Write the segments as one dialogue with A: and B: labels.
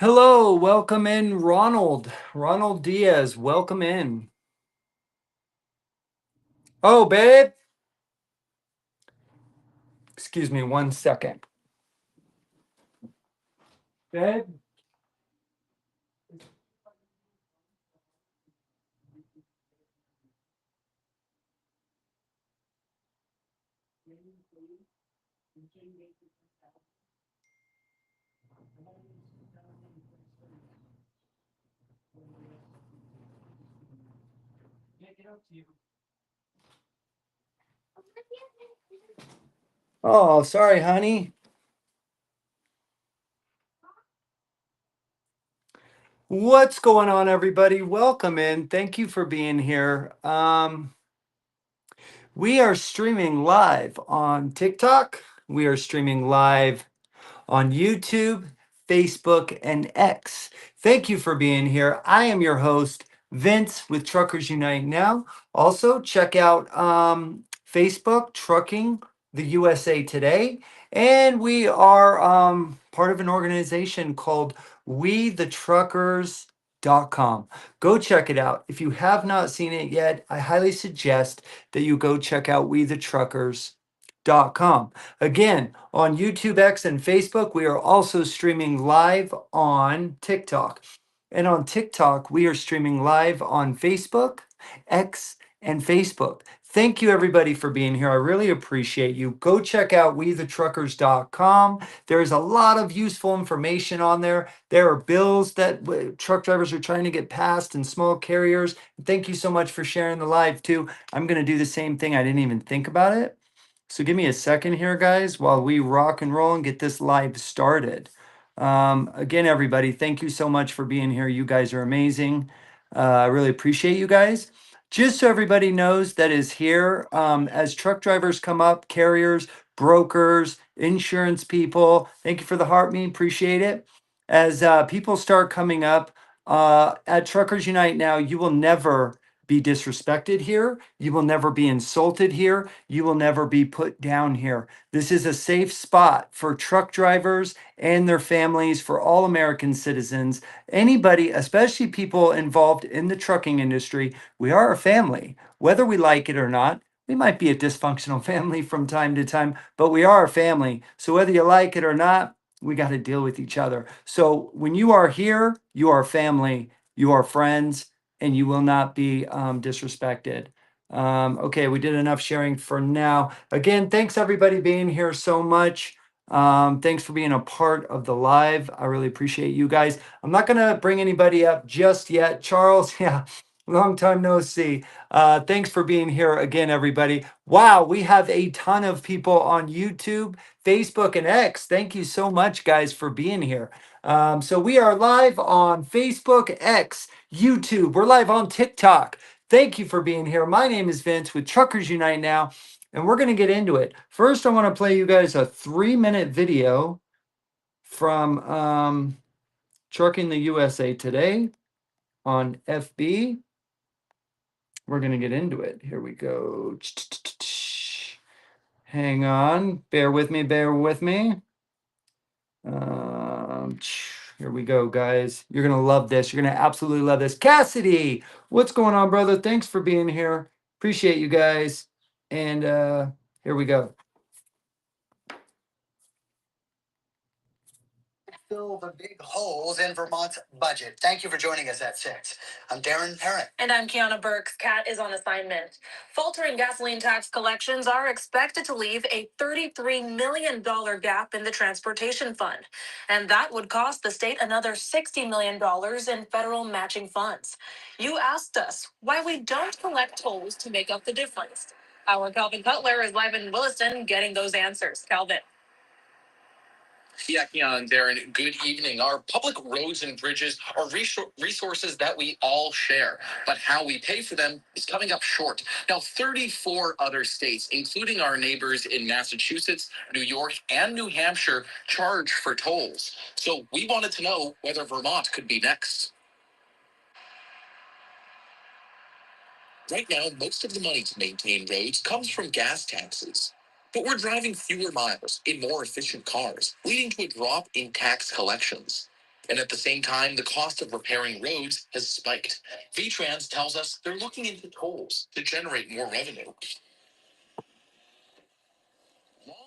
A: Hello, welcome in Ronald. Ronald Diaz, welcome in. Oh, babe. Excuse me 1 second. Babe? Oh, sorry, honey. What's going on, everybody? Welcome in. Thank you for being here. We are streaming live on TikTok. We are streaming live on YouTube, Facebook, and X. Thank you for being here. I am your host, Vince with Truckers Unite Now. Also, check out Facebook, Trucking the USA Today. And we are part of an organization called WeTheTruckers.com. Go check it out. If you have not seen it yet, I highly suggest that you go check out WeTheTruckers.com. Again, on YouTube, X, and Facebook, we are also streaming live on TikTok. And on TikTok, we are streaming live on Facebook, X, and Facebook. Thank you, everybody, for being here. I really appreciate you. Go check out WeTheTruckers.com. There is a lot of useful information on there. There are bills that truck drivers are trying to get passed and small carriers. Thank you so much for sharing the live, too. I'm going to do the same thing. I didn't even think about it. So give me a second here, guys, while we rock and roll and get this live started. Again, everybody, thank you so much for being here. You guys are amazing. I really appreciate you guys. Just so everybody knows that is here, as truck drivers come up, carriers, brokers, insurance people, thank you for the heart me, appreciate it. As people start coming up at Truckers Unite Now, you will never be disrespected here. You will never be insulted here. You will never be put down here. This is a safe spot for truck drivers and their families, for all American citizens, anybody, especially people involved in the trucking industry. We are a family, whether we like it or not. We might be a dysfunctional family from time to time, but we are a family. So whether you like it or not, we got to deal with each other. So when you are here, you are family, you are friends, and you will not be disrespected. Okay, we did enough sharing for now. Again, thanks everybody being here so much. Thanks for being a part of the live. I really appreciate you guys. I'm not gonna bring anybody up just yet. Charles, yeah, long time no see. Thanks for being here again, everybody. Wow, we have a ton of people on YouTube, Facebook, and X. Thank you so much, guys, for being here. So we are live on Facebook, X, YouTube. We're live on TikTok. Thank you for being here. My name is Vince with Truckers Unite Now, and we're going to get into it. First, I want to play you guys a 3-minute video from Trucking the USA Today on FB. We're going to get into it. Here we go. Hang on. Bear with me. Bear with me. Um, Here we go, guys. You're going to love this. You're going to absolutely love this. Cassidy, what's going on, brother? Thanks for being here. Appreciate you guys. And here we go. Fill the big holes in Vermont's budget. Thank you for joining us at 6. I'm Darren Parent.
B: And I'm Kiana Burks. Kat is on assignment. Faltering gasoline tax collections are expected to leave a $33 million gap in the transportation fund. And that would cost the state another $60 million in federal matching funds. You asked us why we don't collect tolls to make up the difference. Our Calvin Cutler is live in Williston getting those answers. Calvin.
C: Yeah, Keon and Darren, good evening. Our public roads and bridges are resources that we all share, but how we pay for them is coming up short. Now, 34 other states, including our neighbors in Massachusetts, New York, and New Hampshire, charge for tolls. So we wanted to know whether Vermont could be next. Right now, most of the money to maintain roads comes from gas taxes. But we're driving fewer miles in more efficient cars, leading to a drop in tax collections. And at the same time, the cost of repairing roads has spiked. VTrans tells us they're looking into tolls to generate more revenue.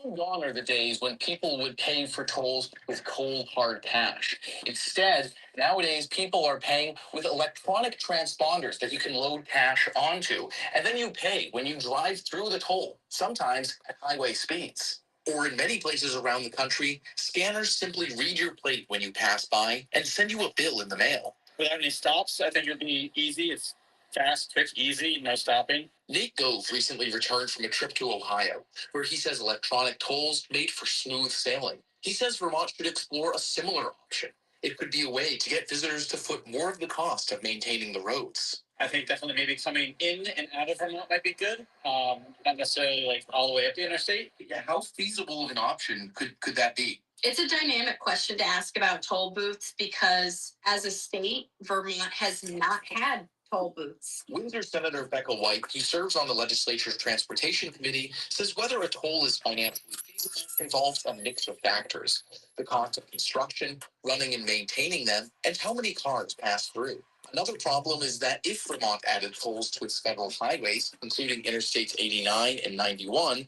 C: Long gone are the days when people would pay for tolls with cold, hard cash. Instead, nowadays, people are paying with electronic transponders that you can load cash onto, and then you pay when you drive through the toll, sometimes at highway speeds. Or in many places around the country, scanners simply read your plate when you pass by and send you a bill in the mail. Without any stops, I think it'd be easy. It's fast, quick, easy, no stopping. Nate Gove recently returned from a trip to Ohio, where he says electronic tolls made for smooth sailing. He says Vermont should explore a similar option. It could be a way to get visitors to foot more of the cost of maintaining the roads. I think definitely maybe coming in and out of Vermont might be good. Not necessarily like all the way up the interstate. Yeah, how feasible of an option could that be? It's a dynamic question to ask about toll booths because as a state, Vermont has not had toll booths. Windsor Senator Becca White, who serves on the legislature's transportation committee, says whether a toll is financially feasible involves a mix of factors: the cost of construction, running and maintaining them, and how many cars pass through. Another problem is that if Vermont added tolls to its federal highways, including Interstates 89 and 91,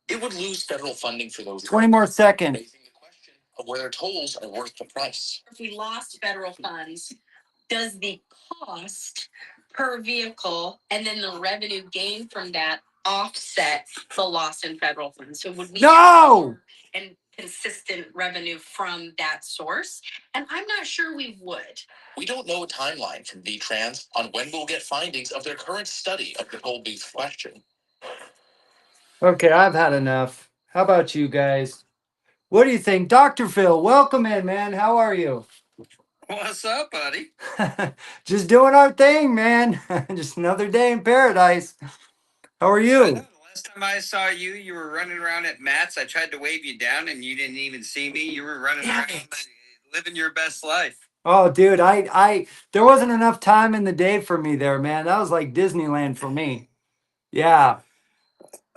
C: it would lose federal funding for those.
A: 20 more seconds.
C: Raising the question of whether tolls are worth the price. If we lost federal funds, does the cost per vehicle and then the revenue gained from that offset the loss in federal funds? So would we have more and consistent revenue from that source? And I'm not sure we would. We don't know a timeline from VTrans on when we'll get findings of their current study of the toll booth question.
A: Okay, I've had enough. How about you guys? What do you think? Dr. Phil, welcome in, man. How are you?
D: What's up, buddy?
A: Just doing our thing, man. Just another day in paradise. How are
D: I know.
A: you?
D: The last time I saw you, you were running around at MATTS. I tried to wave you down and you didn't even see me. You were running around living your best life.
A: Oh, dude, there wasn't enough time in the day for me there, man. That was like Disneyland for me. Yeah.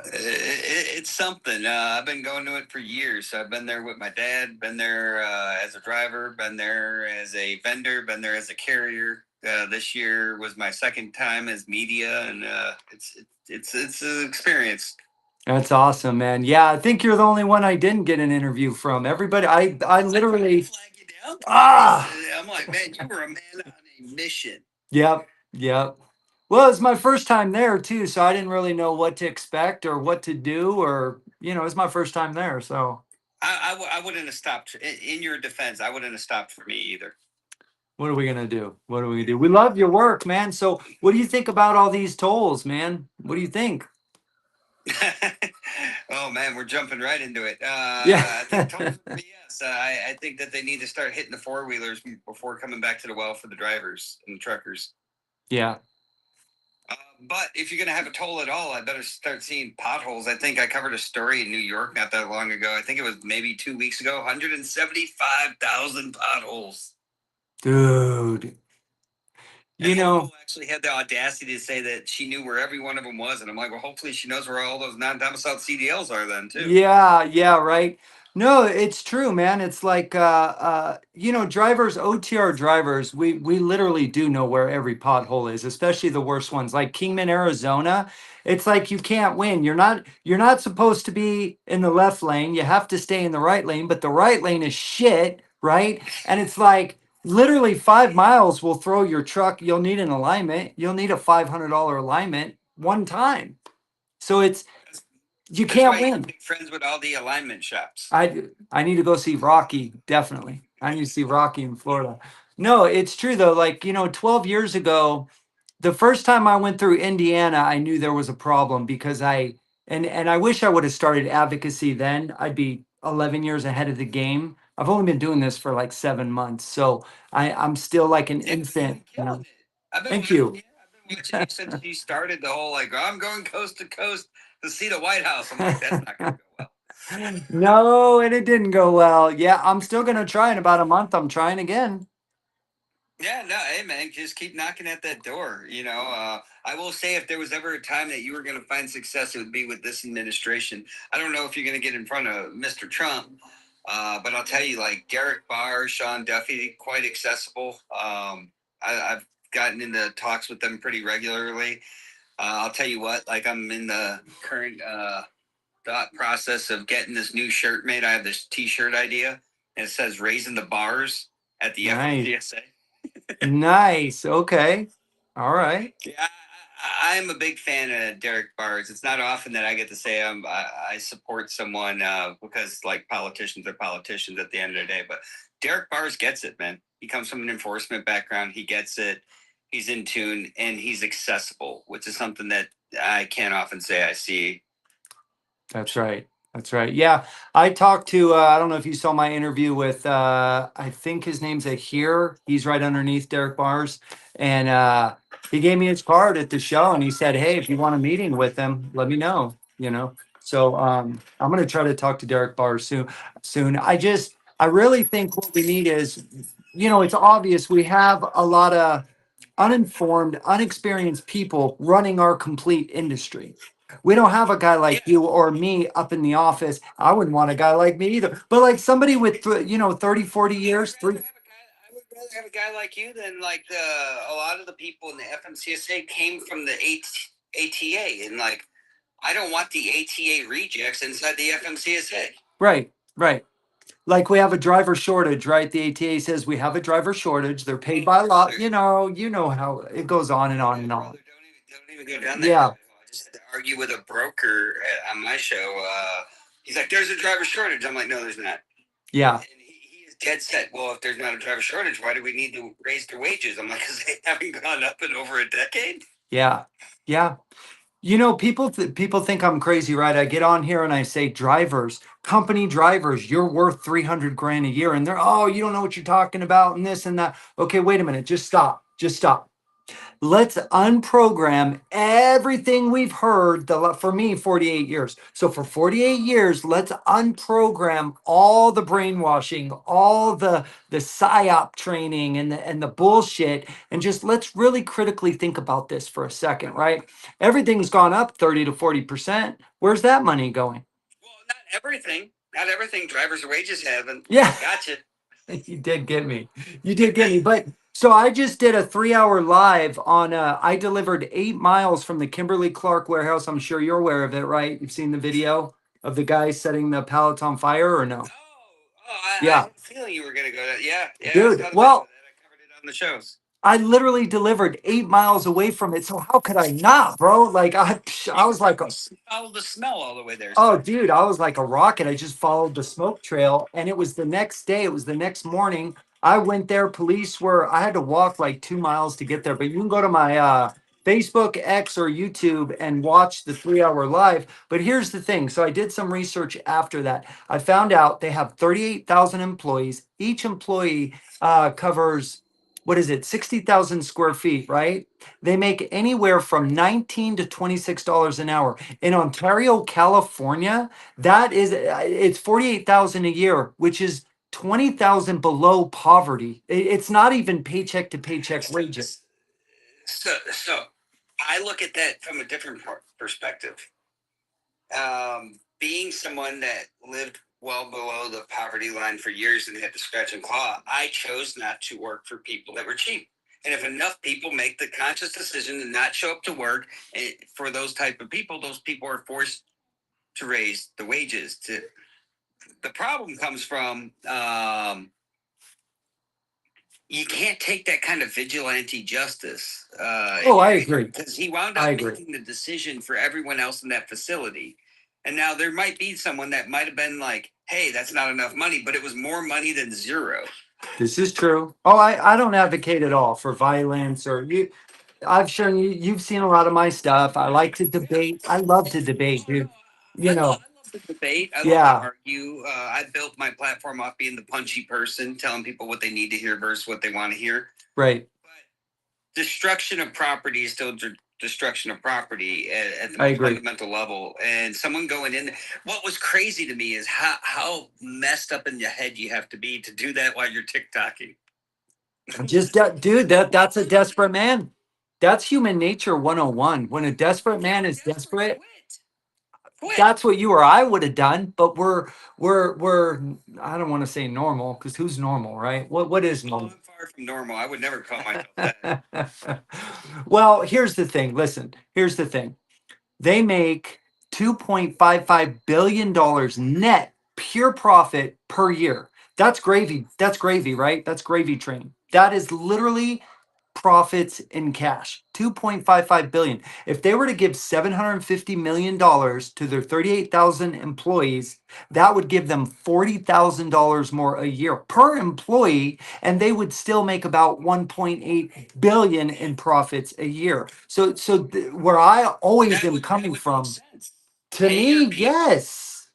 D: It's something. I've been going to it for years. So I've been there with my dad, been there as a driver, been there as a vendor, been there as a carrier. This year was my second time as media, and it's an experience.
A: That's awesome, man. Yeah, I think you're the only one I didn't get an interview from. Everybody, I literally
D: Flag you down.
A: ah.
D: I'm like, man, you were a man on a mission.
A: Yep, yep. Well, it's my first time there too, so I didn't really know what to expect or what to do, or it's my first time there. So
D: I wouldn't have stopped. In your defense, I wouldn't have stopped for me either.
A: what are we gonna do? What are we gonna do? We love your work, man. So what do you think about all these tolls, man? What do you think?
D: Oh man, we're jumping right into it.
A: Yeah.
D: I think totally BS. I think that they need to start hitting the four-wheelers before coming back to the well for the drivers and the truckers.
A: Yeah.
D: But if you're gonna have a toll at all, I better start seeing potholes. I think I covered a story in New York not that long ago. I think it was maybe 2 weeks ago. 175,000 potholes.
A: Dude.
D: And one girl actually had the audacity to say that she knew where every one of them was, and I'm like, well, hopefully she knows where all those non-domiciled CDLs are then too.
A: Yeah, right. No, it's true, man. It's like drivers, OTR drivers, we literally do know where every pothole is, especially the worst ones. Like Kingman, Arizona, it's like you can't win. You're not supposed to be in the left lane. You have to stay in the right lane, but the right lane is shit, right? And it's like literally 5 miles will throw your truck. You'll need an alignment. You'll need a $500 alignment one time. So you
D: That's
A: can't
D: why you
A: win.
D: make friends with all the alignment shops.
A: I need to go see Rocky, definitely. I need to see Rocky in Florida. No, it's true though. Like, 12 years ago, the first time I went through Indiana, I knew there was a problem because and I wish I would have started advocacy then. I'd be 11 years ahead of the game. I've only been doing this for like 7 months. So I'm still like an infant. Thank you.
D: I've been watching you since you started the whole I'm going coast to coast to see the White House. I'm like, that's not going to go well.
A: No, and it didn't go well. Yeah, I'm still gonna try in about a month. I'm trying again.
D: Yeah, no, hey man, just keep knocking at that door. I will say if there was ever a time that you were going to find success, it would be with this administration. I don't know if you're going to get in front of Mr. Trump, But I'll tell you, like Derek Barr, Sean Duffy, quite accessible. I've gotten into talks with them pretty regularly. I'll tell you what, like I'm in the current thought process of getting this new shirt made. I have this T-shirt idea, and it says "Raising the Bars" at the
A: Nice.
D: FMCSA.
A: Nice. Okay. All right.
D: Yeah, I'm a big fan of Derek Barrs. It's not often that I get to say I support someone because like politicians are politicians at the end of the day. But Derek Barrs gets it, man. He comes from an enforcement background. He gets it. He's in tune and he's accessible, which is something that I can't often say I see.
A: That's right. That's right. Yeah. I talked to, I don't know if you saw my interview with, I think his name's Ahir. He's right underneath Derek Bars. And he gave me his card at the show and he said, hey, if you want a meeting with him, let me know, you know? So I'm going to try to talk to Derek Bars soon. I really think what we need is, you know, it's obvious we have a lot of uninformed, unexperienced people running our complete industry. We don't have a guy like you or me up in the office. I wouldn't want a guy like me either. But like somebody with, 30, 40 years,
D: I would rather have a guy like you than like a lot of the people in the FMCSA came from the ATA, and like I don't want the ATA rejects inside the FMCSA.
A: right, right. Like we have a driver shortage, right? The ATA says we have a driver shortage. They're paid by law. You know how it goes on and on and on.
D: Don't even go down there.
A: Yeah.
D: I just had to argue with a broker on my show. He's like, "There's a driver shortage." I'm like, "No, there's not."
A: Yeah.
D: And he is dead set. Well, if there's not a driver shortage, why do we need to raise their wages? I'm like, because they haven't gone up in over a decade.
A: Yeah. Yeah. You know, people think I'm crazy, right? I get on here and I say, drivers, company drivers, you're worth 300 grand a year. And they're, oh, you don't know what you're talking about and this and that. Okay, wait a minute. Just stop. Just stop. Let's unprogram everything we've heard for me 48 years. So for 48 years, let's unprogram all the brainwashing, all the psyop training and the bullshit, and just let's really critically think about this for a second, right? Everything's gone up 30 to 40%. Where's that money going?
D: Well, not everything. Not everything drivers' wages have. And
A: Yeah.
D: gotcha.
A: You did get me. You did get me. But so I just did a 3 hour live on I delivered 8 miles from the Kimberly Clark warehouse. I'm sure you're aware of it, right? You've seen the video of the guy setting the pallets on fire or no?
D: I
A: Yeah.
D: had a feeling you were gonna go that. Yeah.
A: Dude,
D: I saw the
A: well,
D: video that I covered it on the shows.
A: I literally delivered 8 miles away from it. So how could I not, bro? Like I was like,
D: Follow the smell all the way there.
A: oh, dude, I was like a rocket. I just followed the smoke trail. And it was the next day, it was the next morning. I went there. Police were, I had to walk like 2 miles to get there. But you can go to my Facebook, X, or YouTube and watch the 3 hour live. But here's the thing. So I did some research after that. I found out they have 38,000 employees. Each employee covers, what is it, 60,000 square feet, right? They make anywhere from $19 to $26 an hour. In Ontario, California, that is it's 48,000 a year, which is 20,000 below poverty. It's not even paycheck to paycheck wages.
D: So I look at that from a different perspective. Being someone that lived well below the poverty line for years and had to scratch and claw, I chose not to work for people that were cheap. And if enough people make the conscious decision to not show up to work, for those type of people, those people are forced to raise the wages. The problem comes from you can't take that kind of vigilante justice.
A: Oh, I agree.
D: Because he wound up making the decision for everyone else in that facility. And now there might be someone that might have been like, hey, that's not enough money, but it was more money than zero.
A: This is true. Oh, I don't advocate at all for violence or you. I've shown you, you've seen a lot of my stuff. I like to debate. I love to debate, dude. You know,
D: I love to debate. I love
A: yeah.
D: to argue. I built my platform off being the punchy person, telling people what they need to hear versus what they want to hear.
A: Right.
D: But destruction of property is still destruction of property at the most fundamental level. And someone going in, what was crazy to me is how messed up in your head you have to be to do that while you're TikToking.
A: Just dude, that's a desperate man. That's human nature 101. When a desperate man is desperate, that's what you or I would have done. But we're I don't want to say normal, because who's normal, right? What is
D: Oh,
A: normal?
D: I'm far from normal. I would never call myself that.
A: Well, here's the thing. Listen, here's the thing. They make $2.55 billion net pure profit per year. That's gravy. That's gravy, right? That's gravy train. That is literally profits in cash. 2.55 billion. If they were to give $750 million to their 38,000 employees, that would give them $40,000 more a year per employee, and they would still make about 1.8 billion in profits a year. Where I always am coming from, to me, yes.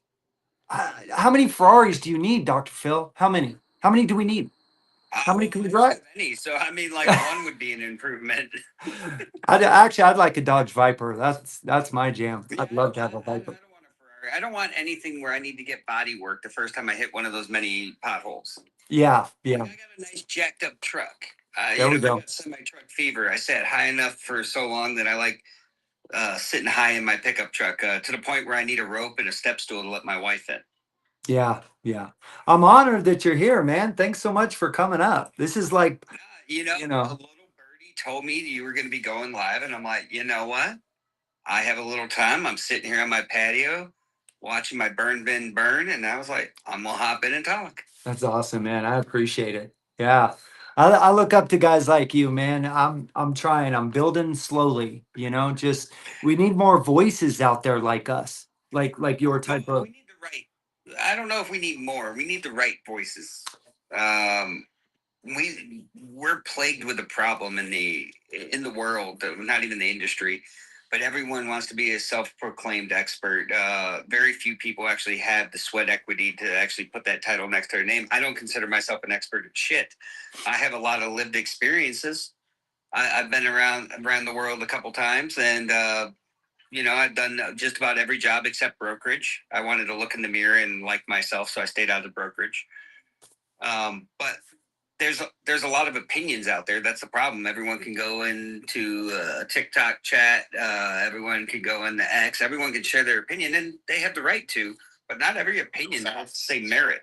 A: How many Ferraris do you need, Dr. Phil? How many? How many do we need? How many can we drive?
D: Many. So I mean, like one would be an improvement.
A: I'd like a Dodge Viper. That's my jam. I'd love to have a
D: I
A: Viper.
D: don't want a Ferrari. I don't want anything where I need to get body work the first time I hit one of those many potholes.
A: Yeah,
D: Like,
A: yeah.
D: I got a nice jacked up truck.
A: There we
D: I
A: go.
D: got semi truck fever. I sat high enough for so long that I like sitting high in my pickup truck to the point where I need a rope and a step stool to let my wife in.
A: Yeah, yeah. I'm honored that you're here, man. Thanks so much for coming up. This is like,
D: A
A: you know,
D: little birdie told me you were going to be going live, and I'm like, you know what? I have a little time. I'm sitting here on my patio watching my burn bin burn, and I was like, I'm gonna hop in and talk.
A: that's awesome, man. I appreciate it. Yeah. I look up to guys like you, man. I'm trying. I'm building slowly, just we need more voices out there like us. Like your type
D: We
A: of.
D: need the right. I don't know if we need more. We need the right voices. Um, we're plagued with a problem in the world, not even the industry, but everyone wants to be a self-proclaimed expert. Very few people actually have the sweat equity to actually put that title next to their name. I don't consider myself an expert at shit. I have a lot of lived experiences. I've been around the world a couple times, and I've done just about every job except brokerage. I wanted to look in the mirror and like myself, so I stayed out of brokerage. But there's a lot of opinions out there. That's the problem. Everyone can go into a TikTok chat. Everyone can go into X. Everyone can share their opinion, and they have the right to. But not every opinion has the same merit.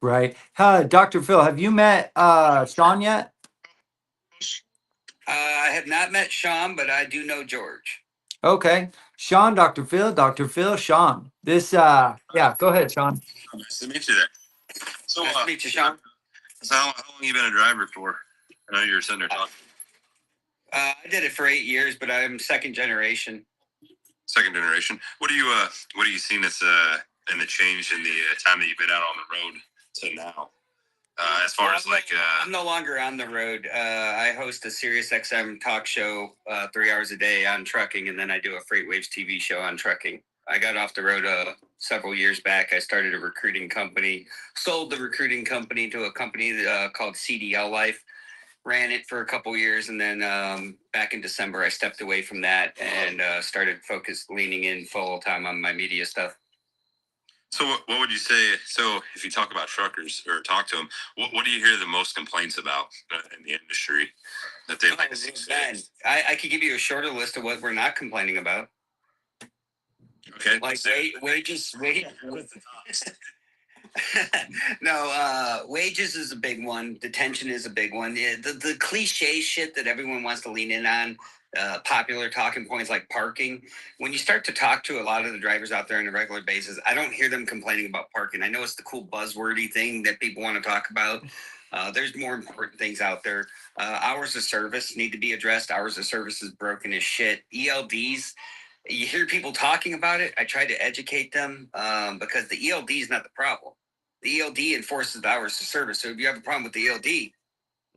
A: Right. Dr. Phil, have you met Sean yet?
D: I have not met Sean, but I do know George.
A: Okay. Sean, Dr. Phil, Sean. Yeah, go ahead, Sean.
E: Nice to meet you there. So,
D: Nice to meet you, Sean.
E: So how long you been a driver for? I know you're sitting there talking.
D: I did it for 8 years, but I'm second generation.
E: Second generation. What do you seen that's in the change in the time that you've been out on the road to now? As far as
D: I'm no longer on the road. I host a Sirius XM talk show 3 hours a day on trucking, and then I do a Freight Waves TV show on trucking. I got off the road several years back. I started a recruiting company, sold the recruiting company to a company called CDL Life, ran it for a couple years, and then back in December, I stepped away from that and started leaning in full time on my media stuff.
E: So what would you say? So if you talk about truckers or talk to them, what do you hear the most complaints about in the industry that they like to see fixed?
D: I could give you a shorter list of what we're not complaining about.
E: Okay.
D: Like wages. No, wages is a big one. Detention is a big one. The cliche shit that everyone wants to lean in on, popular talking points like parking. When you start to talk to a lot of the drivers out there on a regular basis, I don't hear them complaining about parking. I know it's the cool buzzwordy thing that people want to talk about. There's more important things out there. Hours of service need to be addressed. Hours of service is broken as shit. ELDs, you hear people talking about it. I try to educate them because the ELD is not the problem. The ELD enforces the hours of service. So if you have a problem with the ELD,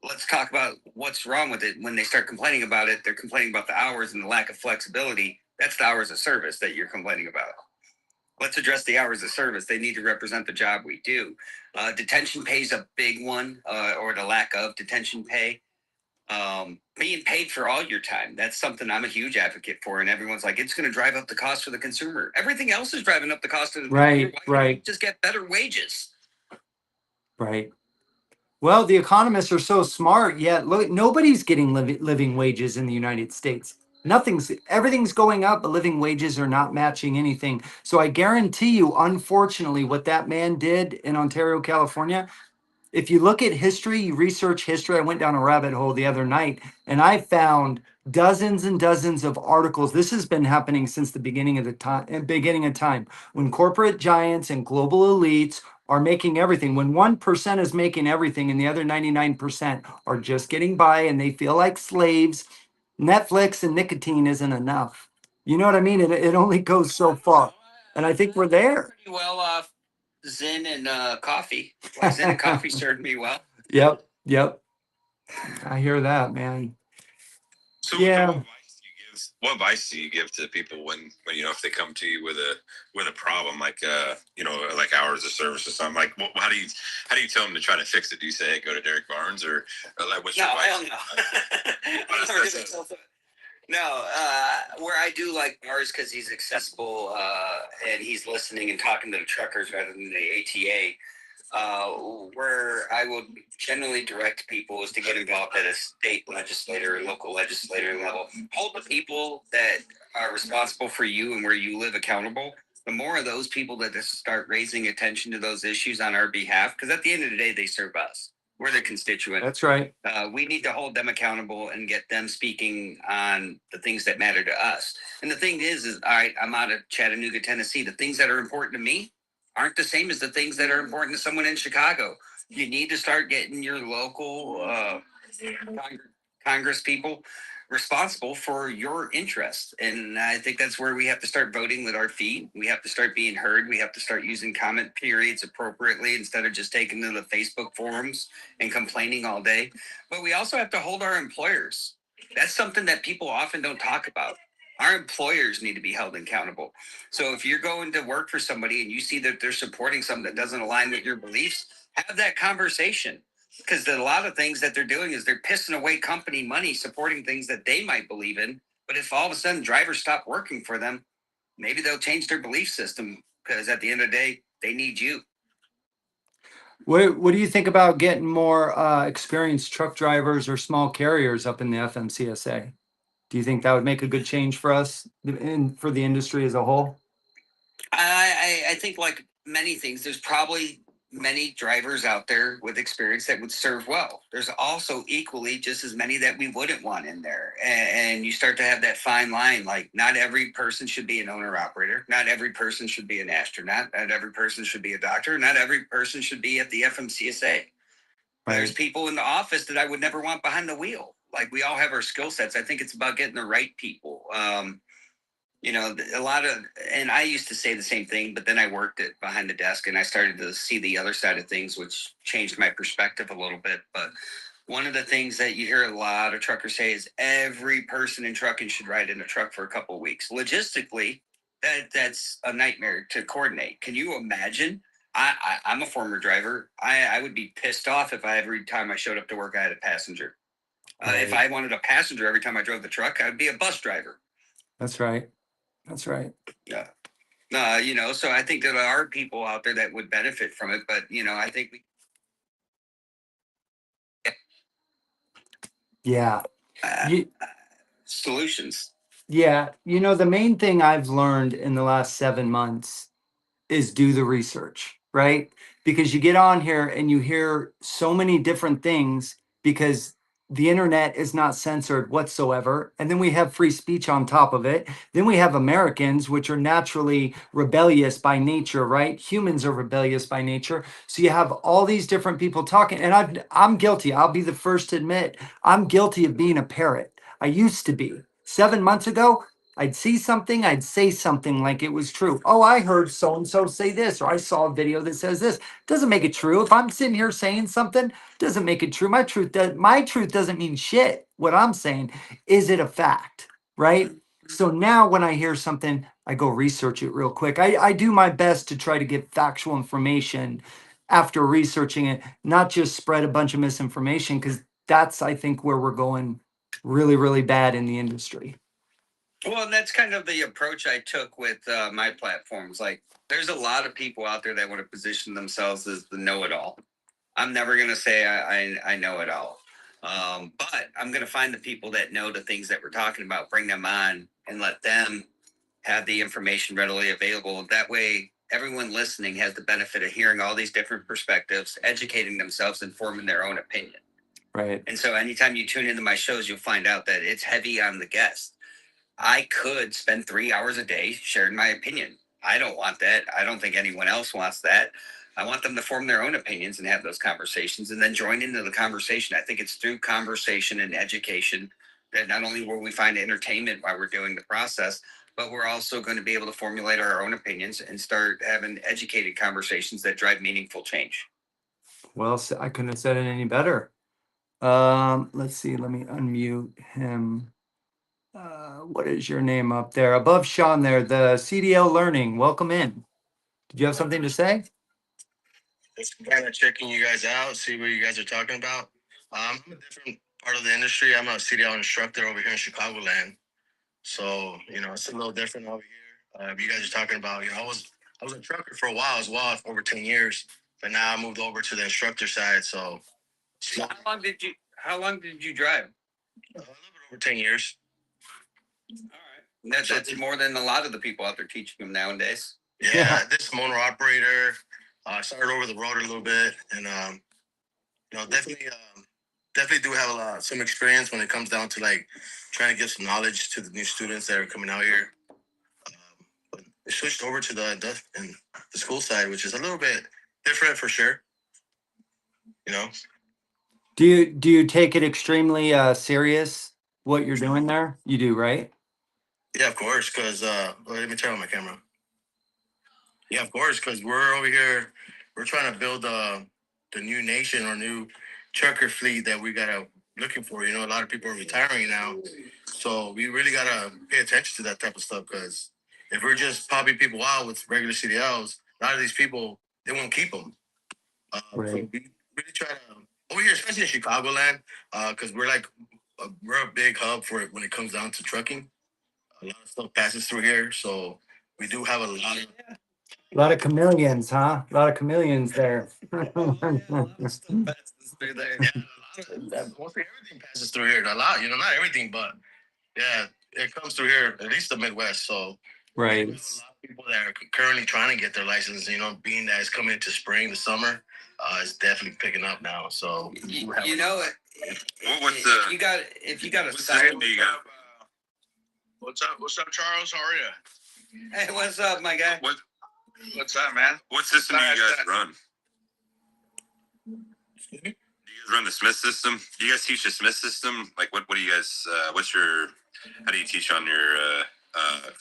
D: let's talk about what's wrong with it. When they start complaining about it, they're complaining about the hours and the lack of flexibility. That's the hours of service that you're complaining about. Let's address the hours of service. They need to represent the job we do. Detention pay is a big one, or the lack of detention pay. Being paid for all your time, that's something I'm a huge advocate for. And everyone's like, it's going to drive up the cost for the consumer. Everything else is driving up the cost of the consumer.
A: Right.
D: Just get better wages.
A: Right. Well, the economists are so smart, yet look, nobody's getting living wages in the United States. Everything's going up, but living wages are not matching anything. So I guarantee you, unfortunately, what that man did in Ontario, California, if you look at history, you research history. I went down a rabbit hole the other night and I found dozens and dozens of articles. This has been happening since the beginning of time, when corporate giants and global elites are making everything. When 1% is making everything and the other 99% are just getting by and they feel like slaves, Netflix and nicotine isn't enough. You know what I mean? It only goes so far. And I think we're there.
D: Pretty well off Zen and coffee. Like Zen and coffee served me well.
A: Yep. Yep. I hear that, man.
E: So
A: Yeah.
E: what advice do you give to people when you know, if they come to you with a problem, like you know, like hours of service or something, like how do you tell them to try to fix it? Do you say, hey, go to Derek Barnes, or like what's your advice?
D: Hell no. No, where I do like Mars because he's accessible and he's listening and talking to the truckers rather than the ATA. Where I would generally direct people is to get involved at a state legislator or local legislator level. Hold the people that are responsible for you and where you live accountable. The more of those people that just start raising attention to those issues on our behalf, because at the end of the day, they serve us. We're the constituent.
A: That's right.
D: We need to hold them accountable and get them speaking on the things that matter to us. And the thing is all right, I'm out of Chattanooga, Tennessee. The things that are important to me aren't the same as the things that are important to someone in Chicago. You need to start getting your local Congress people responsible for your interests. And I think that's where we have to start voting with our feet. We have to start being heard. We have to start using comment periods appropriately instead of just taking to the Facebook forums and complaining all day. But we also have to hold our employers. That's something that people often don't talk about. Our employers need to be held accountable. So if you're going to work for somebody and you see that they're supporting something that doesn't align with your beliefs, have that conversation. Because a lot of things that they're doing is they're pissing away company money supporting things that they might believe in. But if all of a sudden drivers stop working for them, maybe they'll change their belief system because at the end of the day, they need you.
A: What do you think about getting more experienced truck drivers or small carriers up in the FMCSA? Do you think that would make a good change for us and for the industry as a whole?
D: I think like many things, there's probably many drivers out there with experience that would serve well. There's also equally just as many that we wouldn't want in there. And you start to have that fine line, like not every person should be an owner operator. Not every person should be an astronaut. Not every person should be a doctor. Not every person should be at the FMCSA. There's people in the office that I would never want behind the wheel. Like we all have our skill sets. I think it's about getting the right people. You know, a lot of, and I used to say the same thing, but then I worked it behind the desk and I started to see the other side of things, which changed my perspective a little bit. But one of the things that you hear a lot of truckers say is every person in trucking should ride in a truck for a couple of weeks. Logistically, that's a nightmare to coordinate. Can you imagine? I'm a former driver. I would be pissed off if every time I showed up to work, I had a passenger. If I wanted a passenger every time I drove the truck, I'd be a bus driver.
A: That's right. That's right.
D: Yeah. You know, so I think there are people out there that would benefit from it, but you know, I think
A: Yeah. You,
D: solutions.
A: yeah. The main thing I've learned in the last 7 months is do the research, right? Because you get on here and you hear so many different things because the internet is not censored whatsoever. And then we have free speech on top of it. Then we have Americans, which are naturally rebellious by nature, right? Humans are rebellious by nature. So you have all these different people talking. And I'm guilty. I'll be the first to admit I'm guilty of being a parrot. I used to be. 7 months ago, I'd see something, I'd say something like it was true. Oh, I heard so and so say this, or I saw a video that says this. Doesn't make it true. If I'm sitting here saying something, doesn't make it true. My truth doesn't mean shit. What I'm saying, is it a fact? Right? So now when I hear something, I go research it real quick. I do my best to try to get factual information after researching it, not just spread a bunch of misinformation, because that's, I think, where we're going really, really bad in the industry.
D: Well, and that's kind of the approach I took with my platforms. Like, there's a lot of people out there that want to position themselves as the know-it-all. I'm never going to say I know it all. But I'm going to find the people that know the things that we're talking about, bring them on, and let them have the information readily available. That way, everyone listening has the benefit of hearing all these different perspectives, educating themselves, and forming their own opinion.
A: Right.
D: And so, anytime you tune into my shows, you'll find out that it's heavy on the guest. I could spend 3 hours a day sharing my opinion. I don't want that. I don't think anyone else wants that. I want them to form their own opinions and have those conversations and then join into the conversation. I think it's through conversation and education that not only will we find entertainment while we're doing the process, but we're also going to be able to formulate our own opinions and start having educated conversations that drive meaningful change.
A: Well, I couldn't have said it any better. Let's see. Let me unmute him. What is your name up there? Above Sean there, the CDL Learning. Welcome in. Did you have something to say?
F: Just kind of checking you guys out, see what you guys are talking about. I'm a different part of the industry. I'm a CDL instructor over here in Chicagoland. So, it's a little different over here. You guys are talking about, I was a trucker for a while as well, for over 10 years. But now I moved over to the instructor side. So,
D: How long did you drive?
F: A little bit over 10 years.
D: All right. That's more than a lot of the people out there teaching them nowadays.
F: Yeah, this motor operator. I started over the road a little bit, and definitely do have some experience when it comes down to like trying to give some knowledge to the new students that are coming out here. But I switched over to the school side, which is a little bit different for sure.
A: Do you take it extremely serious what you're doing there? You do, right?
F: Yeah, of course. Because let me turn on my camera. Yeah, of course. Because we're over here, we're trying to build the new nation or new trucker fleet that we gotta looking for. A lot of people are retiring now, so we really gotta pay attention to that type of stuff. Because if we're just popping people out with regular CDLs, a lot of these people they won't keep them.
A: Right.
F: So we really try to over here, especially in Chicagoland, because we're a big hub for it when it comes down to trucking. A lot of stuff passes through here, so we do have a lot of.
A: A lot of chameleons, huh? A lot of chameleons there.
F: Through there. Yeah, mostly everything passes through here. A lot, not everything, but yeah, it comes through here, at least the Midwest. So
A: Right.
F: we have a lot of people that are currently trying to get their license. Being that it's coming into spring, the summer, it's definitely picking up now. So
D: What's if you got a
E: what's
D: style.
E: the you got?
F: What's up, Charles? How are you?
D: Hey, what's up, my guy?
F: What's up, man?
E: What system do you guys run? Do you guys run the Smith system? Do you guys teach the Smith system? Like, what do you guys? How do you teach on your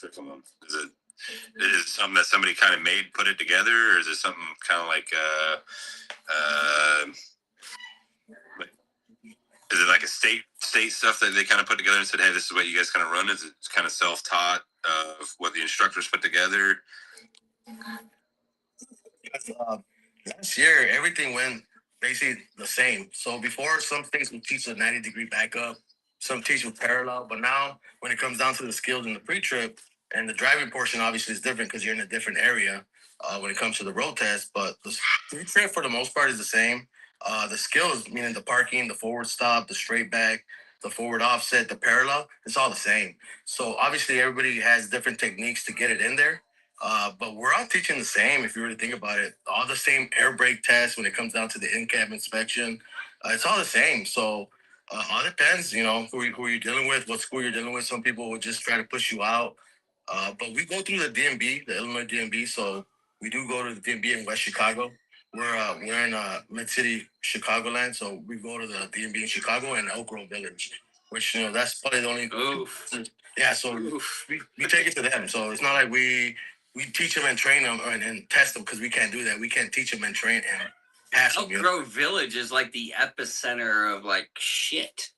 E: curriculum? Is it something that somebody kind of made, put it together, or is it something kind of like is it like a state stuff that they kind of put together and said, hey, this is what you guys kind of run? Is it kind of self-taught of what the instructors put together?
F: Last year, everything went basically the same. So before, some states would teach a 90-degree backup, some teach with parallel. But now, when it comes down to the skills in the pre-trip, and the driving portion obviously is different because you're in a different area when it comes to the road test. But the pre-trip, for the most part, is the same. The skills, meaning the parking, the forward stop, the straight back, the forward offset, the parallel, it's all the same. So obviously, everybody has different techniques to get it in there. But we're all teaching the same if you really think about it. All the same air brake tests when it comes down to the in-cab inspection. It's all the same. So all depends, who you're dealing with, what school you're dealing with. Some people will just try to push you out. But we go through the DMB, the Illinois DMB. So we do go to the DMB in West Chicago. We're in mid-city Chicagoland. So we go to the DMB in Chicago and Elk Grove Village, which, that's probably the only.
D: Oof.
F: Yeah, so we take it to them. So it's not like we teach them and train them and test them because we can't do that. We can't teach them and train and pass them.
D: Elk Grove Village is like the epicenter of like shit.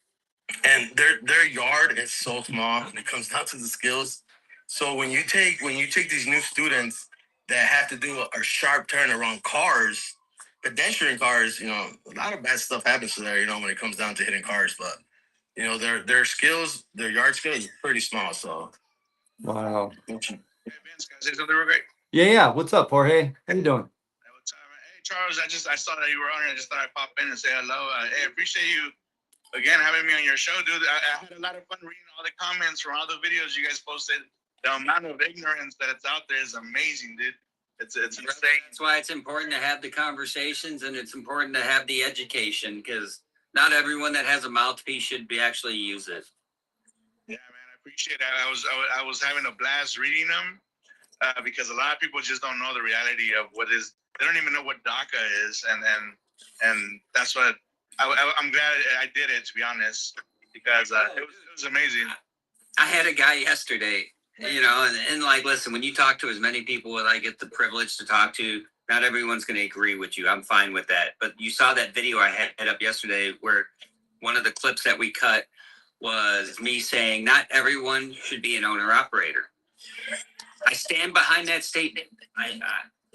F: And their yard is so small when it comes down to the skills. So when you take these new students that have to do a sharp turn around cars, pedestrian cars, a lot of bad stuff happens to there, when it comes down to hitting cars. But their skills, their yard skills is pretty small. So
A: Wow.
F: Hey, Vince, can I say something real quick?
A: Yeah. What's up, Jorge? How you doing?
F: Hey, Charles, I saw that you were on here. I just thought I'd pop in and say hello. Hey, appreciate you
G: again having me on your show, dude. I had a lot of fun reading all the comments from all the videos you guys posted. The amount of ignorance that it's out there is amazing, dude. It's insane.
D: That's why it's important to have the conversations, and it's important to have the education, because not everyone that has a mouthpiece should be actually use it.
G: Yeah, man, I appreciate that. I was having a blast reading them because a lot of people just don't know the reality of what is. They don't even know what DACA is, and that's what I'm glad I did it, to be honest, because it was amazing.
D: I had a guy yesterday, and like, listen, when you talk to as many people as I get the privilege to talk to, not everyone's going to agree with you. I'm fine with that. But you saw that video I had up yesterday where one of the clips that we cut was me saying not everyone should be an owner operator. I stand behind that statement.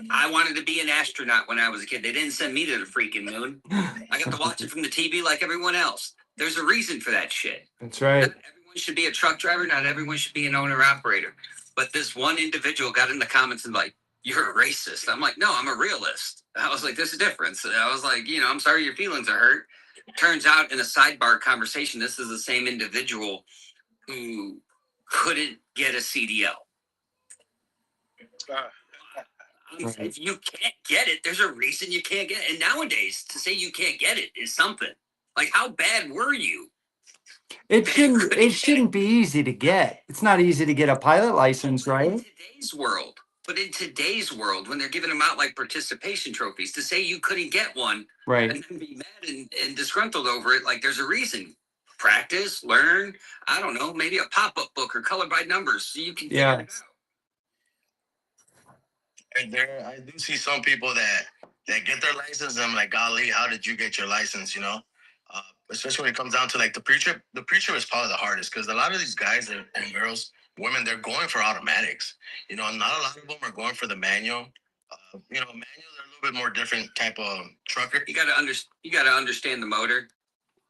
D: I wanted to be an astronaut when I was a kid. They didn't send me to the freaking moon. I got to watch it from the TV like everyone else. There's a reason for that shit.
A: That's right.
D: Not everyone should be a truck driver. Not everyone should be an owner operator. But this one individual got in the comments and like, "You're a racist." I'm like, "No, I'm a realist." I was like, "There's a difference." I was like, "I'm sorry your feelings are hurt." Turns out in a sidebar conversation, this is the same individual who couldn't get a CDL. If you can't get it, there's a reason you can't get it. And nowadays, to say you can't get it is something. Like, how bad were you?
A: It shouldn't be easy to get. It's not easy to get a pilot license, right?
D: In today's world, when they're giving them out like participation trophies, to say you couldn't get one,
A: Right.
D: and then be mad and disgruntled over it, like there's a reason. Practice, learn, I don't know, maybe a pop-up book or color by numbers so you can figure it out.
F: And I do see some people that get their license, and I'm like, golly, how did you get your license? Especially when it comes down to like the pre-trip. The pre-trip is probably the hardest because a lot of these guys and girls, women, they're going for automatics. Not a lot of them are going for the manual. Manuals are a little bit more different type of trucker.
D: You gotta understand the motor.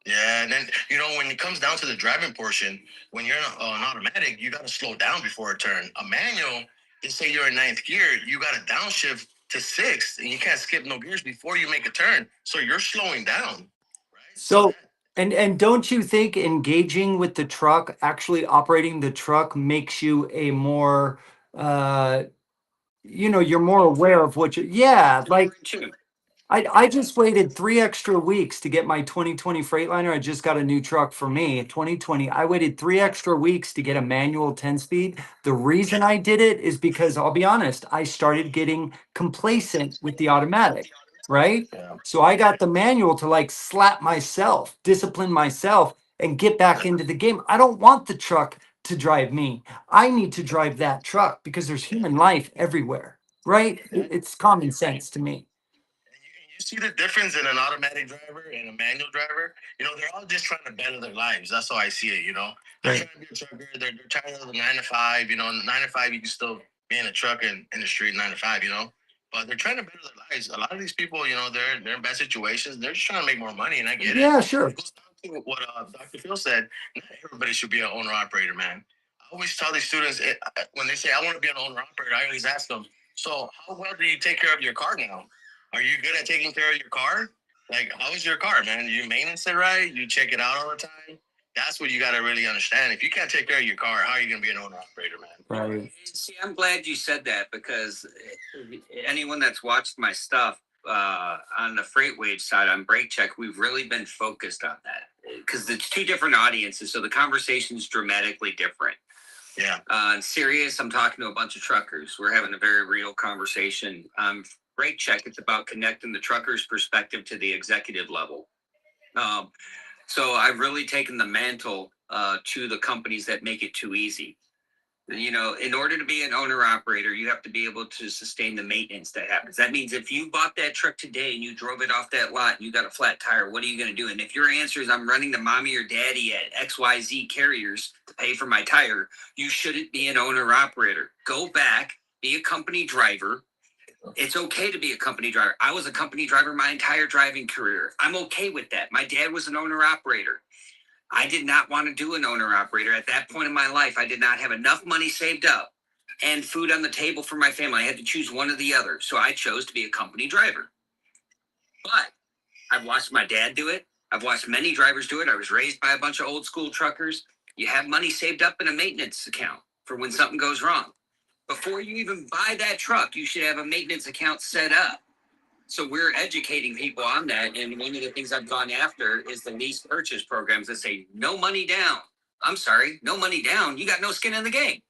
F: Yeah, and then when it comes down to the driving portion, when you're an automatic, you got to slow down before a turn. A manual, let's say you're in ninth gear, you got to downshift to sixth, and you can't skip no gears before you make a turn. So you're slowing down, right?
A: So and don't you think engaging with the truck, actually operating the truck, makes you a more you're more aware of what like I just waited 3 extra weeks to get my 2020 Freightliner. I just got a new truck for me, 2020. I waited 3 extra weeks to get a manual 10-speed. The reason I did it is because, I'll be honest, I started getting complacent with the automatic, right?
F: Yeah.
A: So I got the manual to like slap myself, discipline myself, and get back into the game. I don't want the truck to drive me. I need to drive that truck because there's human life everywhere, right? It's common sense to me.
F: You see the difference in an automatic driver and a manual driver. They're all just trying to better their lives. That's how I see it. They're
A: Right.
F: trying to be a trucker. They're tired of the 9 to 5. 9 to 5, you can still be in a truck in the street 9 to 5. But they're trying to better their lives. A lot of these people, they're in bad situations. They're just trying to make more money, and I get it.
A: Yeah, sure.
F: It goes down to what Dr. Phil said. Not everybody should be an owner operator, man. I always tell these students when they say I want to be an owner operator, I always ask them, so how well do you take care of your car now? Are you good at taking care of your car? Like, how is your car, man? You maintenance it right? You check it out all the time? That's what you got to really understand. If you can't take care of your car, how are you going to be an owner operator, man?
A: Right.
D: See, I'm glad you said that because anyone that's watched my stuff on the freight wage side on Brake Check, we've really been focused on that because it's two different audiences. So the conversation's dramatically different.
F: Yeah.
D: In Sirius, I'm talking to a bunch of truckers. We're having a very real conversation. Brake Check, it's about connecting the trucker's perspective to the executive level. So I've really taken the mantle to the companies that make it too easy. In order to be an owner operator, you have to be able to sustain the maintenance that happens. That means if you bought that truck today and you drove it off that lot and you got a flat tire, what are you going to do? And if your answer is I'm running to mommy or daddy at XYZ carriers to pay for my tire, you shouldn't be an owner operator. Go back, be a company driver. It's okay to be a company driver. I was a company driver my entire driving career. I'm okay with that. My dad was an owner operator. I did not want to do an owner operator. At that point in my life, I did not have enough money saved up and food on the table for my family. I had to choose one or the other. So I chose to be a company driver. But I've watched my dad do it. I've watched many drivers do it. I was raised by a bunch of old school truckers. You have money saved up in a maintenance account for when something goes wrong. Before you even buy that truck, you should have a maintenance account set up. So we're educating people on that. And one of the things I've gone after is the lease purchase programs that say no money down. I'm sorry, no money down. You got no skin in the game.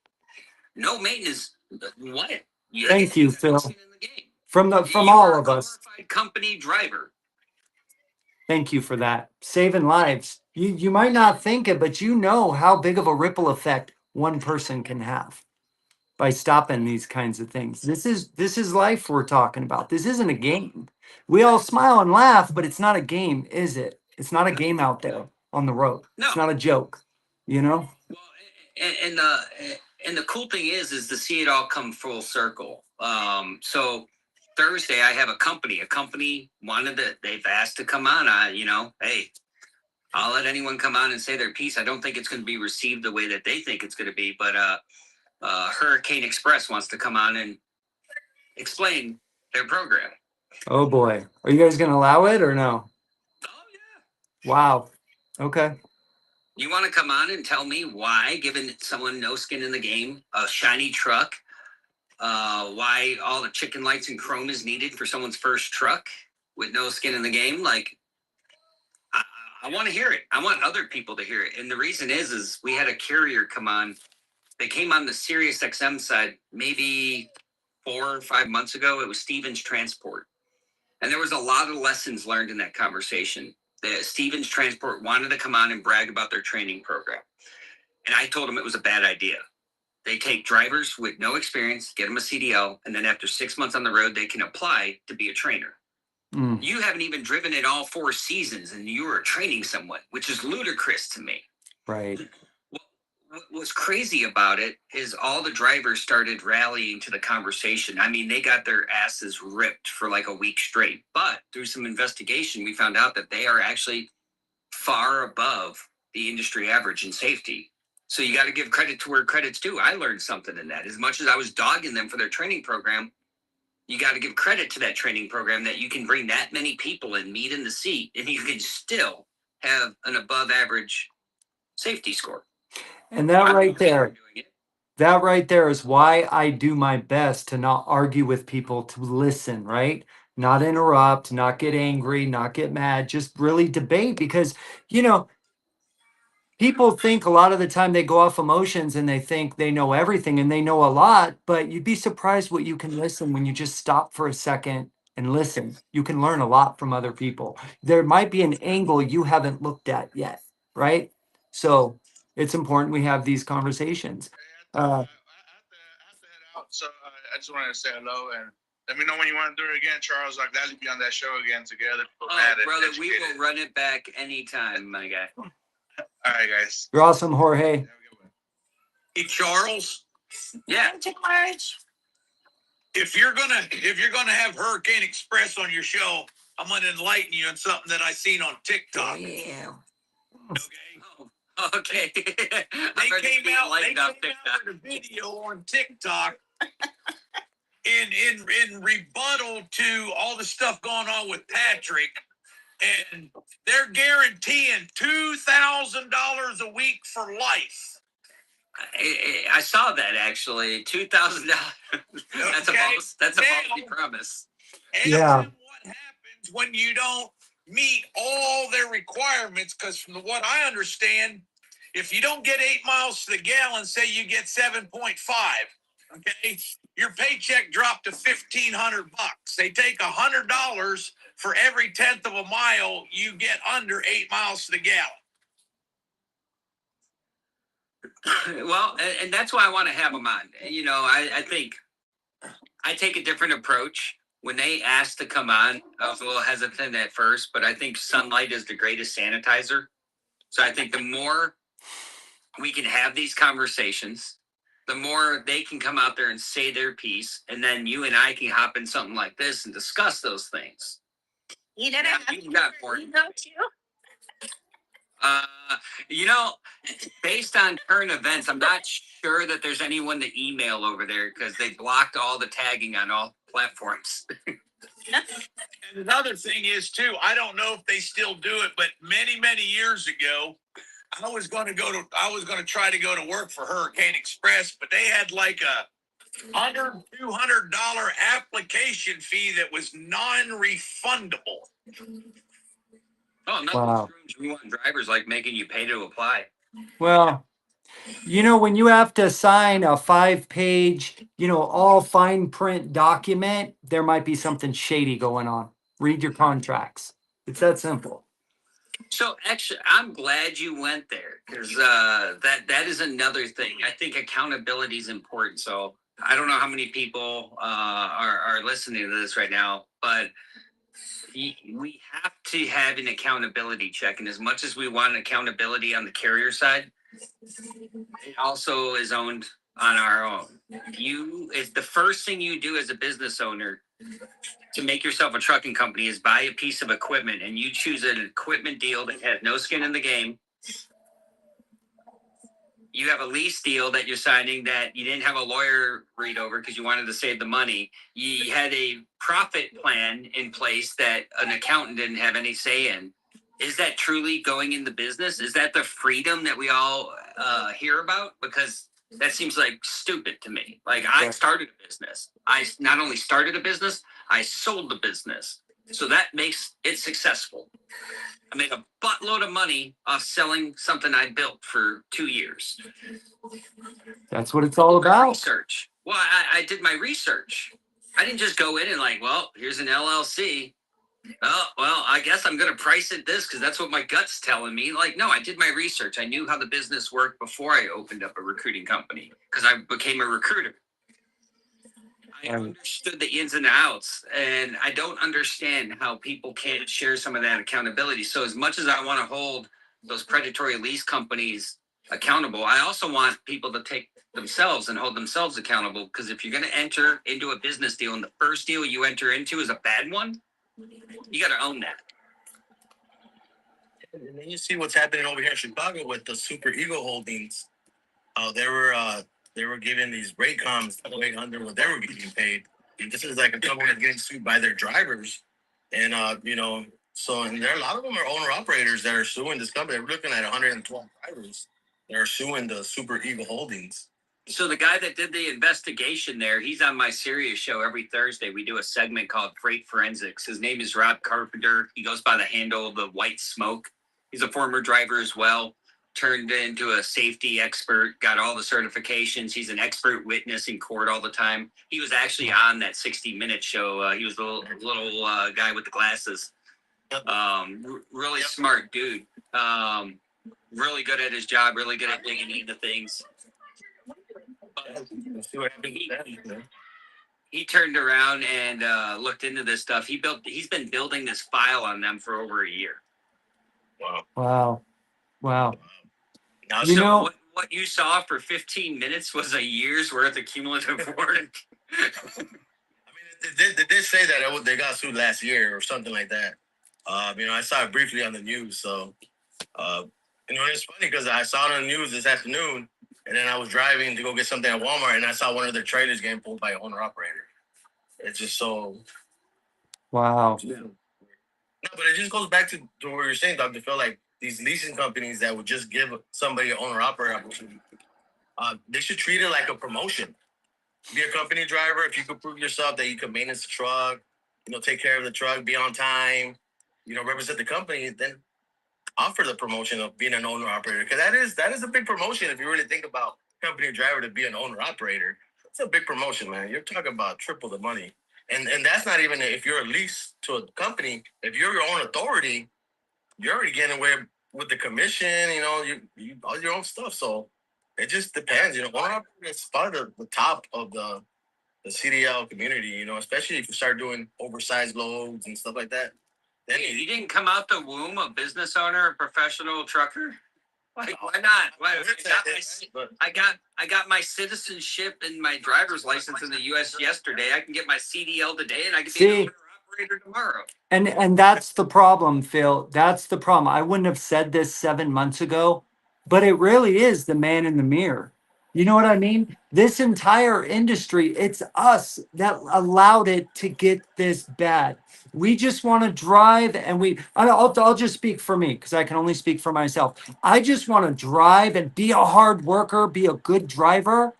D: No maintenance. What?
A: Thank you,
D: got no
A: Phil.
D: skin in the game.
A: From
D: You
A: all
D: are
A: of
D: a
A: us.
D: glorified company driver.
A: Thank you for that. Saving lives. You might not think it, but you know how big of a ripple effect one person can have by stopping these kinds of things. This is life we're talking about. This isn't a game. We all smile and laugh, but it's not a game, is it? It's not a game out there on the road.
D: No.
A: It's not a joke, you know?
D: Well, and the cool thing is to see it all come full circle. So Thursday I have a company wanted to, they've asked to come on. Hey, I'll let anyone come on and say their piece. I don't think it's going to be received the way that they think it's going to be, but Hurricane Express wants to come on and explain their program.
A: Oh boy. Are you guys going to allow it or no?
D: Oh yeah.
A: Wow. Okay.
D: You want to come on and tell me why, giving someone no skin in the game, a shiny truck, why all the chicken lights and chrome is needed for someone's first truck with no skin in the game? Like, I want to hear it. I want other people to hear it. And the reason is we had a carrier come on. They came on the Sirius XM side maybe 4 or 5 months ago. It was Stevens Transport. And there was a lot of lessons learned in that conversation. The Stevens Transport wanted to come on and brag about their training program. And I told them it was a bad idea. They take drivers with no experience, get them a CDL, and then after 6 months on the road, they can apply to be a trainer.
A: Mm.
D: You haven't even driven it all 4 seasons, and you are training someone, which is ludicrous to me.
A: Right.
D: What was crazy about it is all the drivers started rallying to the conversation. I mean, they got their asses ripped for like a week straight. But through some investigation, we found out that they are actually far above the industry average in safety. So you got to give credit to where credit's due. I learned something in that. As much as I was dogging them for their training program, you got to give credit to that training program that you can bring that many people and meet in the seat, and you can still have an above average safety score.
A: And that right there is why I do my best to not argue with people, to listen, right? Not interrupt, not get angry, not get mad, just really debate. Because, you know, people think a lot of the time they go off emotions and they think they know everything and they know a lot, but you'd be surprised what you can listen when you just stop for a second and listen. You can learn a lot from other people. There might be an angle you haven't looked at yet, right? So it's important we have these conversations.
G: I have to head out, so I just wanted to say hello and let me know when you want to do it again, Charles. I'll gladly be on that show again together.
D: Brother, we will run it back anytime, my guy.
G: All right, guys.
A: You're awesome, Jorge.
C: Hey, Charles.
D: Yeah.
C: If you're gonna have Hurricane Express on your show, I'm gonna enlighten you on something that I seen on TikTok.
A: Yeah.
D: Okay.
C: They came out with a video on TikTok in rebuttal to all the stuff going on with Patrick, and they're guaranteeing $2,000 a week for life.
D: I saw that actually. $2,000. That's a ballsy promise.
C: And
A: Yeah.
C: what happens when you don't meet all their requirements? Because from what I understand, if you don't get 8 miles to the gallon, say you get 7.5, okay, your paycheck dropped to $1,500. They take $100 for every 1/10 of a mile you get under 8 miles to the gallon.
D: Well, and that's why I want to have them on. You know, I think I take a different approach. When they asked to come on, I was a little hesitant at first, but I think sunlight is the greatest sanitizer. So I think the more we can have these conversations, the more they can come out there and say their piece, and then you and I can hop in something like this and discuss those things.
H: You didn't have
D: You got more.
H: ego too?
D: You know, based on current events, I'm not sure that there's anyone to email over there because they blocked all the tagging on all platforms.
C: And another thing is too, I don't know if they still do it, but many years ago, I was going to try to go to work for Hurricane Express, but they had like a $200 application fee that was non-refundable.
D: Oh, nothing
A: Wow.
D: screws we want drivers like making you pay to apply.
A: Well, you know, when you have to sign a 5-page, you know, all fine print document, there might be something shady going on. Read your contracts. It's that simple.
D: So actually, I'm glad you went there because that is another thing. I think accountability is important. So I don't know how many people are listening to this right now, but we have to have an accountability check. And as much as we want accountability on the carrier side, it also is owned on our own. It's the first thing you do as a business owner to make yourself a trucking company is buy a piece of equipment, and you choose an equipment deal that has no skin in the game. You have a lease deal that you're signing that you didn't have a lawyer read over because you wanted to save the money. You had a profit plan in place that an accountant didn't have any say in. Is that truly going in the business? Is that the freedom that we all hear about? Because that seems like stupid to me. Like I started a business. I not only started a business, I sold the business. So that makes it successful. I made a buttload of money off selling something I built for 2 years.
A: That's what it's all about.
D: Research. Well, I did my research. I didn't just go in and like, well, here's an LLC. Oh, well, I guess I'm going to price it this because that's what my gut's telling me. Like, no, I did my research. I knew how the business worked before I opened up a recruiting company because I became a recruiter. I understood the ins and outs, and I don't understand how people can't share some of that accountability. So as much as I want to hold those predatory lease companies accountable, I also want people to take themselves and hold themselves accountable, because if you're going to enter into a business deal and the first deal you enter into is a bad one, you got to own that.
F: And then you see what's happening over here in Chicago with the Super Eagle Holdings. They were giving these rate comms way under what they were getting paid. And this is like a company that's getting sued by their drivers. And so and there are a lot of them are owner operators that are suing this company. We're looking at 112 drivers that are suing the Super Eagle Holdings.
D: So the guy that did the investigation there, he's on my Sirius show every Thursday. We do a segment called Freight Forensics. His name is Rob Carpenter. He goes by the handle The White Smoke. He's a former driver as well. Turned into a safety expert, got all the certifications. He's an expert witness in court all the time. He was actually on that 60-minute show. He was the little guy with the glasses. Really smart dude. Really good at his job, really good at digging into things. He turned around and looked into this stuff. He's been building this file on them for over a year.
A: Wow.
F: Now,
A: You know,
D: what you saw for 15 minutes was a year's worth of cumulative work.
F: I mean, they did say that they got sued last year or something like that. I saw it briefly on the news. So, it's funny because I saw it on the news this afternoon, and then I was driving to go get something at Walmart, and I saw one of their trailers getting pulled by an owner operator. It's just so.
A: wow.
F: No, but it just goes back to what you're saying, Dr. Phil. Like these leasing companies that would just give somebody an owner operator opportunity, they should treat it like a promotion. Be a company driver. If you could prove yourself that you can maintenance the truck, take care of the truck, be on time, represent the company, then offer the promotion of being an owner operator. Because that is a big promotion if you really think about company driver to be an owner operator. It's a big promotion, man. You're talking about triple the money. And that's not even if you're a lease to a company. If you're your own authority, you're already getting away with the commission, you all your own stuff. So it just depends. Owner operator is probably the top of the CDL community, especially if you start doing oversized loads and stuff like that. Then
D: you didn't come out the womb a business owner, a professional trucker? Like, why not? I got my citizenship and my driver's license in the U.S. yesterday. I can get my CDL today, and I can be an owner operator tomorrow.
A: And that's the problem, Phil. That's the problem. I wouldn't have said this 7 months ago, but it really is the man in the mirror. You know what I mean? This entire industry, it's us that allowed it to get this bad. We just want to drive and I'll just speak for me because I can only speak for myself. I just want to drive and be a hard worker, be a good driver,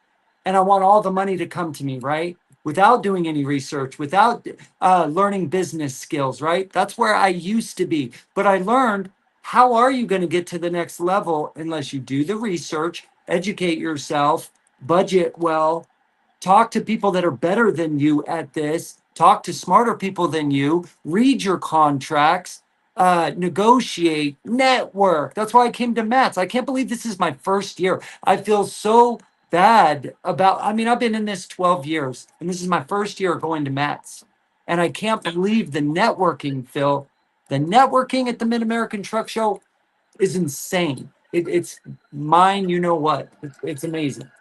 A: and I want all the money to come to me, right? Without doing any research, without learning business skills, right? That's where I used to be. But I learned, how are you going to get to the next level unless you do the research, educate yourself, budget well, talk to people that are better than you at this, talk to smarter people than you, read your contracts, negotiate, network. That's why I came to MATTS. I can't believe this is my first year. I feel so bad about, I mean, I've been in this 12 years and this is my first year going to MATTS. And I can't believe the networking, Phil. The networking at the Mid American Truck Show is insane. It's mine, you know what? It's amazing.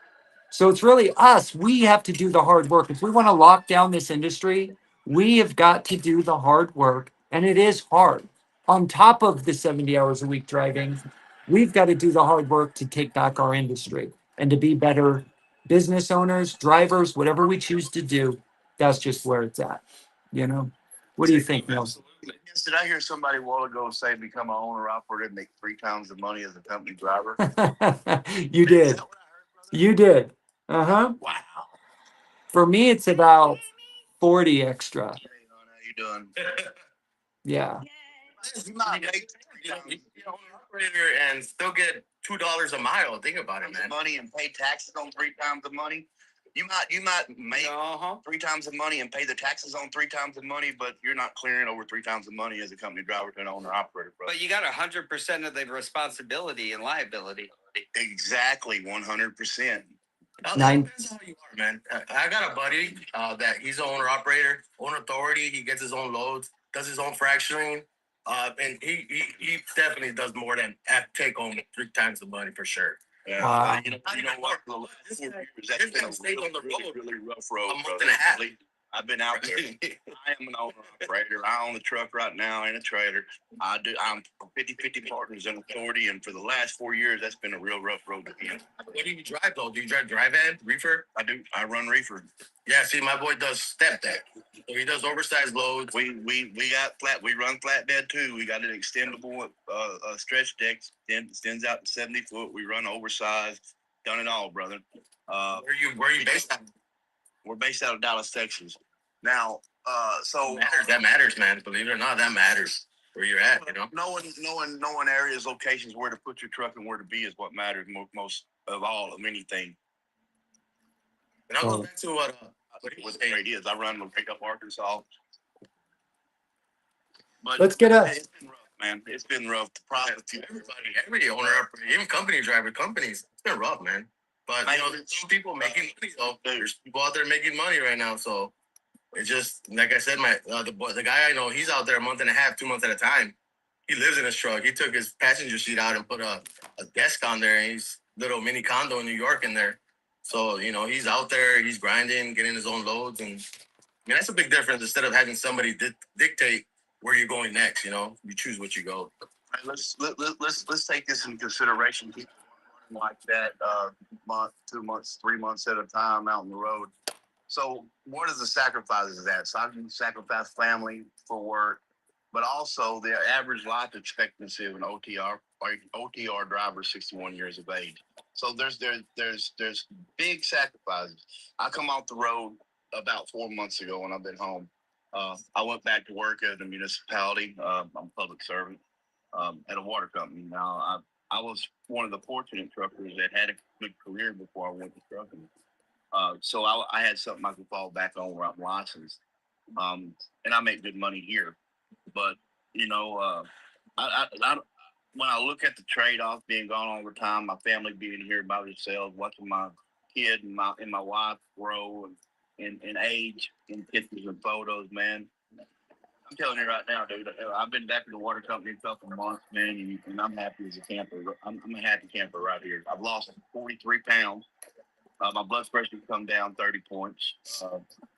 A: So it's really us. We have to do the hard work. If we want to lock down this industry, we have got to do the hard work. And it is hard. On top of the 70 hours a week driving, we've got to do the hard work to take back our industry and to be better business owners, drivers, whatever we choose to do. That's just where it's at. You know? What do you think, Neil?
G: Yes, did I hear somebody a while ago say become an owner operator and make 3 times the money as a company driver?
A: You
G: Is
A: did.
G: that what I heard, brother?
A: You did. Uh-huh.
G: Wow.
A: For me, it's about 40 extra.
G: Hey, hon, how you doing?
A: Yeah.
G: You might make
F: You know, you own an operator and still get $2 a mile. Think about it, man.
G: money and pay taxes on 3 times the money. You might make 3 times the money and pay the taxes on 3 times the money, but you're not clearing over 3 times the money as a company driver to an owner operator, bro.
D: But you got 100% of the responsibility and liability.
G: Exactly, 100%.
A: Nine.
F: Depends on how you are, man. I got a buddy that he's an owner operator, owner authority. He gets his own loads, does his own fracturing, and he definitely does more than take home 3 times the money for sure.
G: Yeah,
A: Wow.
G: you know what? For the last 4 years, that's been a
F: Stayed on the road
G: really rough road,
F: a month
G: brother.
F: and a half.
G: I've been out there. I am an owner operator. I own a truck right now and a trailer. I'm 50-50 partners in authority, and for the last 4 years, that's been a real rough road to be in.
F: What do you drive though? Do you drive dry van, reefer?
G: I do. I run reefer.
F: Yeah, see, my boy does step deck. So he does oversized loads.
G: We got flat. We run flatbed too. We got an extendable stretch deck. Extends out to 70 foot. We run oversized. Done it all, brother.
F: Where you based at?
G: We're based out of Dallas, Texas. Now, so
F: That matters, man. Believe it or not, that matters where you're at. You know.
G: knowing areas, locations, where to put your truck and where to be is what matters most of all of anything.
F: And I'll go back to what
G: What great is. I run with Pickup Arkansas. But
A: Let's get a.
G: it's been rough, man. It's been rough. The process.
F: every owner, even company driver, companies, it's been rough, man. But you know, there's some people making money though. There's people out there making money right now. So it's just like I said, the guy I know, he's out there a month and a half, 2 months at a time. He lives in his truck. He took his passenger seat out and put a desk on there, and he's little mini condo in New York in there. So you know, he's out there, he's grinding, getting his own loads, and I mean that's a big difference. Instead of having somebody dictate where you're going next, you know, you choose what you go.
G: Right, let's take this into consideration. People running like that month, 2 months, 3 months at a time out on the road. So what is the sacrifices of that? So I can sacrifice family for work, but also the average life expectancy of an OTR driver is 61 years of age. So there's big sacrifices. I come off the road about 4 months ago when I've been home. I went back to work at a municipality. I'm a public servant at a water company. Now, I was one of the fortunate truckers that had a good career before I went to trucking. So I had something I could fall back on where I'm licensed. And I make good money here. But, you know, when I look at the trade-off being gone all the time, my family being here by themselves, watching my kid and my wife grow and age in pictures and photos, man. I'm telling you right now, dude. I've been back in the water company a couple of months, man, and I'm happy as a camper. I'm a happy camper right here. I've lost 43 pounds. My blood pressure come down 30 points.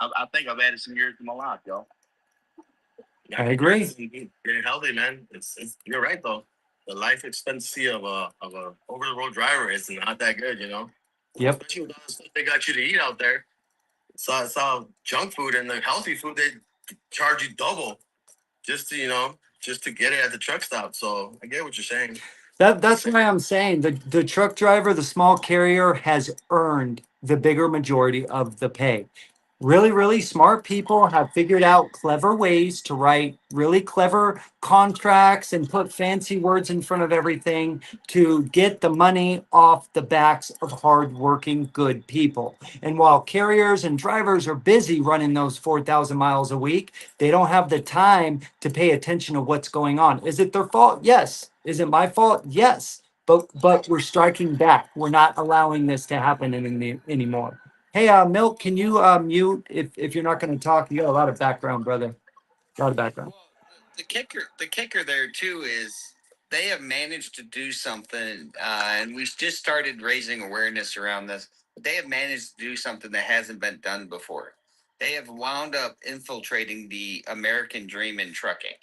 G: I think I've added some years to my life, y'all.
A: I agree.
F: Getting healthy, man. It's you're right though. The life expectancy of a over the road driver is not that good, you know.
A: Yep.
F: Especially with all the stuff they got you to eat out there. Saw junk food and the healthy food they charge you double just to just to get it at the truck stop. So I get what you're saying.
A: That's why I'm saying the truck driver, the small carrier has earned the bigger majority of the pay. Really, really smart people have figured out clever ways to write really clever contracts and put fancy words in front of everything to get the money off the backs of hardworking, good people. And while carriers and drivers are busy running those 4,000 miles a week, they don't have the time to pay attention to what's going on. Is it their fault? Yes. Is it my fault? Yes. But we're striking back. We're not allowing this to happen anymore. Hey, Milk, can you mute if you're not going to talk? You got a lot of background, brother. A lot of background.
D: Well, the kicker there too is they have managed to do something, and we just started raising awareness around this. They have managed to do something that hasn't been done before. They have wound up infiltrating the American dream in trucking.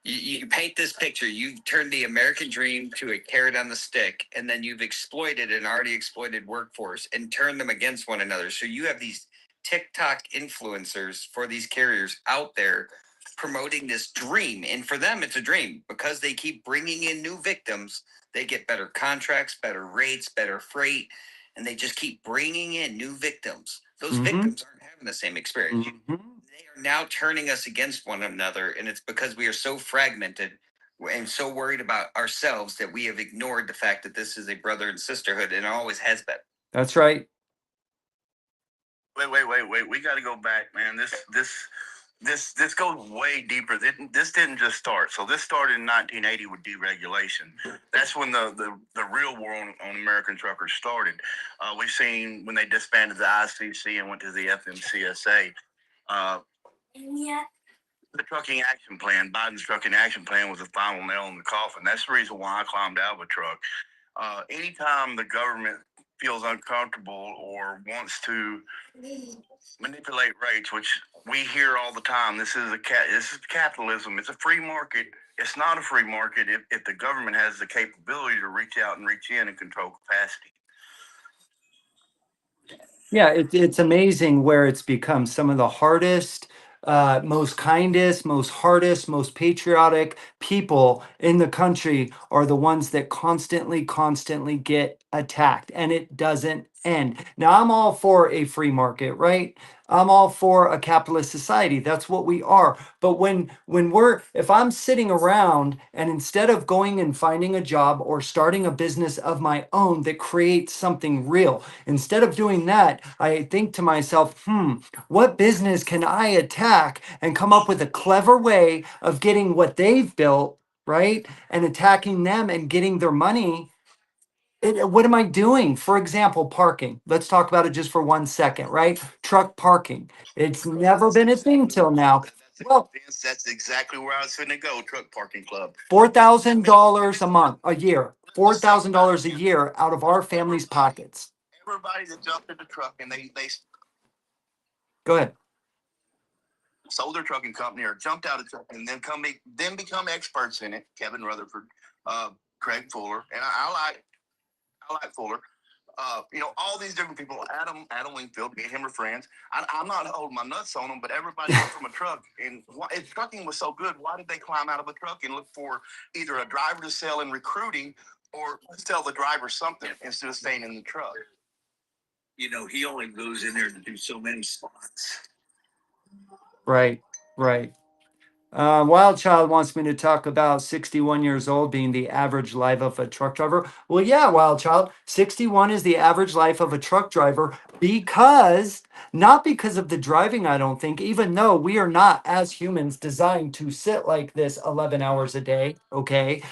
D: You paint this picture. You've turned the American dream to a carrot on the stick, and then you've exploited an already exploited workforce and turned them against one another. So you have these TikTok influencers for these carriers out there promoting this dream. And for them, it's a dream because they keep bringing in new victims. They get better contracts, better rates, better freight, and they just keep bringing in new victims. Those victims aren't having the same experience. They are now turning us against one another, and it's because we are so fragmented and so worried about ourselves that we have ignored the fact that this is a brother and sisterhood, and it always has been.
A: That's right.
G: Wait. We got to go back, man. This goes way deeper. This didn't just start. So this started in 1980 with deregulation. That's when the real war on American truckers started. We've seen when they disbanded the ICC and went to the FMCSA. The trucking action plan, Biden's trucking action plan, was the final nail in the coffin. That's the reason why I climbed out of a truck. Anytime the government feels uncomfortable or wants to manipulate rates, which we hear all the time, this is capitalism. It's a free market. It's not a free market if the government has the capability to reach out and reach in and control capacity.
A: Yeah, it's amazing where it's become some of the hardest, most kindest, most hardest, most patriotic people in the country are the ones that constantly get attacked, and it doesn't end. Now, I'm all for a free market, right? I'm all for a capitalist society. That's what we are. But if I'm sitting around and instead of going and finding a job or starting a business of my own that creates something real, instead of doing that, I think to myself, what business can I attack and come up with a clever way of getting what they've built, right? And attacking them and getting their money. What am I doing? For example, parking. Let's talk about it just for 1 second, right? Truck parking. It's never been a thing till now. Well,
G: That's exactly where I was finna go. Truck parking club.
A: $4,000 a month, a year. $4,000 a year out of our family's pockets.
G: Everybody that jumped in the truck and they
A: Go ahead.
G: sold their trucking company or jumped out of truck and then become experts in it. Kevin Rutherford, Craig Fuller, and I like Fuller. All these different people. Adam Wingfield, me and him are friends. I'm not holding my nuts on them, but everybody went from a truck. And if trucking was so good, why did they climb out of a truck and look for either a driver to sell in recruiting or tell the driver something instead of staying in the truck?
F: He only goes in there to do so many spots.
A: Right. Wild Child wants me to talk about 61 years old being the average life of a truck driver. Well, yeah, Wild Child, 61 is the average life of a truck driver not because of the driving, I don't think, even though we are not as humans designed to sit like this 11 hours a day, okay?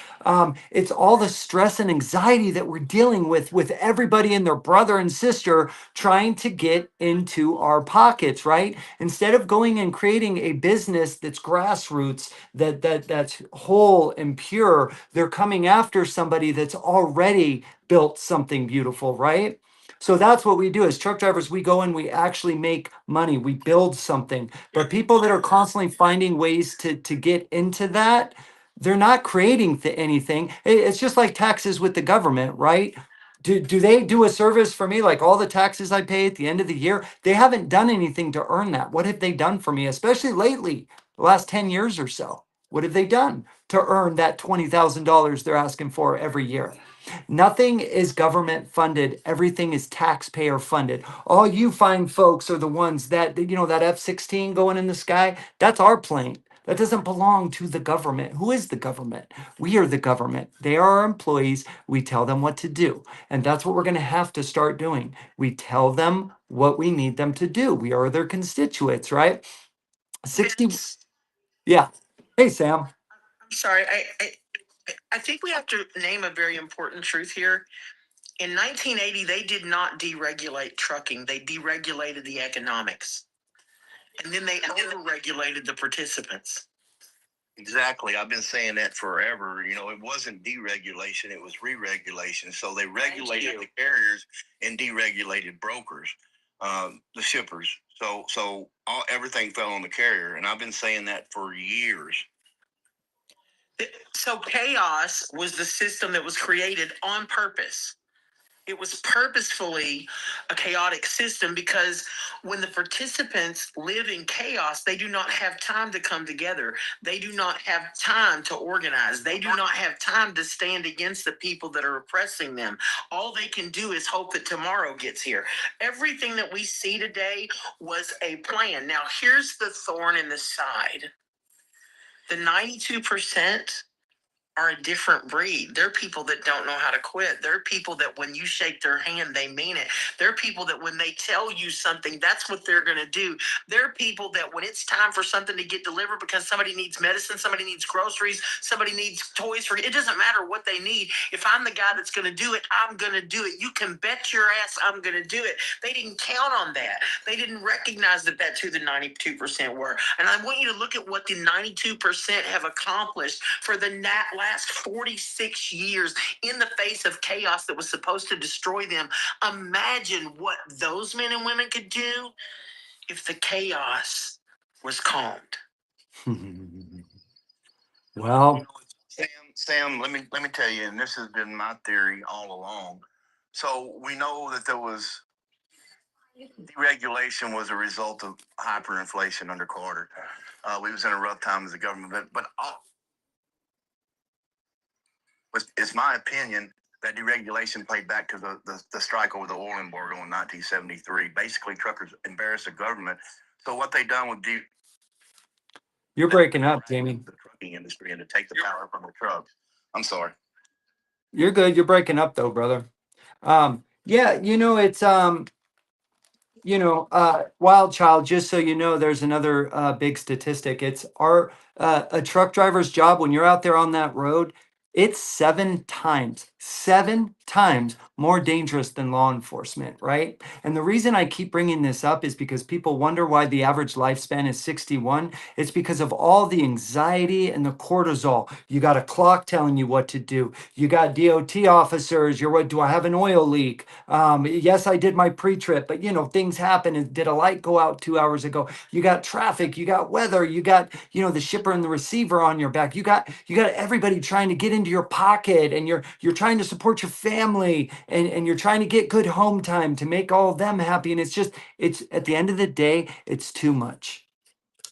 A: It's all the stress and anxiety that we're dealing with everybody and their brother and sister trying to get into our pockets, right? Instead of going and creating a business that's grassroots, that's whole and pure, they're coming after somebody that's already built something beautiful, right? So that's what we do as truck drivers. We go and we actually make money. We build something. But people that are constantly finding ways to get into that, they're not creating anything. It's just like taxes with the government, right? Do they do a service for me? Like all the taxes I pay at the end of the year, they haven't done anything to earn that. What have they done for me, especially lately, the last 10 years or so? What have they done to earn that $20,000 they're asking for every year? Nothing is government funded. Everything is taxpayer funded. All you fine folks are the ones that, that F-16 going in the sky, that's our plane. That doesn't belong to the government. Who is the government? We are the government. They are our employees. We tell them what to do. And that's what we're going to have to start doing. We tell them what we need them to do. We are their constituents, right? 60. Yeah. Hey, Sam.
H: I'm sorry. I think we have to name a very important truth here. In 1980, they did not deregulate trucking. They deregulated the economics. And then they overregulated the participants.
F: Exactly. I've been saying that forever. You know, it wasn't deregulation, it was re-regulation. So they regulated the carriers and deregulated brokers, the shippers. So everything fell on the carrier. And I've been saying that for years.
H: So chaos was the system that was created on purpose. It was purposefully a chaotic system because when the participants live in chaos, they do not have time to come together. They do not have time to organize. They do not have time to stand against the people that are oppressing them. All they can do is hope that tomorrow gets here. Everything that we see today was a plan. Now, here's the thorn in the side. The 92% are a different breed. They're people that don't know how to quit. They're people that when you shake their hand, they mean it. They're people that when they tell you something, that's what they're going to do. They're people that when it's time for something to get delivered because somebody needs medicine, somebody needs groceries, somebody needs toys for it doesn't matter what they need. If I'm the guy that's going to do it, I'm going to do it. You can bet your ass I'm going to do it. They didn't count on that. They didn't recognize that who the 92% were. And I want you to look at what the 92% have accomplished for the last 46 years in the face of chaos that was supposed to destroy them. Imagine what those men and women could do if the chaos was calmed.
A: Well,
F: Sam, let me tell you, and this has been my theory all along. So we know that there was deregulation was a result of hyperinflation under Carter. We was in a rough time as a government, but it's my opinion that deregulation played back to the strike over the oil embargo in 1973. Basically, truckers embarrassed the government. So what they done with
A: you're breaking up, Jamie.
F: the trucking industry and to take the power from the trucks. I'm sorry.
A: You're good. You're breaking up though, brother. Yeah, it's wild child, just so you know, there's another big statistic. It's a truck driver's job when you're out there on that road. It's seven times more dangerous than law enforcement, right? And the reason I keep bringing this up is because people wonder why the average lifespan is 61. It's because of all the anxiety and the cortisol. You got a clock telling you what to do. You got DOT officers. What do I have an oil leak? Yes, I did my pre-trip, but things happen. And did a light go out 2 hours ago? You got traffic, you got weather, you got, the shipper and the receiver on your back. You got everybody trying to get into your pocket, and you're trying to support your family, and you're trying to get good home time to make all of them happy. And it's at the end of the day, it's too much.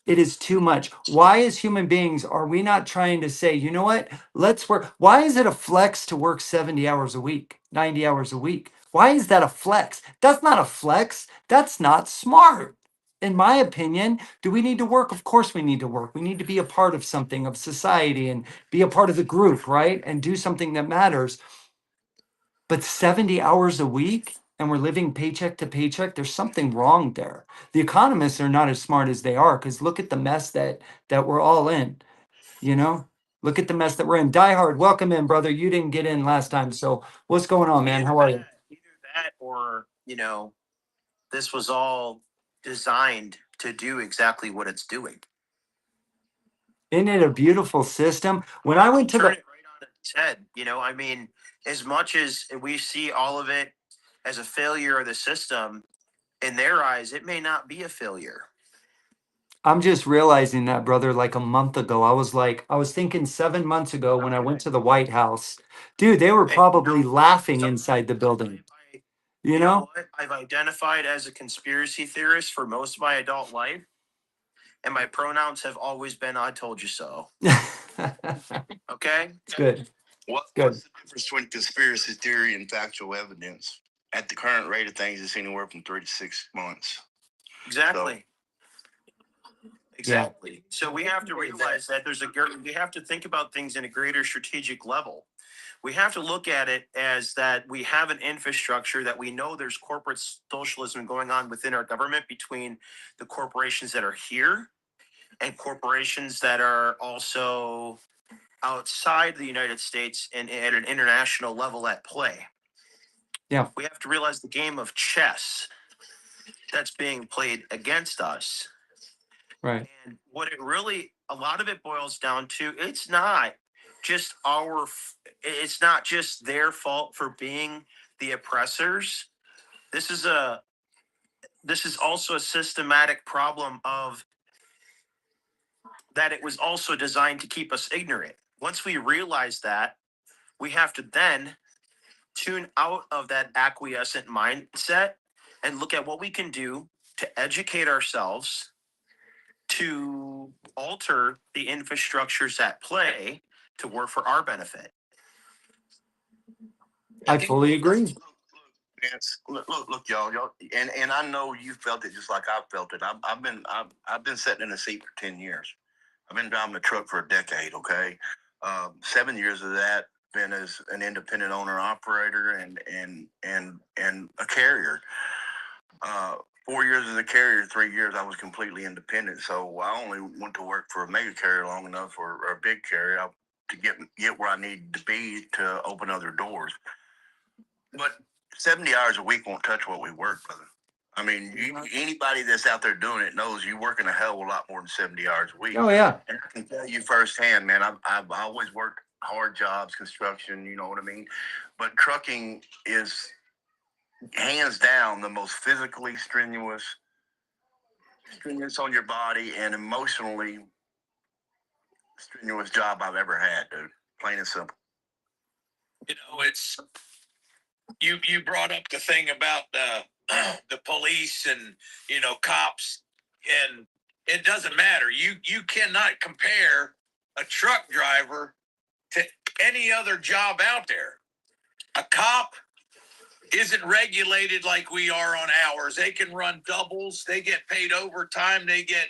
A: It is too much. Why, as human beings, are we not trying to say, you know what? Let's work. Why is it a flex to work 70 hours a week, 90 hours a week? Why is that a flex? That's not a flex. That's not smart. In my opinion, do we need to work? Of course we need to work. We need to be a part of something, of society, and be a part of the group, right? And do something that matters. But 70 hours a week and we're living paycheck to paycheck, there's something wrong there. The economists are not as smart as they are, because look at the mess that we're all in. Look at the mess that we're in. Die Hard, welcome in, brother. You didn't get in last time, so what's going on, man? How are you?
H: Either that or, this was all designed to do exactly what it's doing.
A: Isn't it a beautiful system? When I went to
H: Turn it right on its head, as much as we see all of it as a failure of the system, in their eyes, it may not be a failure.
A: I'm just realizing that, brother, like a month ago. I was thinking 7 months ago when I went to the White House, dude, they were probably laughing inside the building. You know?
B: what? I've identified as a conspiracy theorist for most of my adult life, and my pronouns have always been "I told you so." Okay?
A: It's good. Good.
F: What's the difference between conspiracy theory and factual evidence? At the current rate of things, it's anywhere from 3 to 6 months.
B: Exactly. Exactly. So we have to realize that we have to think about things in a greater strategic level. We have to look at it as that we have an infrastructure that we know there's corporate socialism going on within our government between the corporations that are here and corporations that are also outside the United States and at an international level at play.
A: Yeah.
B: We have to realize the game of chess that's being played against us.
A: Right.
B: And what it really, a lot of it boils down to, it's not just it's not just their fault for being the oppressors. This is also a systematic problem of that it was also designed to keep us ignorant. Once we realize that, we have to then tune out of that acquiescent mindset and look at what we can do to educate ourselves to alter the infrastructures at play to work for our benefit.
A: I fully agree.
F: Look, y'all, and I know you felt it just like I felt it. I've been sitting in a seat for 10 years. I've been driving a truck for a decade. Okay, 7 years of that been as an independent owner operator and a carrier. 4 years as a carrier, 3 years I was completely independent. So I only went to work for a mega carrier long enough or a big carrier to get where I needed to be to open other doors. But 70 hours a week won't touch what we work, brother. I mean, anybody that's out there doing it knows you're working a hell of a lot more than 70 hours a week.
A: Oh yeah.
F: And I can tell you firsthand, man, I've always worked hard jobs, construction, you know what I mean? But trucking is hands down the most physically strenuous on your body and emotionally strenuous job I've ever had, dude. Plain and simple.
B: You know, it's you brought up the thing about the police and cops, and it doesn't matter. You cannot compare a truck driver to any other job out there. A cop isn't regulated like we are on hours. They can run doubles. They get paid overtime. They get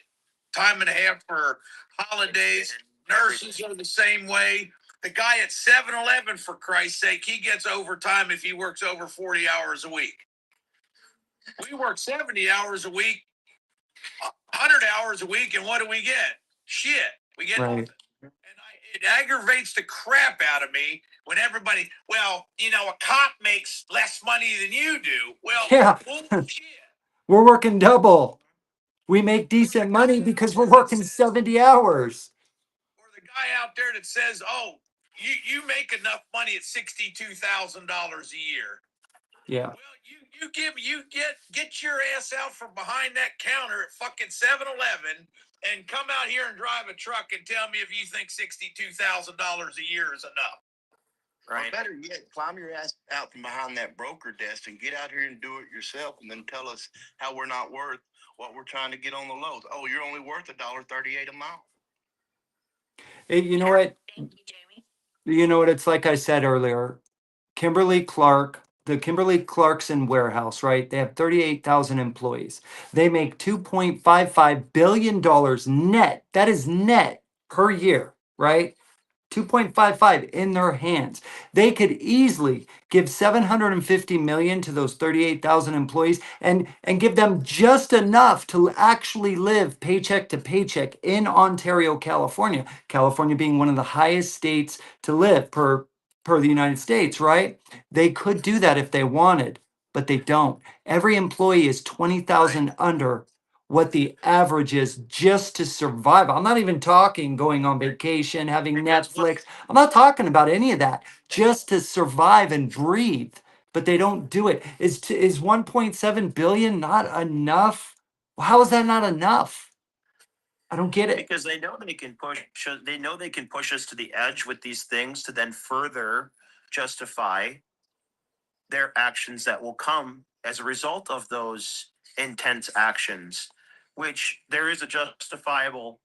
B: time and a half for holidays. Nurses are the same way. The guy at 7-Eleven, for Christ's sake, he gets overtime if he works over 40 hours a week. We work 70 hours a week, 100 hours a week, and what do we get? Shit. We get
A: Right.
B: nothing. And it aggravates the crap out of me when everybody, a cop makes less money than you do. Well,
A: Yeah.
B: bullshit.
A: We're working double. We make decent money because we're working 70 hours.
B: Or the guy out there that says, "Oh, you make enough money at $62,000 a year."
A: Yeah.
B: Well, you get your ass out from behind that counter at fucking 7-Eleven and come out here and drive a truck and tell me if you think $62,000 a year is enough.
F: Right. Or better yet, climb your ass out from behind that broker desk and get out here and do it yourself, and then tell us how we're not worth what we're trying to get on the lows. Oh, you're only worth $1.38 a mile.
A: Hey, you know what?
I: Thank you, Jamie.
A: You know what? It's like I said earlier. Kimberly Clark, the Kimberly Clarkson warehouse, right? They have 38,000 employees. They make $2.55 billion net. That is net per year, right? 2.55 in their hands. They could easily give 750 million to those 38,000 employees and give them just enough to actually live paycheck to paycheck in Ontario, California. California being one of the highest states to live per the United States, right? They could do that if they wanted, but they don't. Every employee is 20,000 under what the average is just to survive. I'm not even talking going on vacation, having Netflix. I'm not talking about any of that. Just to survive and breathe. But they don't do it. Is 1.7 billion not enough? How is that not enough? I don't get it.
B: Because they know they can push us to the edge with these things to then further justify their actions that will come as a result of those intense actions, which there is a justifiable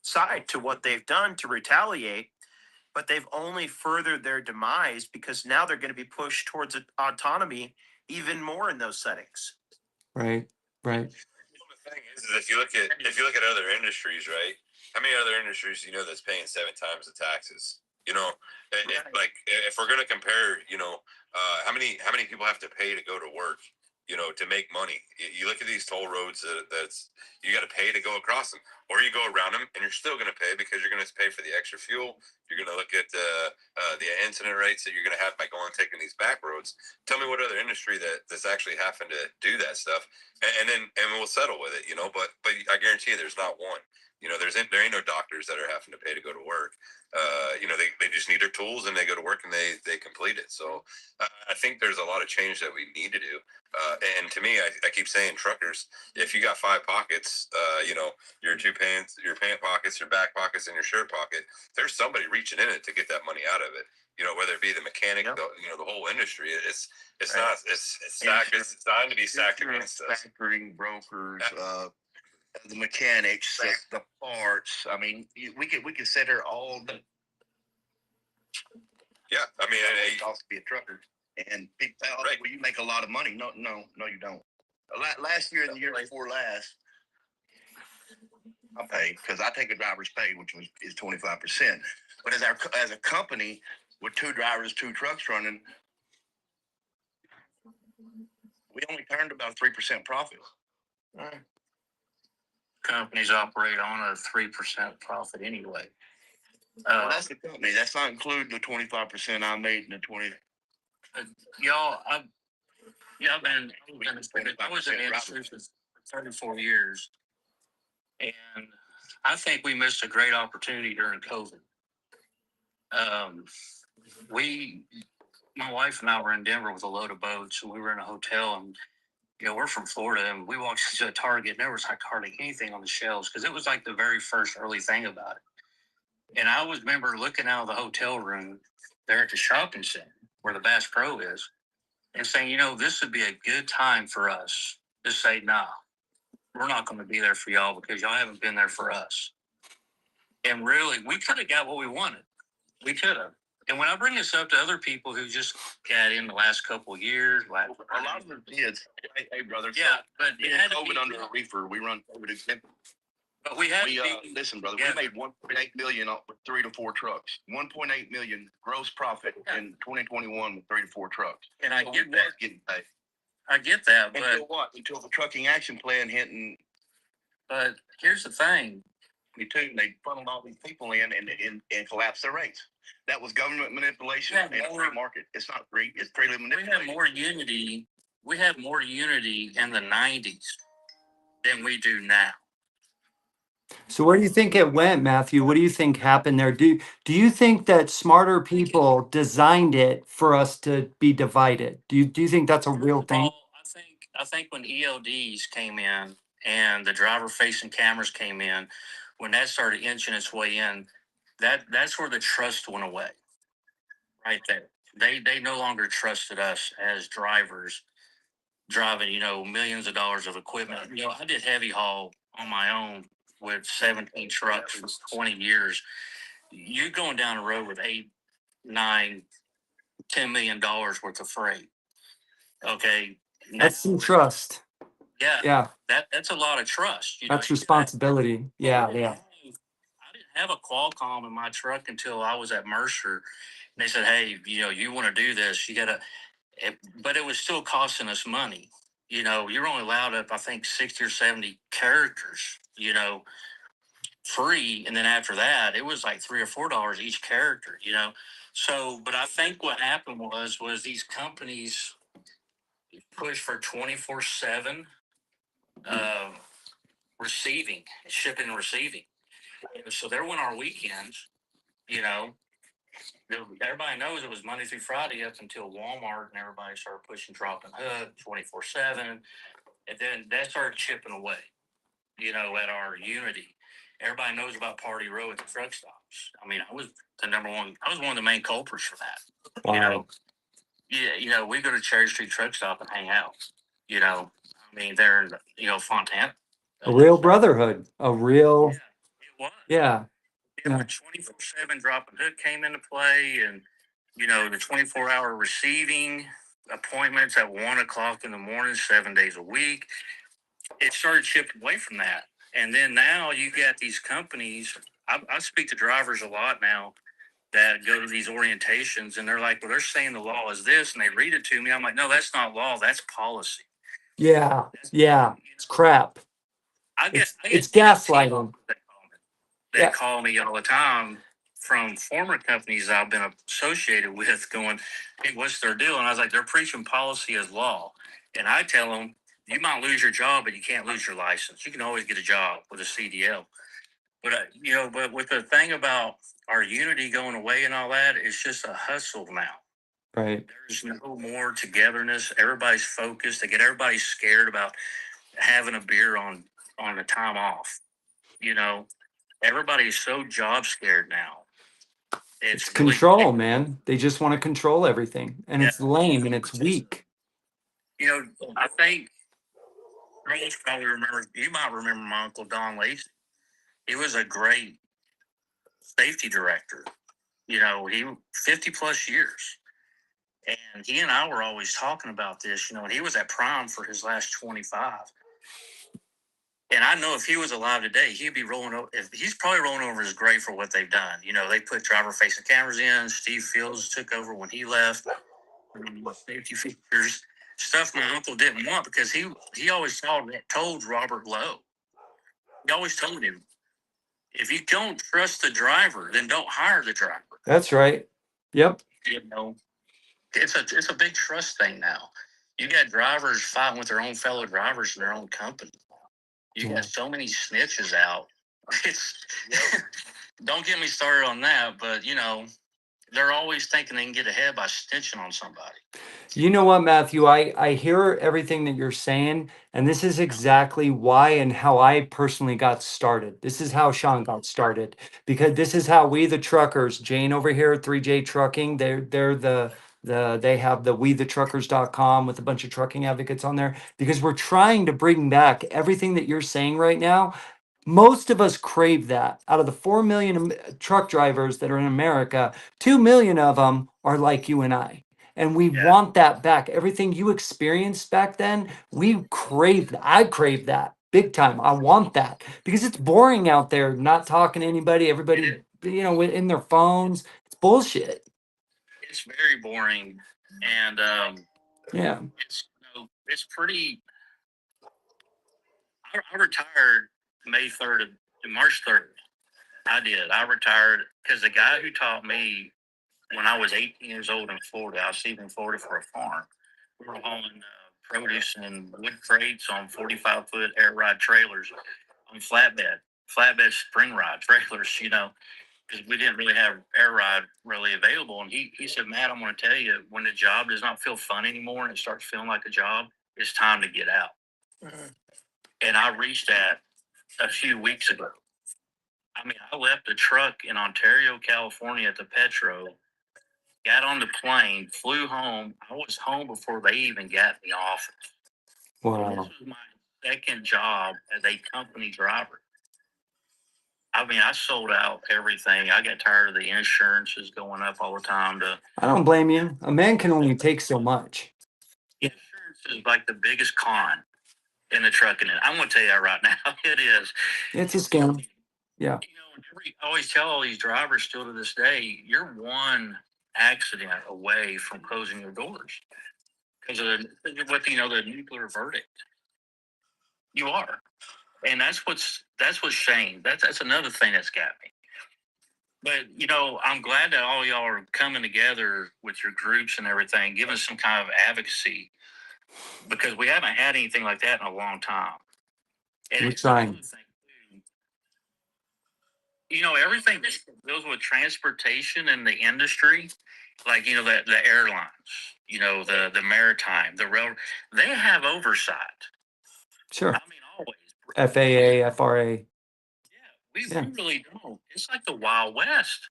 B: side to what they've done to retaliate, but they've only furthered their demise because now they're going to be pushed towards autonomy even more in those settings.
A: Right. Right.
E: The thing is if you look at other industries, right? How many other industries that's paying 7 times the taxes? Like if we're gonna compare, how many people have to pay to go to work, to make money? You look at these toll roads that's you got to pay to go across them, or you go around them, and you're still gonna pay because you're gonna pay for the extra fuel. You're gonna look at the incident rates that you're gonna have by taking these back roads. Tell me what other industry that's actually having to do that stuff, and we'll settle with it, But I guarantee you, there's not one. There ain't no doctors that are having to pay to go to work. They just need their tools and they go to work and they complete it. So I think there's a lot of change that we need to do. And to me, I keep saying truckers, if you got 5 pockets, your your pant pockets, your back pockets, and your shirt pocket, there's somebody reaching in it to get that money out of it. Whether it be the mechanic, the whole industry. It's right. Not. It's designed to be stacked against us.
F: Factoring brokers, the mechanics, the parts. I mean, we could sit here all the.
E: Yeah, I mean,
F: it also be a trucker, and people say, "Oh, right. Well, you make a lot of money." No, you don't. Last year and the year before last, I pay because I take a driver's pay, which is 25%. But as a company with 2 drivers, 2 trucks running, we only turned about 3% profit.
B: Right. Companies operate on a 3% profit anyway.
F: Well, that's the company. That's not including the 25% I made in the 20.
B: Y'all, I was in the industry for 34 years, and I think we missed a great opportunity during COVID. My wife and I were in Denver with a load of boats, and we were in a hotel, and we're from Florida, and we walked into a Target, and there was like hardly anything on the shelves because it was like the very first early thing about it. And I remember looking out of the hotel room there at the shopping center where the Bass Pro is, and saying, this would be a good time for us to say, nah, we're not going to be there for y'all because y'all haven't been there for us. And really, we could have got what we wanted. We could have. And when I bring this up to other people who just got in the last couple of years,
F: a lot of them did. Hey, brother.
B: Yeah, but
F: it had COVID under a reefer. We run COVID exempt.
B: But we had
F: listen, brother. Yeah. We made 1.8 million with 3 to 4 trucks. 1.8 million gross profit in 2021 with 3 to 4 trucks.
B: And I get that.
F: Getting paid.
B: I get that, but
F: until what? Until the trucking action plan hit.
B: But here's the thing.
F: They funneled all these people in and collapsed their rates. That was government manipulation and free market. It's not free. It's freely manipulated.
B: We had more unity in the 90s than we do now.
A: So where do you think it went, Matthew? What do you think happened there? Do you think that smarter people designed it for us to be divided? Do you think that's a real thing?
B: I think when ELDs came in and the driver-facing cameras came in, when that started inching its way in, that's where the trust went away. Right there. They no longer trusted us as drivers driving, millions of dollars of equipment. I did heavy haul on my own with 17 trucks for 20 years. You're going down the road with $8, $9, $10 million worth of freight. Okay.
A: That's some trust.
B: Yeah. That's a lot of trust.
A: That's responsibility. Yeah.
B: I didn't have a Qualcomm in my truck until I was at Mercer. And they said, hey, you want to do this, you got to, but it was still costing us money. You're only allowed up, I think, 60 or 70 characters, free. And then after that, it was like $3 or $4 each character, So, but I think what happened was these companies pushed for 24/7 receiving, shipping and receiving. So there went our weekends, Everybody knows it was Monday through Friday up until Walmart and everybody started pushing drop and hook 24/7. And then that started chipping away, at our unity. Everybody knows about Party Row at the truck stops. I mean, I was one of the main culprits for that.
A: Wow.
B: You know, we go to Cherry Street truck stop and hang out. I mean, they're in, Fontana.
A: A real brotherhood. A real,
B: Yeah, it was.
A: yeah.
B: Yeah, when 24/7 drop and hook came into play, and the 24-hour receiving appointments at 1 o'clock in the morning, 7 days a week, it started chipping away from that. And then now you got these companies. I speak to drivers a lot now that go to these orientations, and they're like, well, they're saying the law is this, and they read it to me. I'm like, no, that's not law, that's policy.
A: Yeah. Yeah. It's crap.
B: I get
A: It's
B: gaslighting.
A: gaslighting.
B: They call me all the time from former companies I've been associated with, going, hey, what's their deal? And I was like, they're preaching policy as law. And I tell them, you might lose your job, but you can't lose your license. You can always get a job with a CDL. But, but with the thing about our unity going away and all that, it's just a hustle now.
A: Right.
B: There's no more togetherness. Everybody's focused. They get everybody scared about having a beer on the time off. Everybody's so job scared now.
A: It's
B: really
A: control, man. They just want to control everything. And it's lame and it's weak.
B: I think you might remember my Uncle Don Lacey. He was a great safety director. He 50 plus years. And he and I were always talking about this, and he was at prime for his last 25. And I know if he was alive today, he'd be rolling over. He's probably rolling over his grave for what they've done. They put driver-facing cameras in. Steve Fields took over when he left. Safety features, stuff my uncle didn't want, because he always told Robert Lowe. He always told him, if you don't trust the driver, then don't hire the driver.
A: That's right. Yep.
B: It's a big trust thing now. You got drivers fighting with their own fellow drivers in their own company. You got so many snitches out. Don't get me started on that, but they're always thinking they can get ahead by snitching on somebody.
A: You know what, Matthew? I hear everything that you're saying, and this is exactly why and how I personally got started. This is how Sean got started, because this is how we, the truckers, Jane over here at 3J Trucking, they have the WeTheTruckers.com with a bunch of trucking advocates on there, because we're trying to bring back everything that you're saying right now. Most of us crave that. Out of the 4 million truck drivers that are in America, 2 million of them are like you and I. And we want that back. Everything you experienced back then, we crave that. I crave that big time. I want that because it's boring out there, not talking to anybody, everybody, in their phones. It's bullshit.
B: It's very boring. And
A: yeah,
B: it's pretty. I retired May 3rd, March 3rd. I did. I retired because the guy who taught me when I was 18 years old in Florida, I was in Florida for a farm. We were hauling produce and wood crates on 45-foot air ride trailers on flatbed spring ride trailers, because we didn't really have air ride really available. And he said, Matt, I'm going to tell you, when the job does not feel fun anymore and it starts feeling like a job, it's time to get out. And I reached that a few weeks ago. I mean, I left the truck in Ontario, California at the Petro, got on the plane, flew home. I was home before they even got in the office.
A: Wow.
B: This was my second job as a company driver. I mean, I sold out everything. I got tired of the insurances going up all the time.
A: I don't blame you. A man can only take so much.
B: Insurance is like the biggest con in the trucking. I'm going to tell you that right now. It is.
A: It's a scam. Yeah.
B: I always tell all these drivers still to this day, you're one accident away from closing your doors because of the nuclear verdict. You are. And that's what's shame. That's another thing that's got me. But I'm glad that all y'all are coming together with your groups and everything, giving some kind of advocacy, because we haven't had anything like that in a long time. And
A: we're trying.
B: Everything that deals with transportation and the industry, like the airlines, the maritime, the rail, they have oversight.
A: Sure.
B: I mean, always.
A: FAA, FRA.
B: Yeah, We
A: Yeah.
B: really don't. It's like the Wild West.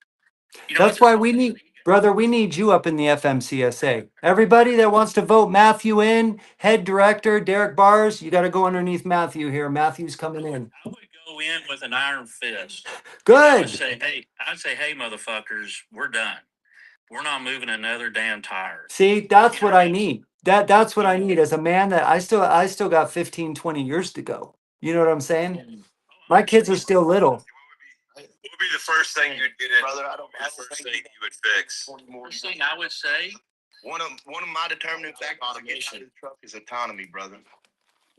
A: That's why we need, brother, we need you up in the FMCSA. Everybody that wants to vote Matthew in, head director, Derek Bars, you got to go underneath Matthew here. Matthew's coming in.
B: I would go in with an iron fist. I would
A: Good.
B: say, hey, motherfuckers, we're done. We're not moving another damn tire.
A: See, that's what I need. That's what I need as a man that I still got 15, 20 years to go. You know what I'm saying? My kids are still little.
E: What would be the first thing you'd get in?
F: Brother,
E: the first thing you would fix?
B: First thing I would say,
F: One of my determining factors automation of truck is autonomy, brother.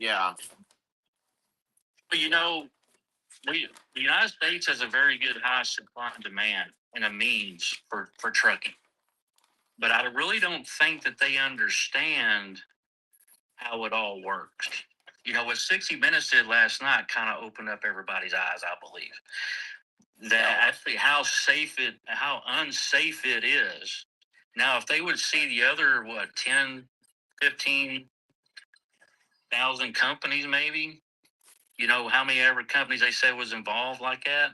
F: Yeah.
B: you know, the United States has a very good high supply and demand and a means for trucking. But I really don't think that they understand how it all works. What 60 Minutes did last night kind of opened up everybody's eyes, I believe. That actually how unsafe it is. Now, if they would see the other, 10, 15,000 companies, maybe, how many ever companies they said was involved like that,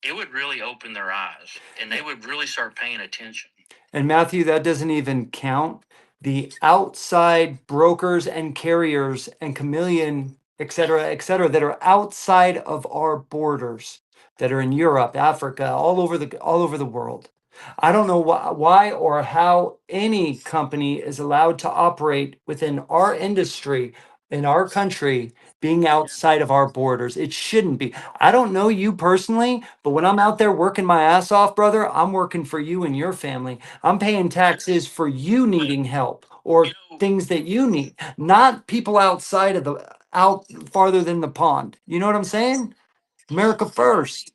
B: it would really open their eyes and they would really start paying attention.
A: And Matthew, that doesn't even count the outside brokers and carriers and Chameleon, et cetera, that are outside of our borders, that are in Europe, Africa, all over the world. I don't know why or how any company is allowed to operate within our industry in our country being outside of our borders. It shouldn't be. I don't know you personally, but when I'm out there working my ass off, brother, I'm working for you and your family. I'm paying taxes for you needing help or things that you need, not people outside of out farther than the pond. You know what I'm saying? America first.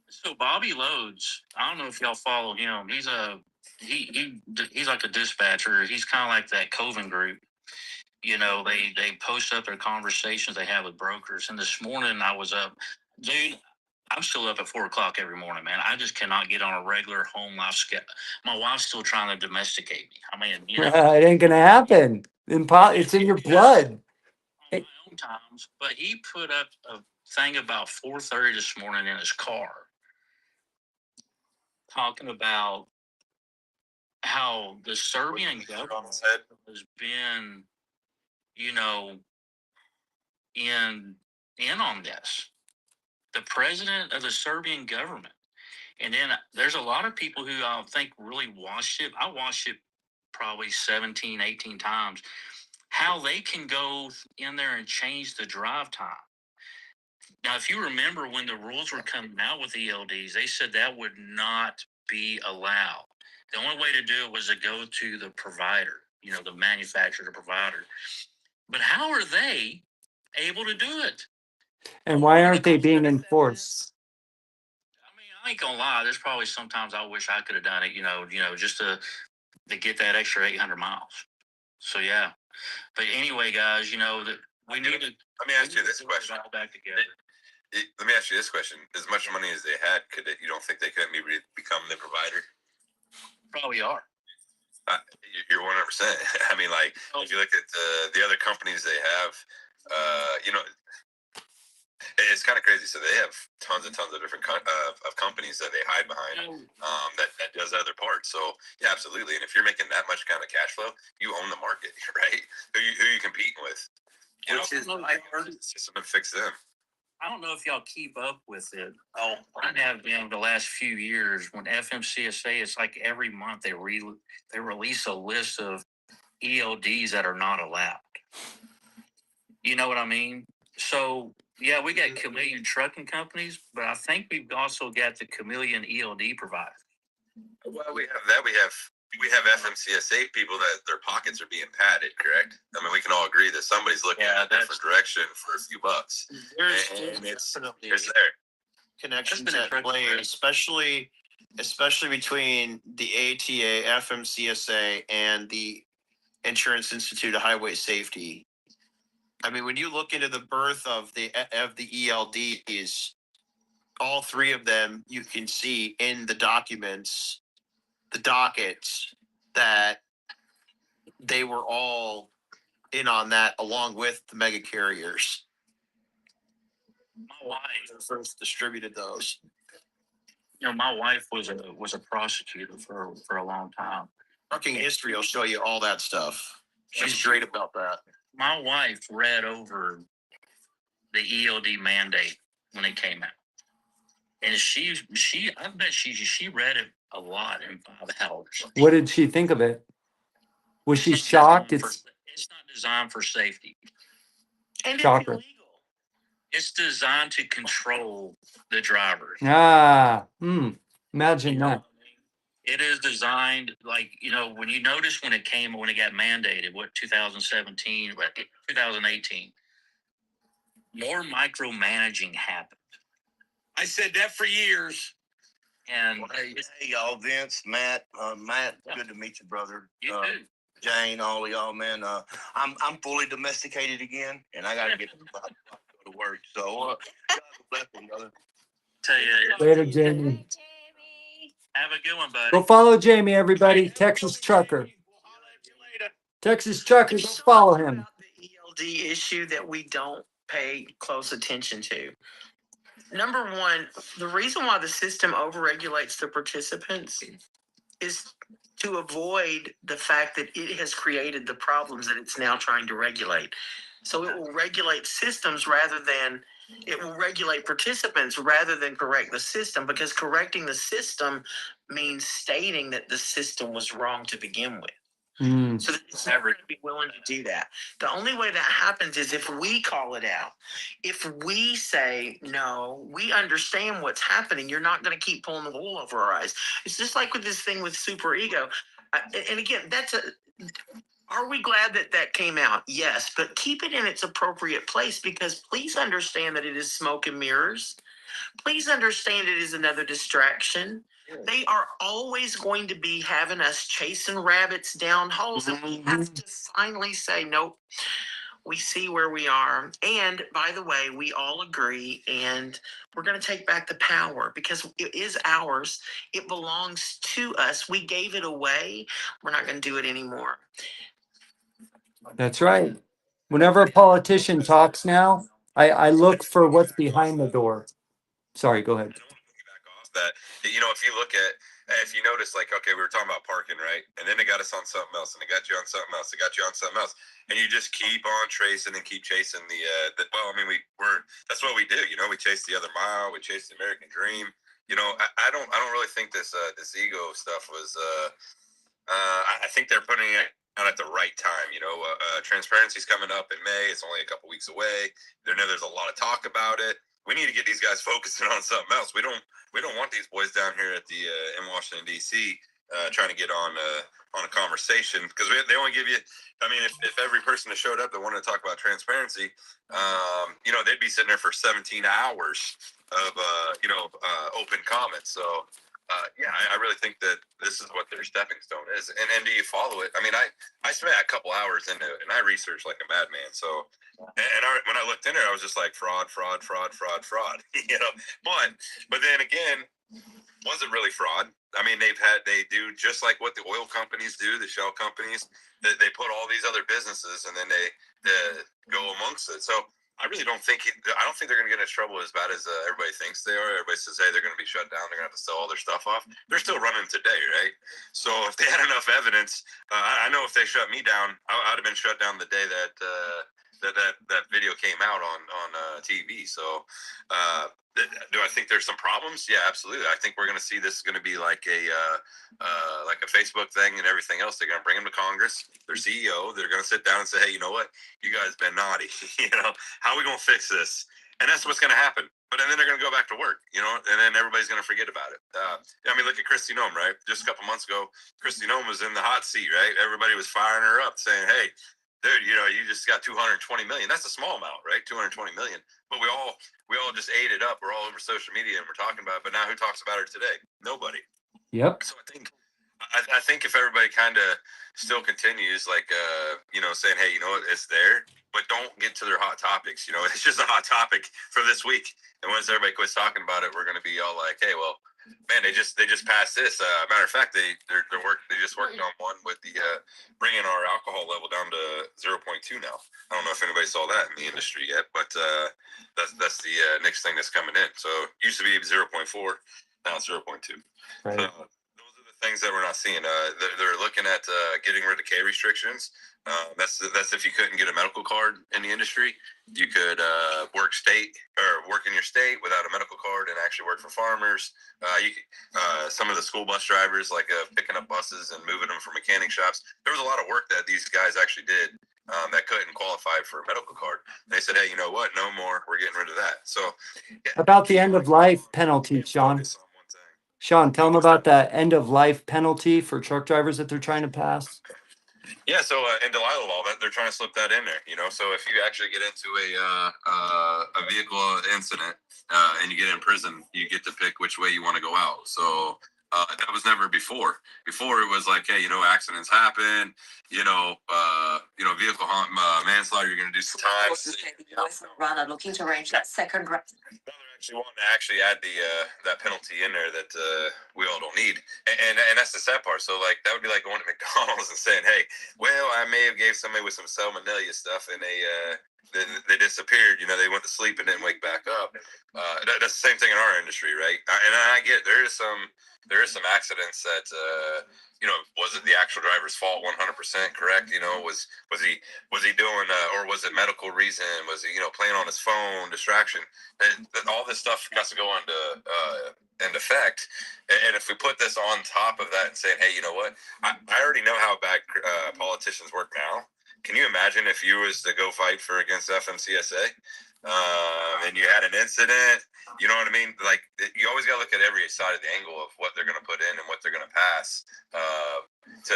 B: So Bobby Loads, I don't know if y'all follow him. He's he's like a dispatcher. He's kind of like that Coven group. They post up their conversations they have with brokers. And this morning I was up, dude. I'm still up at 4 o'clock every morning, man. I just cannot get on a regular home life schedule. My wife's still trying to domesticate me. I mean,
A: It ain't gonna happen. It's in your blood.
B: on my own times. But he put up a thing about 4:30 this morning in his car, talking about how the Serbian government has been, you know, in on this. The president of the Serbian government. And then there's a lot of people who I think really watched it. I watched it probably 17, 18 times. How they can go in there and change the drive time. Now, if you remember when the rules were coming out with ELDs, they said that would not be allowed. The only way to do it was to go to the provider, the manufacturer, the provider. But how are they able to do it?
A: And why aren't they being enforced?
B: I mean, I ain't gonna lie. There's probably sometimes I wish I could have done it, just to get that extra 800 miles. So yeah. But anyway, guys, that we need to.
E: Let me ask you this question.
B: Back together.
E: Let me ask you this question: as much money as they had, you don't think they could maybe become the provider?
B: Probably are.
E: You're 100%. I mean, like if you look at the other companies they have, it's kind of crazy. So they have tons and tons of different of companies that they hide behind that does other parts. So yeah, absolutely. And if you're making that much kind of cash flow, you own the market, right? Who you competing with? System to fix them.
B: I don't know if y'all keep up with it. I have been the last few years. When FMCSA, it's like every month they release a list of ELDs that are not allowed. You know what I mean? So yeah, we got Chameleon trucking companies, but I think we've also got the Chameleon ELD providers.
E: Well, we have that. We have FMCSA people that their pockets are being padded, correct? I mean, we can all agree that somebody's looking in a different direction for a few bucks. And it's there.
F: Connections at play, especially between the ATA, FMCSA, and the Insurance Institute of Highway Safety. I mean, when you look into the birth of the ELDs, all three of them, you can see in the documents, the dockets, that they were all in on that along with the mega carriers.
B: My wife first distributed those. You know, my wife was a prosecutor for a long time. Trucking history will show you all that stuff. She's great about that. My wife read over the ELD mandate when it came out, and I bet she read it a lot in 5 hours.
A: What did she think of it? Was she
B: It's not
A: shocked?
B: designed for- It's not designed for safety. And
A: Shocker.
B: it's illegal. It's designed to control the drivers.
A: Imagine that.
B: It is designed like, when you notice when it got mandated, 2017, 2018, more micromanaging happened. I said that for years. And
F: Hey, y'all, Vince, Matt, good to meet you, brother.
B: You too.
F: Jane, all of y'all, man. I'm fully domesticated again, and I gotta get to go to work. So, God bless you, brother.
B: Tell you,
A: Later, Jamie.
B: have a good one, buddy.
A: Go follow Jamie, everybody. Texas Trucker. Texas Trucker, go follow him.
H: The ELD issue that we don't pay close attention to. Number one, the reason why the system overregulates the participants is to avoid the fact that it has created the problems that it's now trying to regulate. So it will regulate systems it will regulate participants rather than correct the system, because correcting the system means stating that the system was wrong to begin with. So it's never going to be willing to do that. The only way that happens is if we call it out. If we say, no, we understand what's happening. You're not going to keep pulling the wool over our eyes. It's just like with this thing with super ego. And again, are we glad that came out? Yes, but keep it in its appropriate place, because please understand that it is smoke and mirrors. Please understand it is another distraction. They are always going to be having us chasing rabbits down holes, and we have to finally say, nope, we see where we are. And by the way, we all agree, and we're going to take back the power, because it is ours. It belongs to us. We gave it away. We're not going to do it anymore.
A: That's right. Whenever a politician talks now, I look for what's behind the door. Sorry, go ahead.
E: Back off that, if you look at, if you notice, like, okay, we were talking about parking, right? And then they got us on something else, and they got you on something else, they got you on something else, and you just keep on tracing and keep chasing well, I mean, that's what we do, we chase the other mile, we chase the American dream. I don't really think this ego stuff was, I think they're putting it out at the right time. Transparency's coming up in May. It's only a couple weeks away. There's a lot of talk about it. We need to get these guys focusing on something else. We don't want these boys down here at the in Washington D.C. Trying to get on a conversation, because they only give you. I mean, if every person that showed up that wanted to talk about transparency, they'd be sitting there for 17 hours of open comments. So. I really think that this is what their stepping stone is. And do you follow it? I mean, I spent a couple hours into it, and I researched like a madman. So, when I looked in there, I was just like fraud. But then again, was it really fraud? I mean, they do just like what the oil companies do, the shell companies, that they put all these other businesses, and then they go amongst it. So I really don't think I don't think they're going to get into trouble as bad as everybody thinks they are. Everybody says, hey, they're going to be shut down. They're going to have to sell all their stuff off. They're still running today, right? So if they had enough evidence, I know if they shut me down, I'd have been shut down the day that that video came out on TV. So do I think there's some problems? Yeah, absolutely. I think we're going to see this is going to be like a Facebook thing and everything else. They're going to bring them to Congress, their CEO. They're going to sit down and say, hey, you know what? You guys been naughty. How are we going to fix this? And that's what's going to happen. But then they're going to go back to work, and then everybody's going to forget about it. I mean, look at Kristi Noem, right? Just a couple months ago, Kristi Noem was in the hot seat, right? Everybody was firing her up, saying, hey, dude, you just got 220 million. That's a small amount, right? 220 million. But we all just ate it up. We're all over social media and we're talking about it. But now who talks about her today? Nobody.
A: Yep.
E: So I think I think if everybody kind of still continues, like, saying, hey, you know what, it's there, but don't get to their hot topics. It's just a hot topic for this week. And once everybody quits talking about it, we're going to be all like, hey, well, man, they just passed this. Matter of fact, they just worked on one with the bringing our alcohol level down to 0.2 now. I don't know if anybody saw that in the industry yet, but that's the next thing that's coming in. So it used to be 0.4, now it's 0.2.
A: Right.
E: So those are the things that we're not seeing. They're looking at getting rid of K restrictions. That's if you couldn't get a medical card in the industry, you could work in your state without a medical card and actually work for farmers. Some of the school bus drivers, like picking up buses and moving them from mechanic shops. There was a lot of work that these guys actually did that couldn't qualify for a medical card. And they said, hey, you know what? No more. We're getting rid of that. So
A: About the end of life penalty, Sean. Sean, tell them about that end of life penalty for truck drivers that they're trying to pass.
E: Yeah, so in Delilah law, that they're trying to slip that in there. So if you actually get into a vehicle incident and you get in prison, you get to pick which way you want to go out. So that was never before. Before it was like, hey, accidents happen. Vehicle manslaughter. You're going to do some time.
B: Runner looking to arrange that second round.
E: Now they're actually wanting to actually add the that penalty in there that we all don't need, and that's the sad part. So like that would be like going to McDonald's and saying, hey, well, I may have gave somebody with some salmonella stuff, and they disappeared. They went to sleep and didn't wake back up. That's the same thing in our industry, right? And I get there is some accidents that was it the actual driver's fault 100% correct? Was he doing or was it medical reason? Was he playing on his phone, distraction? That all this stuff has to go into effect. And if we put this on top of that and saying, hey, you know what? I already know how bad politicians work now. Can you imagine if you was to go fight against FMCSA and you had an incident? You know what I mean? Like you always got to look at every side of the angle of what they're going to put in and what they're going to pass to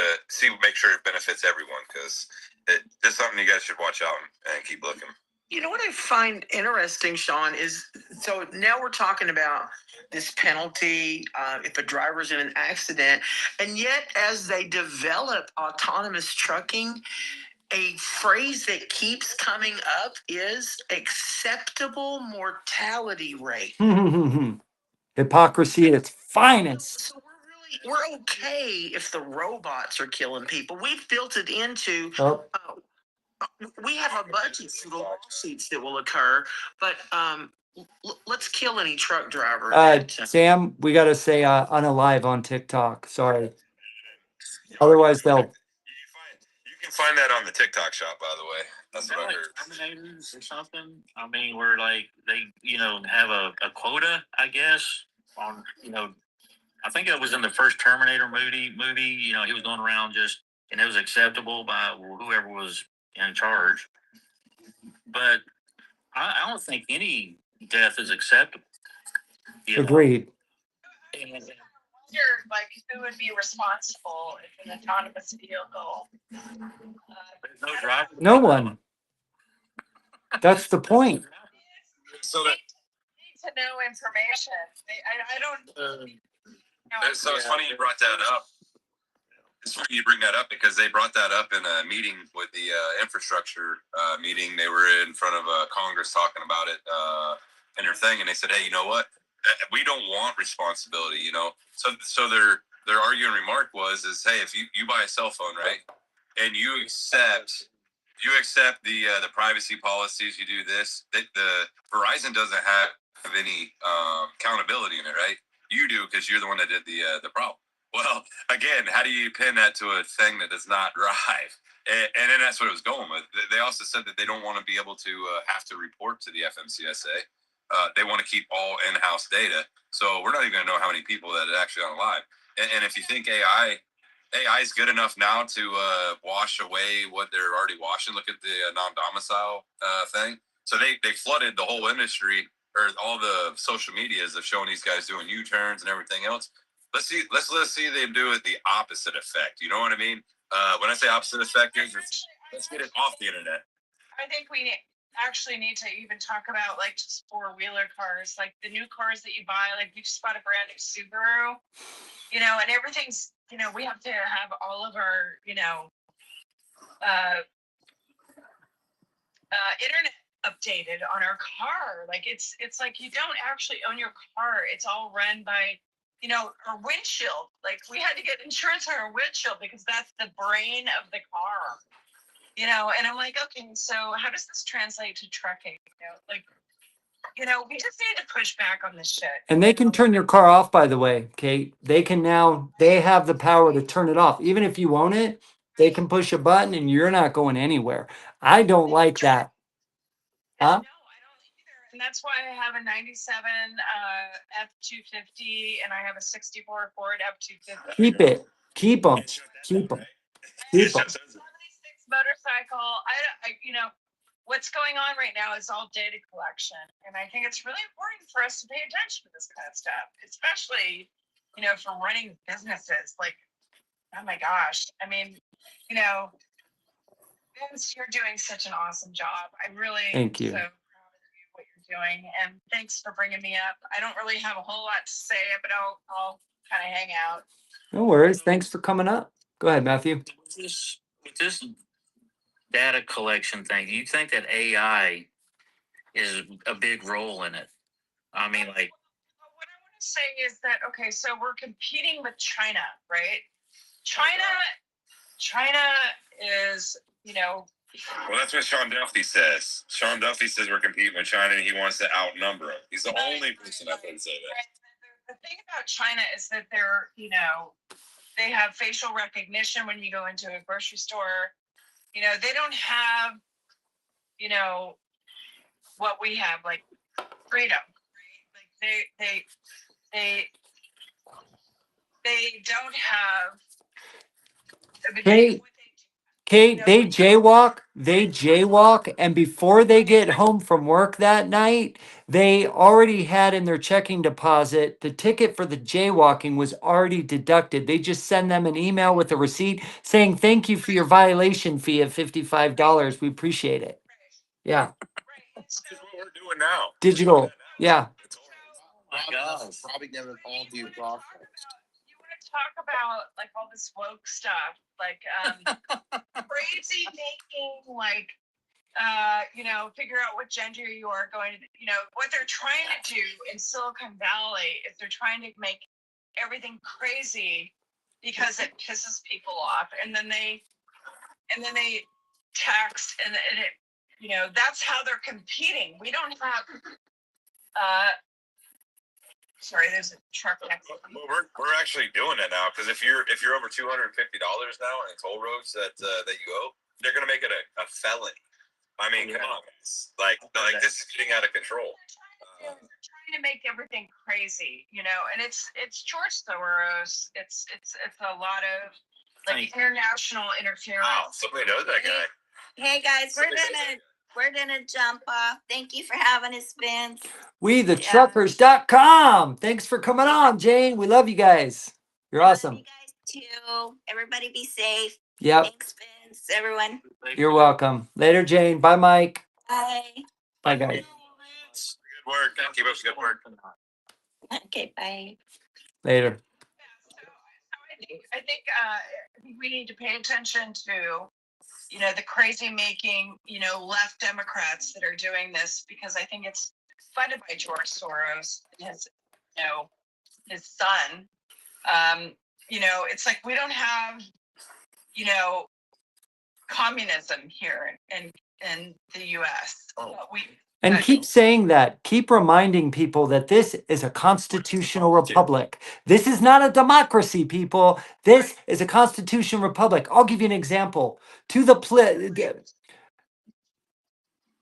E: make sure it benefits everyone. Because it's something you guys should watch out and keep looking.
H: What I find interesting, Sean, is so now we're talking about this penalty if a driver's in an accident, and yet as they develop autonomous trucking, a phrase that keeps coming up is acceptable mortality rate.
A: Hypocrisy at its finest.
H: So we're okay if the robots are killing people. We've built it into.
A: Oh.
H: We have a budget for the lawsuits that will occur, but let's kill any truck driver.
A: Sam, we got to say unalive on TikTok. Sorry. Otherwise, they'll.
E: You can find that on the TikTok shop, by the way. That's what I heard.
I: Terminators or something. I mean, where like they, have a quota, I guess, on, I think it was in the first Terminator movie, he was going around and it was acceptable by whoever was in charge. But I don't think any death is acceptable.
A: Agreed.
J: Like who would be responsible if an autonomous vehicle?
I: No driver.
A: No one. That's the point.
E: So that
J: need to know information. I don't.
E: So it's funny you brought that up. It's funny you bring that up because they brought that up in a meeting with the infrastructure meeting. They were in front of Congress talking about it and their thing, and they said, "Hey, you know what? We don't want responsibility." So their arguing remark is, "Hey, if you buy a cell phone, right, and you accept the privacy policies, you do this. The Verizon doesn't have any accountability in it, right? You do because you're the one that did the problem." Well, again, how do you pin that to a thing that does not drive? And then that's what it was going with. They also said that they don't want to be able to have to report to the FMCSA. They want to keep all in-house data. So we're not even going to know how many people that are actually on live. And if you think AI is good enough now to wash away what they're already washing, look at the non-domicile thing. So they flooded the whole industry or all the social medias of showing these guys doing U-turns and everything else. Let's see them do it the opposite effect. You know what I mean? When I say opposite effect, let's get it off the internet.
J: I think we actually need to even talk about like just four-wheeler cars, like the new cars that you buy. Like you just bought a brand new Subaru, and everything's we have to have all of our, uh, internet updated on our car. Like it's like you don't actually own your car. It's all run by, our windshield. Like we had to get insurance on our windshield because that's the brain of the car. And I'm like, okay, so how does this translate to trucking? We just need to push back on this shit.
A: And they can turn your car off, by the way, Kate. They have the power to turn it off. Even if you own it, they can push a button and you're not going anywhere. I don't like that. Huh?
J: No, I don't either. And that's why I have a 97 F250 and I have a 64 Ford F250.
A: Keep it. Keep them. Keep them. Keep them.
J: 76 motorcycle. What's going on right now is all data collection. And I think it's really important for us to pay attention to this kind of stuff, especially, for running businesses. Like, oh my gosh. I mean, Vince, you're doing such an awesome job. I really
A: Thank you.
J: so proud of you, what you're doing. And thanks for bringing me up. I don't really have a whole lot to say, but I'll kind of hang out.
A: No worries. Thanks for coming up. Go ahead, Matthew.
I: With this data collection thing, do you think that AI is a big role in it? I mean, like,
J: what I want to say is that, okay, so we're competing with China, right? China is,
E: Well, that's what Sean Duffy says. Sean Duffy says we're competing with China and he wants to outnumber them. He's the only person I've heard say that.
J: The thing about China is that they're, they have facial recognition when you go into a grocery store. They don't have, what we have, like freedom. Like they don't have.
A: Kate, they jaywalk, and before they get home from work that night, they already had in their checking deposit, the ticket for the jaywalking was already deducted. They just send them an email with a receipt saying, thank you for your violation fee of $55. We appreciate it. Yeah.
E: This is what we're doing now.
A: Digital. Yeah.
F: Probably never called you wrong.
J: You want to talk about like all this woke stuff, like crazy making, like figure out what gender you are going to, what they're trying to do in Silicon Valley is they're trying to make everything crazy because it pisses people off, and then they tax and it, that's how they're competing. We don't have sorry, there's a truck next to me.
E: Well, we're actually doing it now because if you're over $250 now in toll roads that you owe, they're gonna make it a felony. I mean, come on, it's like this is getting out of control.
J: They're trying to make everything crazy, and it's George Soros. It's a lot of like international interference.
E: Wow, somebody knows that guy.
K: Hey guys, we're gonna jump off. Thank you for having us, Vince.
A: WeTheTruckers.com. Thanks for coming on, Jane. We love you guys. You're awesome.
K: Love you guys too. Everybody be safe.
A: Yep.
K: Thanks, Vince. Everyone.
A: You're welcome. Later, Jane. Bye, Mike.
K: Bye.
A: Bye, guys.
E: Good work. Keep up the good work.
K: Okay, bye.
A: Later.
J: I think we need to pay attention to, the crazy making, left Democrats that are doing this, because I think it's funded by George Soros and his son. It's like we don't have, communism here in the U.S.
A: And keep saying that. Keep reminding people that this is a constitutional republic. This is not a democracy, people. This is a constitutional republic. I'll give you an example.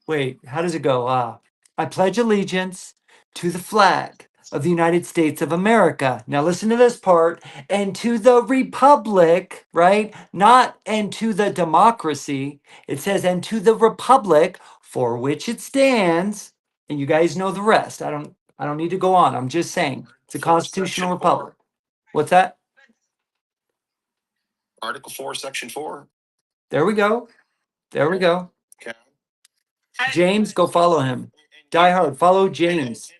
A: Wait, how does it go? I pledge allegiance to the flag of the United States of America. Now listen to this part. And to the republic, right? Not and to the democracy. It says and to the republic for which it stands. And you guys know the rest. I don't need to go on. I'm just saying it's a constitutional republic. What's that?
F: Article 4, Section 4.
A: There we go. There we go.
F: Okay.
A: James, go follow him. Die Hard, follow James.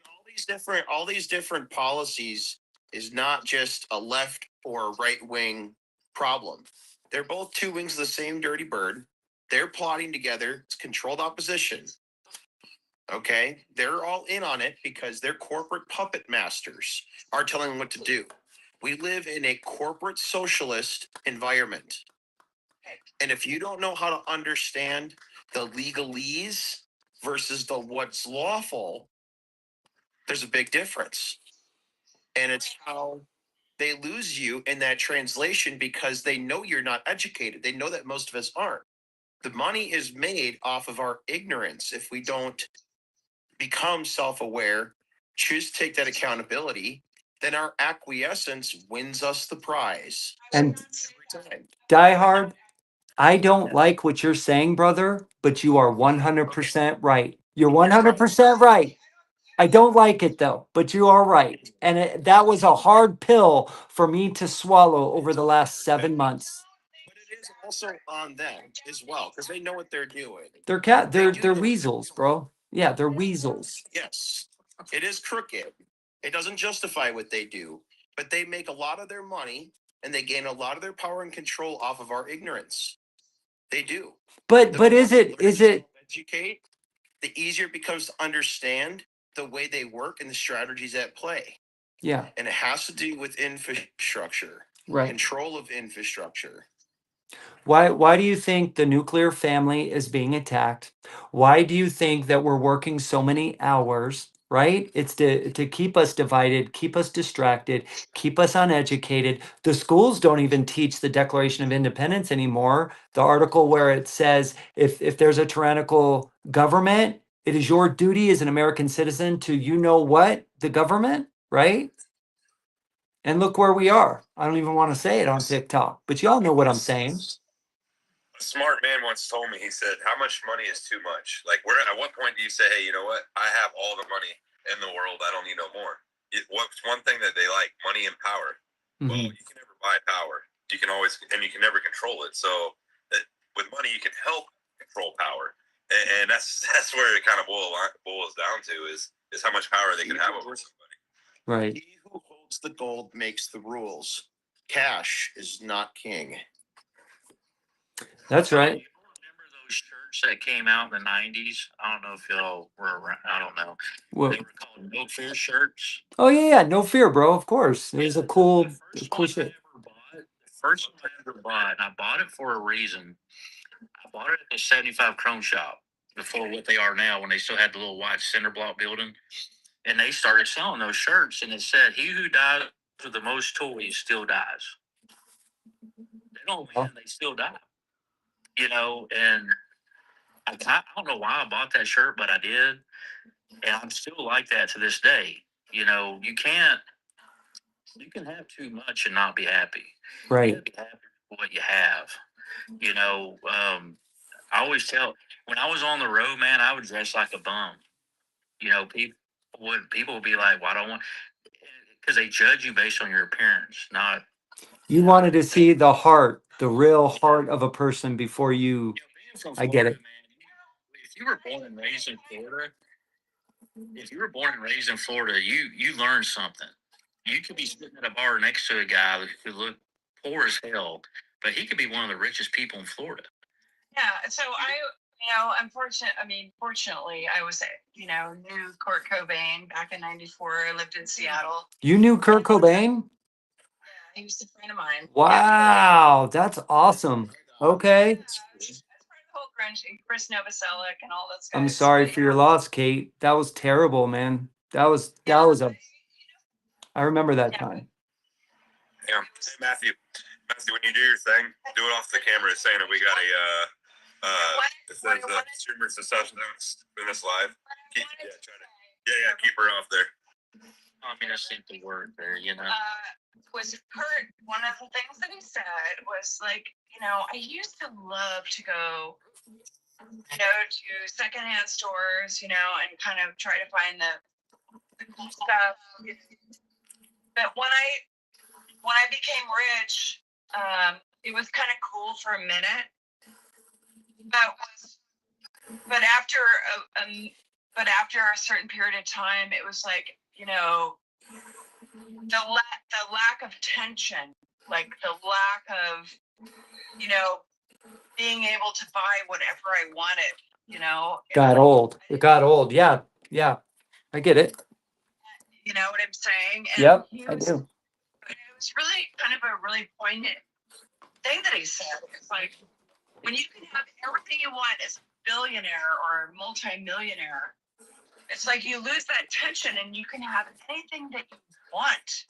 F: And all these different policies
L: is not just a left or right wing problem. They're both two wings of the same dirty bird. They're plotting together. It's controlled opposition. Okay. They're all in on it because their corporate puppet masters are telling them what to do. We live in a corporate socialist environment. And if you don't know how to understand the legalese versus the what's lawful, there's a big difference. And it's how they lose you in that translation because they know you're not educated. They know that most of us aren't. The money is made off of our ignorance. If we don't become self-aware, choose to take that accountability, then our acquiescence wins us the prize.
A: And
L: Every time.
A: Die Hard, I don't like what you're saying, brother, but you are 100% right. You're 100% right. I don't like it though, but you are right. And that was a hard pill for me to swallow over the last 7 months.
L: But it is also on them as well because they know what they're doing.
A: They're weasels, bro. Yeah, they're weasels.
L: Yes, it is crooked. It doesn't justify what they do, but they make a lot of their money and they gain a lot of their power and control off of our ignorance. They do.
A: But
L: The more
A: is
L: we learn
A: it
L: to educate, the easier it becomes to understand the way they work and the strategies at play.
A: yeah,
L: And it has to do with infrastructure,
A: right.
L: control of infrastructure.
A: Why do you think the nuclear family is being attacked? Why do you think that we're working so many hours, right? It's to keep us divided, keep us distracted, keep us uneducated. The schools don't even teach the Declaration of Independence anymore. The article where it says if there's a tyrannical government, it is your duty as an American citizen to you know what? The government, right? And look where we are. I don't even want to say it on TikTok, but y'all know what I'm saying.
E: A smart man once told me, he said, how much money is too much? Like, where at what point do you say, hey, you know what? I have all the money in the world. I don't need no more. What's one thing that they like? Money and power.
A: Mhm.
E: Well, you can never buy power. You can always, and you can never control it. So with money, you can help control power. And that's where it kind of boils down to is how much power they can have over somebody.
A: Right.
L: He who holds the gold makes the rules. Cash is not king.
A: That's right.
I: Remember those shirts that came out in the '90s? I don't know if y'all were around. I don't know.
A: Well,
I: They were called No Fear shirts.
A: oh yeah, no fear, bro. Of course, it was a cool,
I: The first
A: cool
I: one I
A: shit.
I: ever bought. The first one I ever bought, and I bought it for a reason. I bought it at the 75 Chrome Shop before what they are now, when they still had the little white cinder block building, and they started selling those shirts, and it said, "He who dies with the most toys still dies." They don't win; they still die. You know, and I don't know why I bought that shirt, but I did. And I'm still like that to this day. You know, you can have too much and not be happy. You
A: Right.
I: gotta be happy with what you have. You know, I always tell, when I was on the road, man, I would dress like a bum. You know, people would be like, "Why don't want?" Because they judge you based on your appearance, not.
A: You wanted to see the heart, the real heart of a person before you.
I: You know, being from
A: I get
I: Florida,
A: it.
I: man. If you were born and raised in Florida, you learn something. You could be sitting at a bar next to a guy who look poor as hell, but he could be one of the richest people in Florida.
J: Yeah. So fortunately, I was, knew Kurt Cobain back in '94. I lived in Seattle.
A: You knew Kurt Cobain?
J: Yeah, he was a friend of mine.
A: Wow, that's awesome. Okay.
J: That's part of the whole grunge, Chris Novoselic and all those guys.
A: I'm sorry for your loss, Kate. That was terrible, man. That was a. I remember that time.
E: Yeah. Hey, Matthew, when you do your thing, do it off the camera saying that we got it says streamer success in this live. Keep her off there.
I: Communist the word there, you know.
J: Was Kurt, one of the things that he said was like, I used to love to go, to secondhand stores, and kind of try to find the cool stuff. But when I became rich, it was kind of cool for a minute. But after a certain period of time, it was like, the lack of tension, like the lack of, you know, being able to buy whatever I wanted, you know.
A: Got old. It got old. Yeah. Yeah. I get it.
J: You know what I'm saying? And
A: Yep.
J: he
A: I
J: was,
A: do.
J: it was really kind of a really poignant thing that he said. It's like, when you can have everything you want as a billionaire or a multimillionaire, it's like you lose that tension and you can have anything that you want.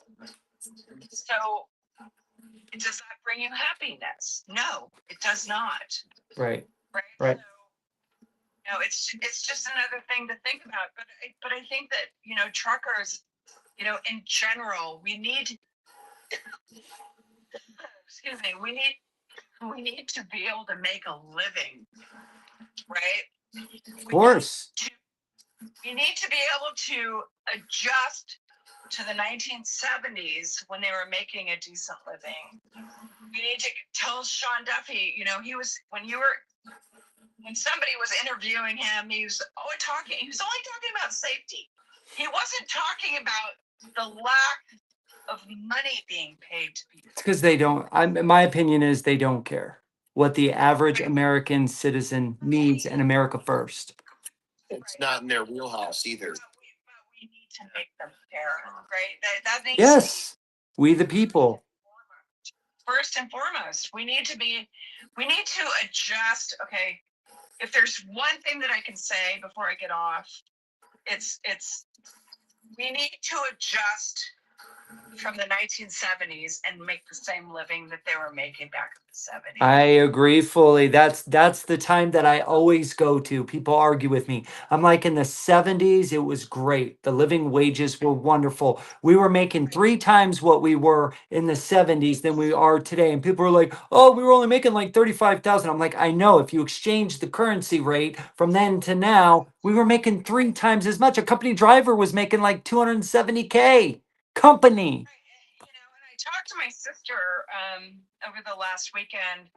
J: So does that bring you happiness? No, it does not.
A: Right.
J: Right.
A: Right.
J: So, you know, it's just another thing to think about. But I think that, you know, truckers, you know, in general, we need excuse me, we need to be able to make a living, right?
A: Of course.
J: We need to be able to adjust to the 1970s when they were making a decent living. We need to tell Sean Duffy, you know, he was when somebody was interviewing him, he was only talking about safety. He wasn't talking about the lack of money being paid to people.
A: It's because they don't. My opinion is they don't care what the average American citizen needs and America first.
L: It's not in their wheelhouse either.
J: But we need to make them fair, right? That needs
A: Yes. We the people.
J: first and foremost. We need to adjust. Okay, if there's one thing that I can say before I get off, it's we need to adjust from the 1970s and make the same living that they were making back in the 70s.
A: I agree fully. That's the time that I always go to. People argue with me. I'm like, in the 70s, it was great. The living wages were wonderful. We were making 3 times what we were in the 70s than we are today. And people were like, oh, we were only making like 35,000. I'm like, I know, if you exchange the currency rate from then to now, we were making 3 times as much. A company driver was making like 270K. Company.
J: You know, and I talked to my sister over the last weekend,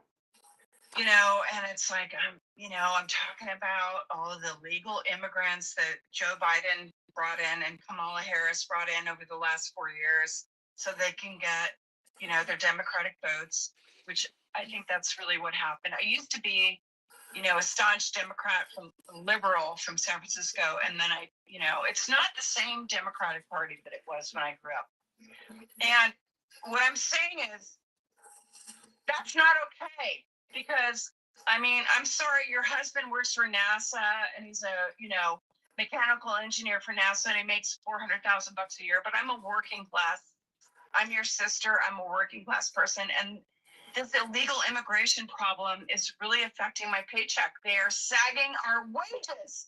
J: you know, and it's like, you know, I'm talking about all of the legal immigrants that Joe Biden brought in and Kamala Harris brought in over the last 4 years so they can get, you know, their Democratic votes, which I think that's really what happened. I used to be, you know, a staunch Democrat liberal from San Francisco. And then you know, it's not the same Democratic Party that it was when I grew up. And what I'm saying is that's not okay, because I mean, I'm sorry, your husband works for NASA and he's a, you know, mechanical engineer for NASA and he makes $400,000 a year, but I'm your sister, I'm a working class person, and this illegal immigration problem is really affecting my paycheck. They are sagging our wages.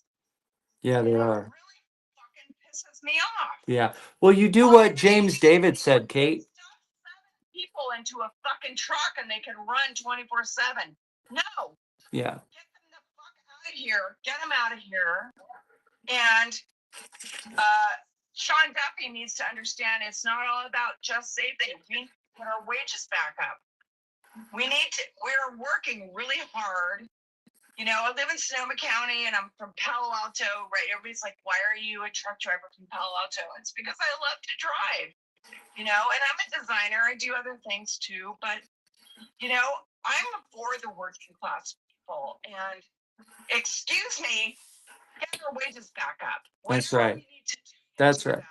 A: Yeah, they
J: It
A: are.
J: really fucking pisses me off.
A: Yeah. Well, you do what James David said, Kate.
J: Stuff 7 people into a fucking truck and they can run 24/7. No.
A: Yeah.
J: Get them the fuck out of here. Get them out of here. And Sean Duffy needs to understand it's not all about just saving. We need to put our wages back up. We're working really hard. You know, I live in Sonoma County and I'm from Palo Alto, right? Everybody's like, why are you a truck driver from Palo Alto? It's because I love to drive, you know, and I'm a designer. I do other things too, but, you know, I'm for the working class people. And excuse me, get our wages back up.
A: That's
J: Whatever
A: right.
J: we need to do.
A: That's right.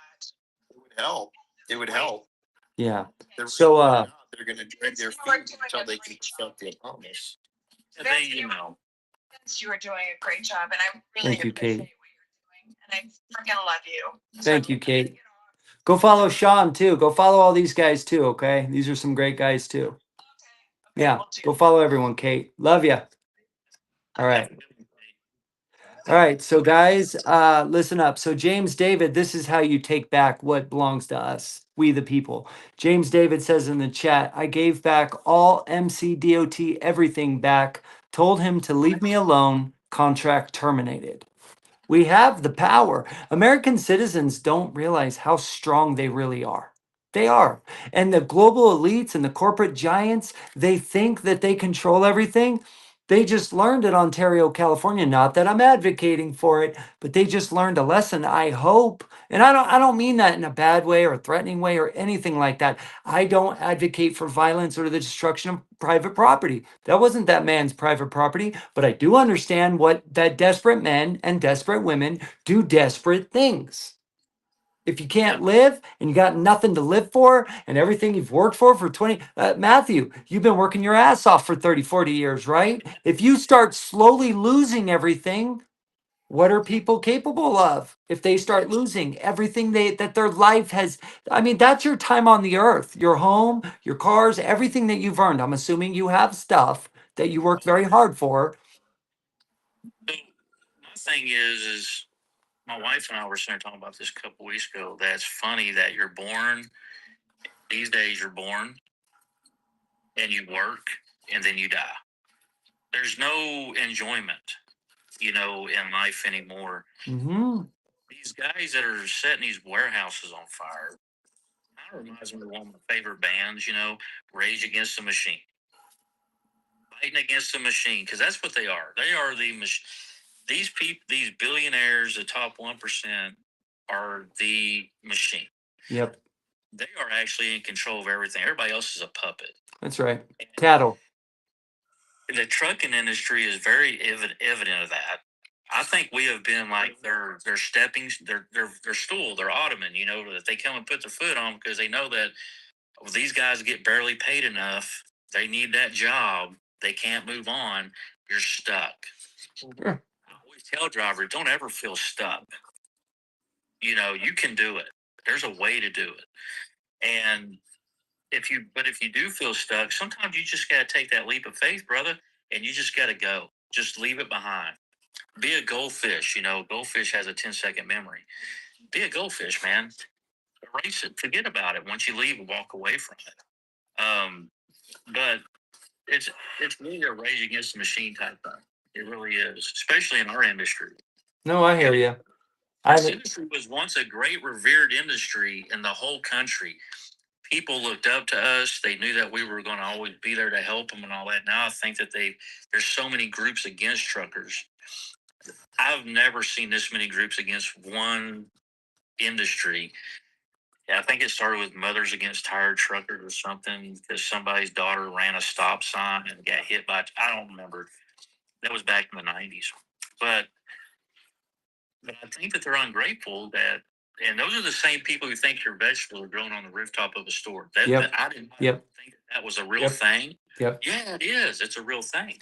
L: It would help. It would help.
A: Yeah.
L: They're
A: So,
L: they're going to drag their feet until they can fulfill the promise.
I: You know,
J: You are doing a great job, and I really
A: Thank you,
J: appreciate
A: Kate.
J: what you're doing, and I freaking love you.
A: Thank you, Kate. Go follow Sean too. Go follow all these guys too, okay? These are some great guys too.
J: Okay,
A: Yeah.
J: will do.
A: Go follow everyone, Kate. Love you. All right. All right. So guys, listen up. So James David, this is how you take back what belongs to us, we the people. James David says in the chat, I gave back all MCDOT everything back, told him to leave me alone, contract terminated. We have the power. American citizens don't realize how strong they really are. They are. And the global elites and the corporate giants, they think that they control everything. They just learned in Ontario, California, not that I'm advocating for it, but they just learned a lesson, I hope. And I don't mean that in a bad way or a threatening way or anything like that. I don't advocate for violence or the destruction of private property. That wasn't that man's private property, but I do understand what that desperate men and desperate women do desperate things. If you can't live and you got nothing to live for and everything you've worked for 20, Matthew, you've been working your ass off for 30, 40 years, right? If you start slowly losing everything, what are people capable of if they start losing everything that their life has? I mean, that's your time on the earth, your home, your cars, everything that you've earned. I'm assuming you have stuff that you worked very hard for.
I: So my thing is my wife and I were sitting talking about this a couple weeks ago. That's funny that you're born these days. You're born and you work and then you die. There's no enjoyment, in life anymore.
A: Mm-hmm.
I: These guys that are setting these warehouses on fire, kind of reminds me of one of my favorite bands, Rage Against the Machine. Fighting against the machine, because that's what they are. They are these people, these billionaires, the top 1% are the machine.
A: Yep.
I: They are actually in control of everything. Everybody else is a puppet.
A: That's right. Cattle.
I: The trucking industry is very evident of that. I think we have been like their stepping, their stool, their ottoman. That they come and put their foot on because they know that these guys get barely paid enough. They need that job. They can't move on. You're stuck.
A: Sure.
I: I always tell drivers, don't ever feel stuck. You can do it. There's a way to do it. And if you do feel stuck, sometimes you just got to take that leap of faith, brother, and you just got to go. Just leave it behind. Be a goldfish. Goldfish has a 10-second memory. Be a goldfish, man. Erase it. Forget about it. Once you leave, walk away from it. But it's really a rage against the machine type thing. It really is, especially in our industry.
A: No, I hear you.
I: This industry was once a great revered industry in the whole country. People looked up to us. They knew that we were going to always be there to help them and all that. Now I think that there's so many groups against truckers. I've never seen this many groups against one industry. I think it started with Mothers Against Tired Truckers or something because somebody's daughter ran a stop sign and got hit by. I don't remember. That was back in the 90s. But I think that they're ungrateful and those are the same people who think your vegetables are growing on the rooftop of a store.
A: Yep.
I: I didn't
A: Yep.
I: think that was a real thing.
A: Yep.
I: Yeah, it is. It's a real thing.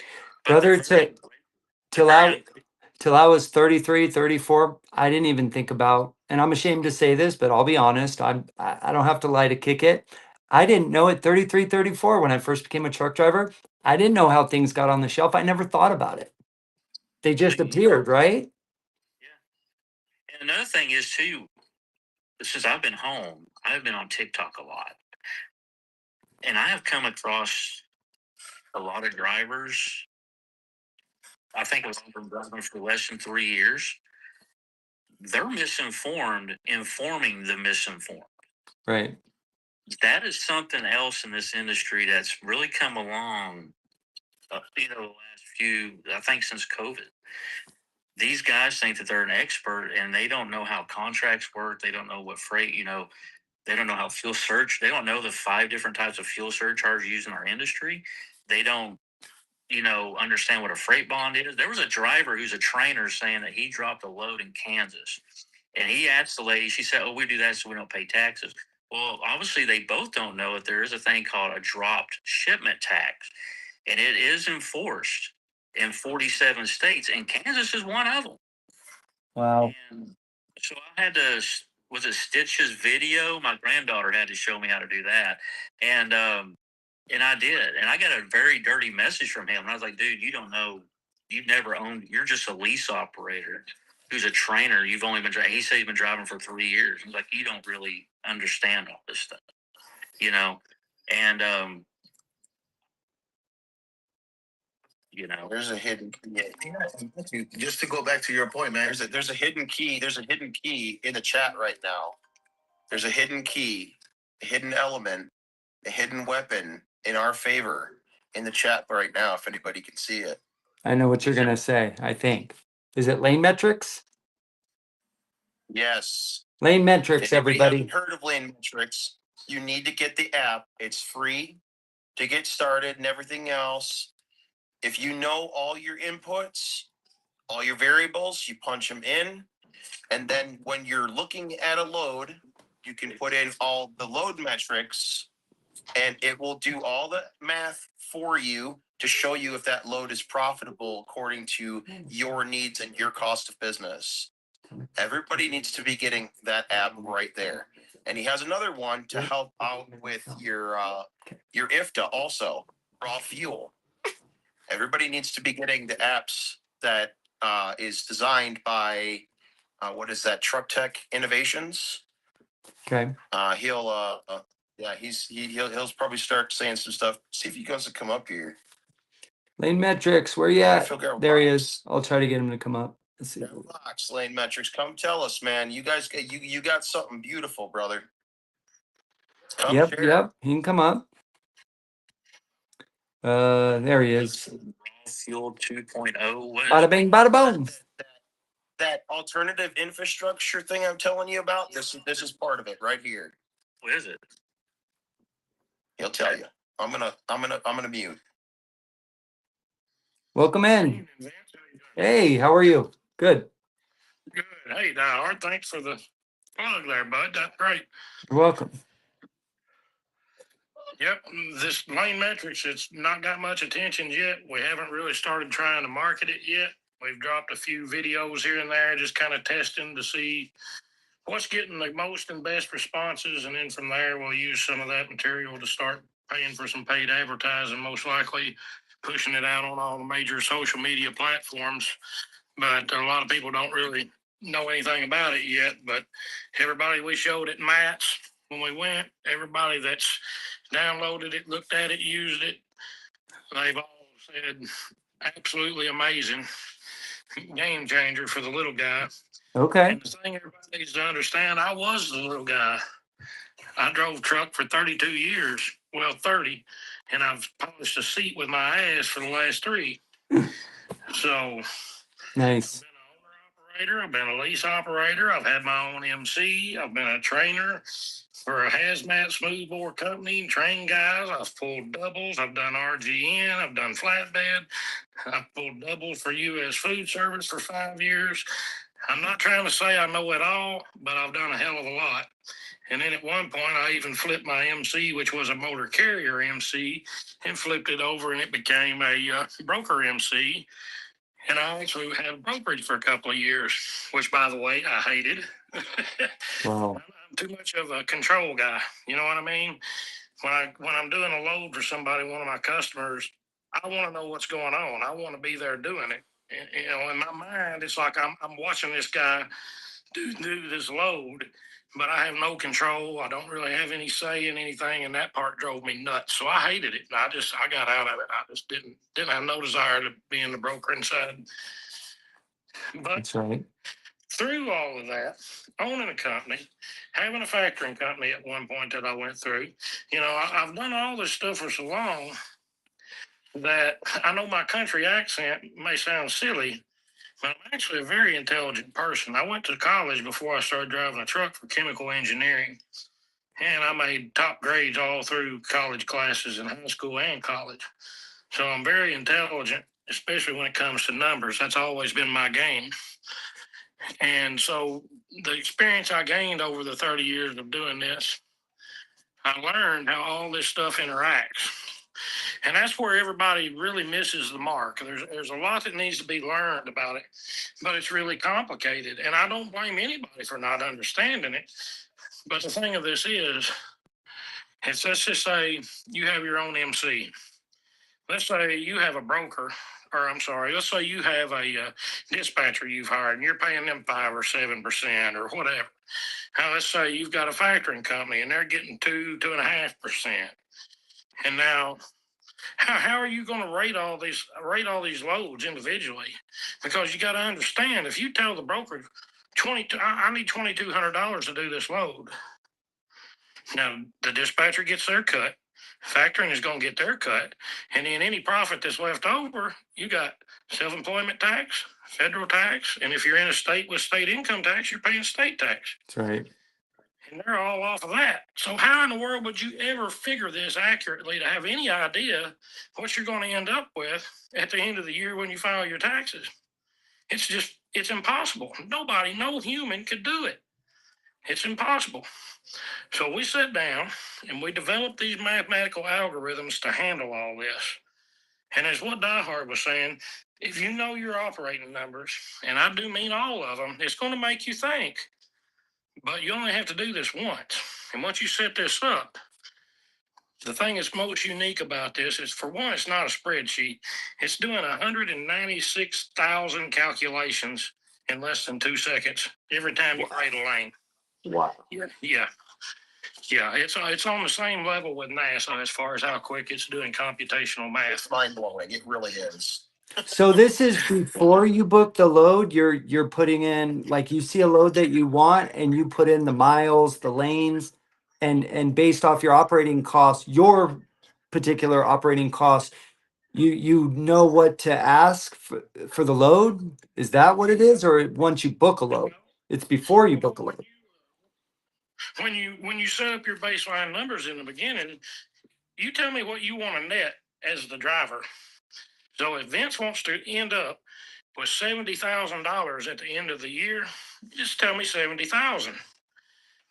A: Brother, till I was 33, 34, I didn't even think about, and I'm ashamed to say this, but I'll be honest, I don't have to lie to kick it. I didn't know at 33, 34 when I first became a truck driver, I didn't know how things got on the shelf. I never thought about it. They just appeared, right?
I: Yeah. And another thing is too, since I've been home, I've been on TikTok a lot. And I have come across a lot of drivers. I think I've been driving for less than 3 years. They're misinformed, informing the misinformed.
A: Right.
I: That is something else in this industry that's really come along, the last few, I think since COVID. These guys think that they're an expert and they don't know how contracts work. They don't know what freight, they don't know how fuel surge. They don't know the 5 different types of fuel surcharge used in our industry. They don't, understand what a freight bond is. There was a driver who's a trainer saying that he dropped a load in Kansas. And he asked the lady, she said, "Oh, we do that so we don't pay taxes." Well, obviously, they both don't know that there is a thing called a dropped shipment tax. And it is enforced in 47 states. And Kansas is one of them.
A: Wow.
I: And so I had to, was it Stitch's video? My granddaughter had to show me how to do that. And I did. And I got a very dirty message from him. And I was like, dude, you don't know, you've never owned, you're just a lease operator who's a trainer. You've only been driving, he said he's been driving for 3 years. He's like, you don't really understand all this stuff, And,
L: There's a hidden key.
F: Just to go back to your point, man.
L: There's a hidden key. There's a hidden key in the chat right now. There's a hidden key, a hidden element, a hidden weapon in our favor in the chat right now, if anybody can see it.
A: I know what you're gonna say. I think. Is it lane metrics?
L: Yes.
A: Lane metrics,
L: If anybody
A: everybody.
L: haven't heard of Lane Metrics, you need to get the app. It's free to get started and everything else. If you know all your inputs, all your variables, you punch them in. And then when you're looking at a load, you can put in all the load metrics and it will do all the math for you to show you if that load is profitable according to your needs and your cost of business. Everybody needs to be getting that app right there. And he has another one to help out with your IFTA also, raw fuel. Everybody needs to be getting the apps that is designed by what is that, Truck Tech Innovations.
A: Okay.
L: He'll probably start saying some stuff. See if he wants to come up here.
A: Lane metrics, where you
L: Yeah,
A: at? There he is. I'll try to get him to come up. Let's see.
L: Fox, Lane Metrics, come tell us, man. You guys, you got something beautiful, brother. Come
A: Yep,
L: share.
A: yep. He can come up. There he is.
I: Fuel 2.0. What
A: Bada
I: is
A: bing, bada boom.
L: That alternative infrastructure thing I'm telling you about. This is part of it right here.
I: what is it?
L: He'll tell you. I'm gonna mute.
A: Welcome in. Hey, how are you? Good.
M: Good. Hey, Dior, thanks for the plug there, bud. That's great.
A: You're welcome.
M: Yep, this Lane Metrics, it's not got much attention yet. We haven't really started trying to market it yet. We've dropped a few videos here and there, just kind of testing to see what's getting the most and best responses. And then from there, we'll use some of that material to start paying for some paid advertising, most likely pushing it out on all the major social media platforms. But a lot of people don't really know anything about it yet. But everybody we showed at MATTS when we went, everybody that's downloaded it, looked at it, used it, they've all said absolutely amazing, game changer for the little guy.
A: Okay.
M: And the thing everybody needs to understand, I was the little guy. I drove truck for 32 years, well, 30, and I've polished a seat with my ass for the last 3. So
A: Nice.
M: I've been a lease operator. I've had my own MC. I've been a trainer for a hazmat smoothbore company, trained guys. I've pulled doubles. I've done RGN. I've done flatbed. I've pulled doubles for U.S. Food Service for 5 years. I'm not trying to say I know it all, but I've done a hell of a lot. And then at one point, I even flipped my MC, which was a motor carrier MC, and flipped it over, and it became a broker MC. And I actually had a brokerage for a couple of years, which, by the way, I hated.
A: Wow.
M: I'm too much of a control guy. You know what I mean? When I'm doing a load for somebody, one of my customers, I want to know what's going on. I want to be there doing it. And, you know, in my mind, it's like I'm watching this guy do this load, but I have no control. I don't really have any say in anything, and that part drove me nuts. So I hated it. I got out of it. I just didn't have no desire to be in the broker inside. But
A: That's right.
M: through all of that, owning a company, having a factoring company at one point that I went through, you know, I've done all this stuff for so long that I know my country accent may sound silly, but I'm actually a very intelligent person. I went to college before I started driving a truck for chemical engineering, and I made top grades all through college classes in high school and college. So I'm very intelligent, especially when it comes to numbers. That's always been my game. And so the experience I gained over the 30 years of doing this, I learned how all this stuff interacts. And that's where everybody really misses the mark. There's a lot that needs to be learned about it, but it's really complicated. And I don't blame anybody for not understanding it. But the thing of this is, let's just say you have your own MC. Let's say you have a broker, or I'm sorry, let's say you have a dispatcher you've hired and you're paying them 5 or 7% or whatever. Now, let's say you've got a factoring company and they're getting 2.5%. And now, how are you going to rate all these loads individually? Because you got to understand, if you tell the broker, I need $2,200 to do this load. Now, the dispatcher gets their cut. Factoring is going to get their cut. And then any profit that's left over, you got self-employment tax, federal tax. And if you're in a state with state income tax, you're paying state tax.
A: That's right.
M: And they're all off of that. So how in the world would you ever figure this accurately to have any idea what you're going to end up with at the end of the year when you file your taxes? It's impossible. Nobody, no human could do it. It's impossible. So we sat down and we developed these mathematical algorithms to handle all this. And as what Diehard was saying, if you know your operating numbers, and I do mean all of them, it's going to make you think. But you only have to do this once. And once you set this up, the thing that's most unique about this is, for one, it's not a spreadsheet. It's doing 196,000 calculations in less than 2 seconds every time you write a lane.
A: Wow.
M: Yeah. It's on the same level with NASA as far as how quick it's doing computational math.
L: It's mind blowing. It really is.
A: So this is before you book the load. You're putting in, like, you see a load that you want and you put in the miles, the lanes, and based off your operating costs, your particular operating costs, you know what to ask for the load. Is that what it is? Or once you book a load? It's before you book a load.
M: When you set up your baseline numbers in the beginning, you tell me what you want to net as the driver. So if Vince wants to end up with $70,000 at the end of the year, just tell me 70,000.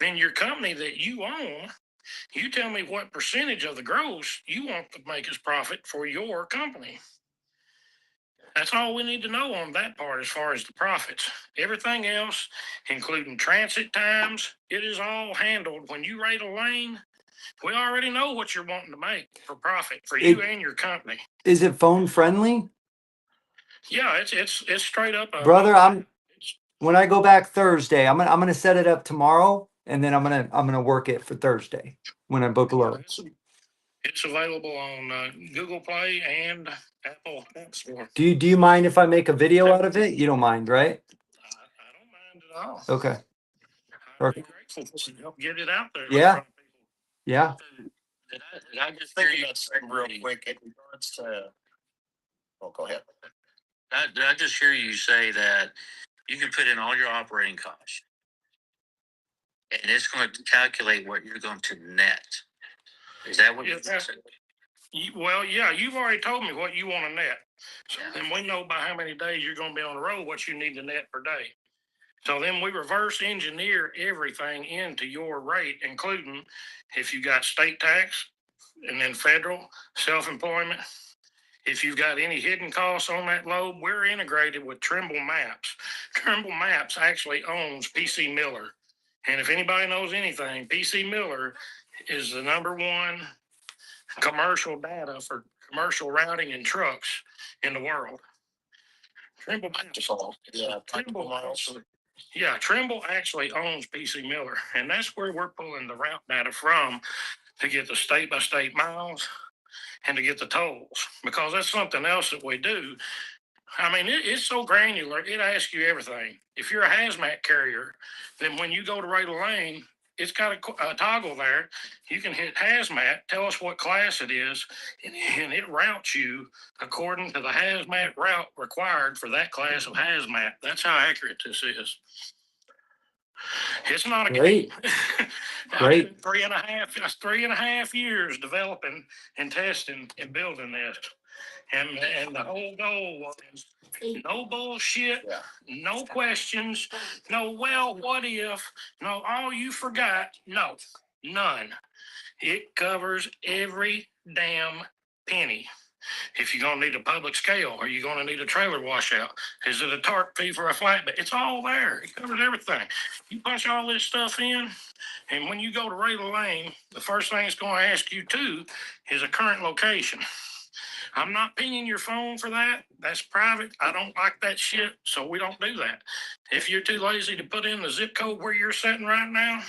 M: Then your company that you own, you tell me what percentage of the gross you want to make as profit for your company. That's all we need to know on that part as far as the profits. Everything else, including transit times, it is all handled. When you rate a lane, we already know what you're wanting to make for profit for you and your company.
A: Is it phone friendly?
M: Yeah, it's straight up.
A: Brother, when I go back Thursday, I'm gonna set it up tomorrow, and then I'm gonna work it for Thursday when I book a load.
M: It's available on Google Play and Apple App Store.
A: Do you mind if I make a video out of it? You don't mind, right?
M: I don't mind at all.
A: Okay.
M: I'd be grateful for you to help get it out there.
A: Yeah. Yeah.
L: Did I just think about something real quick in regards to? Oh, go ahead.
I: Did I just hear you say that you can put in all your operating costs and it's going to calculate what you're going to net? Is that what you're saying?
M: Well, yeah, you've already told me what you want to net. So then we know by how many days you're going to be on the road what you need to net per day. So then we reverse engineer everything into your rate, including if you got state tax and then federal, self-employment. If you've got any hidden costs on that load, we're integrated with Trimble Maps. Trimble Maps actually owns PC Miller. And if anybody knows anything, PC Miller is the #1 commercial data for commercial routing in trucks in the world. Trimble Maps. Trimble actually owns PC Miller, and that's where we're pulling the route data from to get the state-by-state miles and to get the tolls, because that's something else that we do. I mean, it's so granular, it asks you everything. If you're a hazmat carrier, then when you go to rate a lane, it's got a toggle there. You can hit hazmat, tell us what class it is, and it routes you according to the hazmat route required for that class of hazmat. That's how accurate this is. It's not a
A: Great.
M: game.
A: Great.
M: 3.5 years developing and testing and building this. And the whole goal was no bullshit, no questions, no, well, what if, no, oh, you forgot. No, none. It covers every damn penny. If you're going to need a public scale, are you going to need a trailer washout? Is it a tarp fee for a flatbed? It's all there. It covers everything. You punch all this stuff in, and when you go to rate a lane, the first thing it's going to ask you too is a current location. I'm not pinging your phone for that. That's private. I don't like that shit, so we don't do that. If you're too lazy to put in the zip code where you're sitting right now,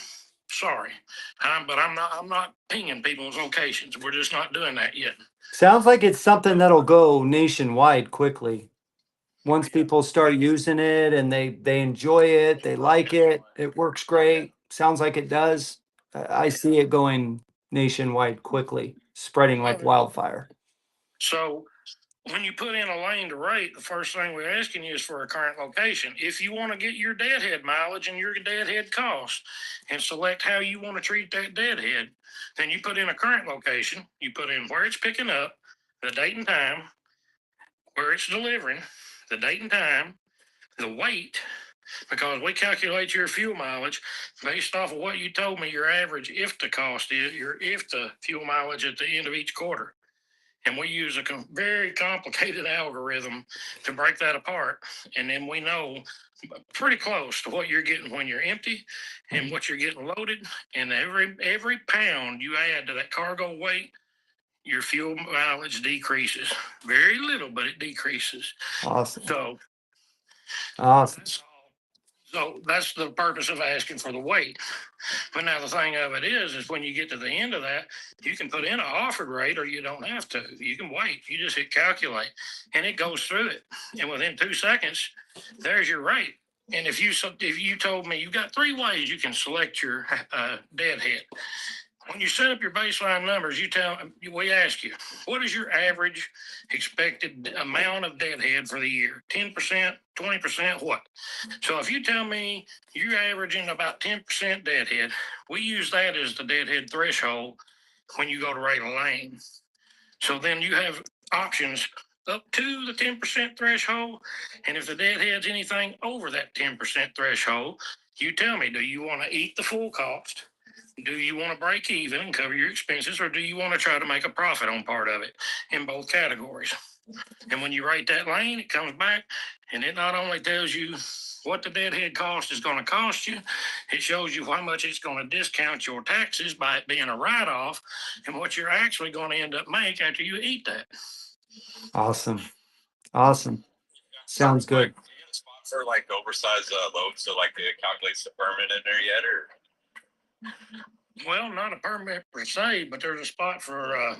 M: sorry. But I'm not pinging people's locations. We're just not doing that yet.
A: Sounds like it's something that'll go nationwide quickly. Once people start using it and they enjoy it, they like it, it works great. Sounds like it does. I see it going nationwide quickly. spreading like wildfire.
M: So when you put in a lane to rate, the first thing we're asking you is for a current location. If you want to get your deadhead mileage and your deadhead cost and select how you want to treat that deadhead, then you put in a current location. You put in where it's picking up, the date and time, where it's delivering, the date and time, the weight, because we calculate your fuel mileage based off of what you told me your average IFTA cost is, your IFTA fuel mileage at the end of each quarter. And we use a very complicated algorithm to break that apart. And then we know pretty close to what you're getting when you're empty and what you're getting loaded. And every pound you add to that cargo weight, your fuel mileage decreases. Very little, but it decreases.
A: Awesome.
M: So
A: Awesome.
M: that's the purpose of asking for the weight. But now the thing of it is when you get to the end of that, you can put in an offered rate or you don't have to. You can wait. You just hit calculate and it goes through it. And within 2 seconds, there's your rate. And if you told me you've got 3 ways you can select your deadhead. When you set up your baseline numbers, we ask you, what is your average expected amount of deadhead for the year? 10%, 20%, what? So if you tell me you're averaging about 10% deadhead, we use that as the deadhead threshold when you go to rate a lane. So then you have options up to the 10% threshold. And if the deadhead's anything over that 10% threshold, you tell me, do you want to eat the full cost? Do you want to break even and cover your expenses, or do you want to try to make a profit on part of it in both categories? And when you rate that lane, it comes back and it not only tells you what the deadhead cost is going to cost you, it shows you how much it's going to discount your taxes by it being a write-off and what you're actually going to end up make after you eat that.
A: Awesome. Awesome. Sounds good.
E: For like oversized loads, so like it calculates the permit in there yet, or?
M: Well, not a permit per se, but there's a spot for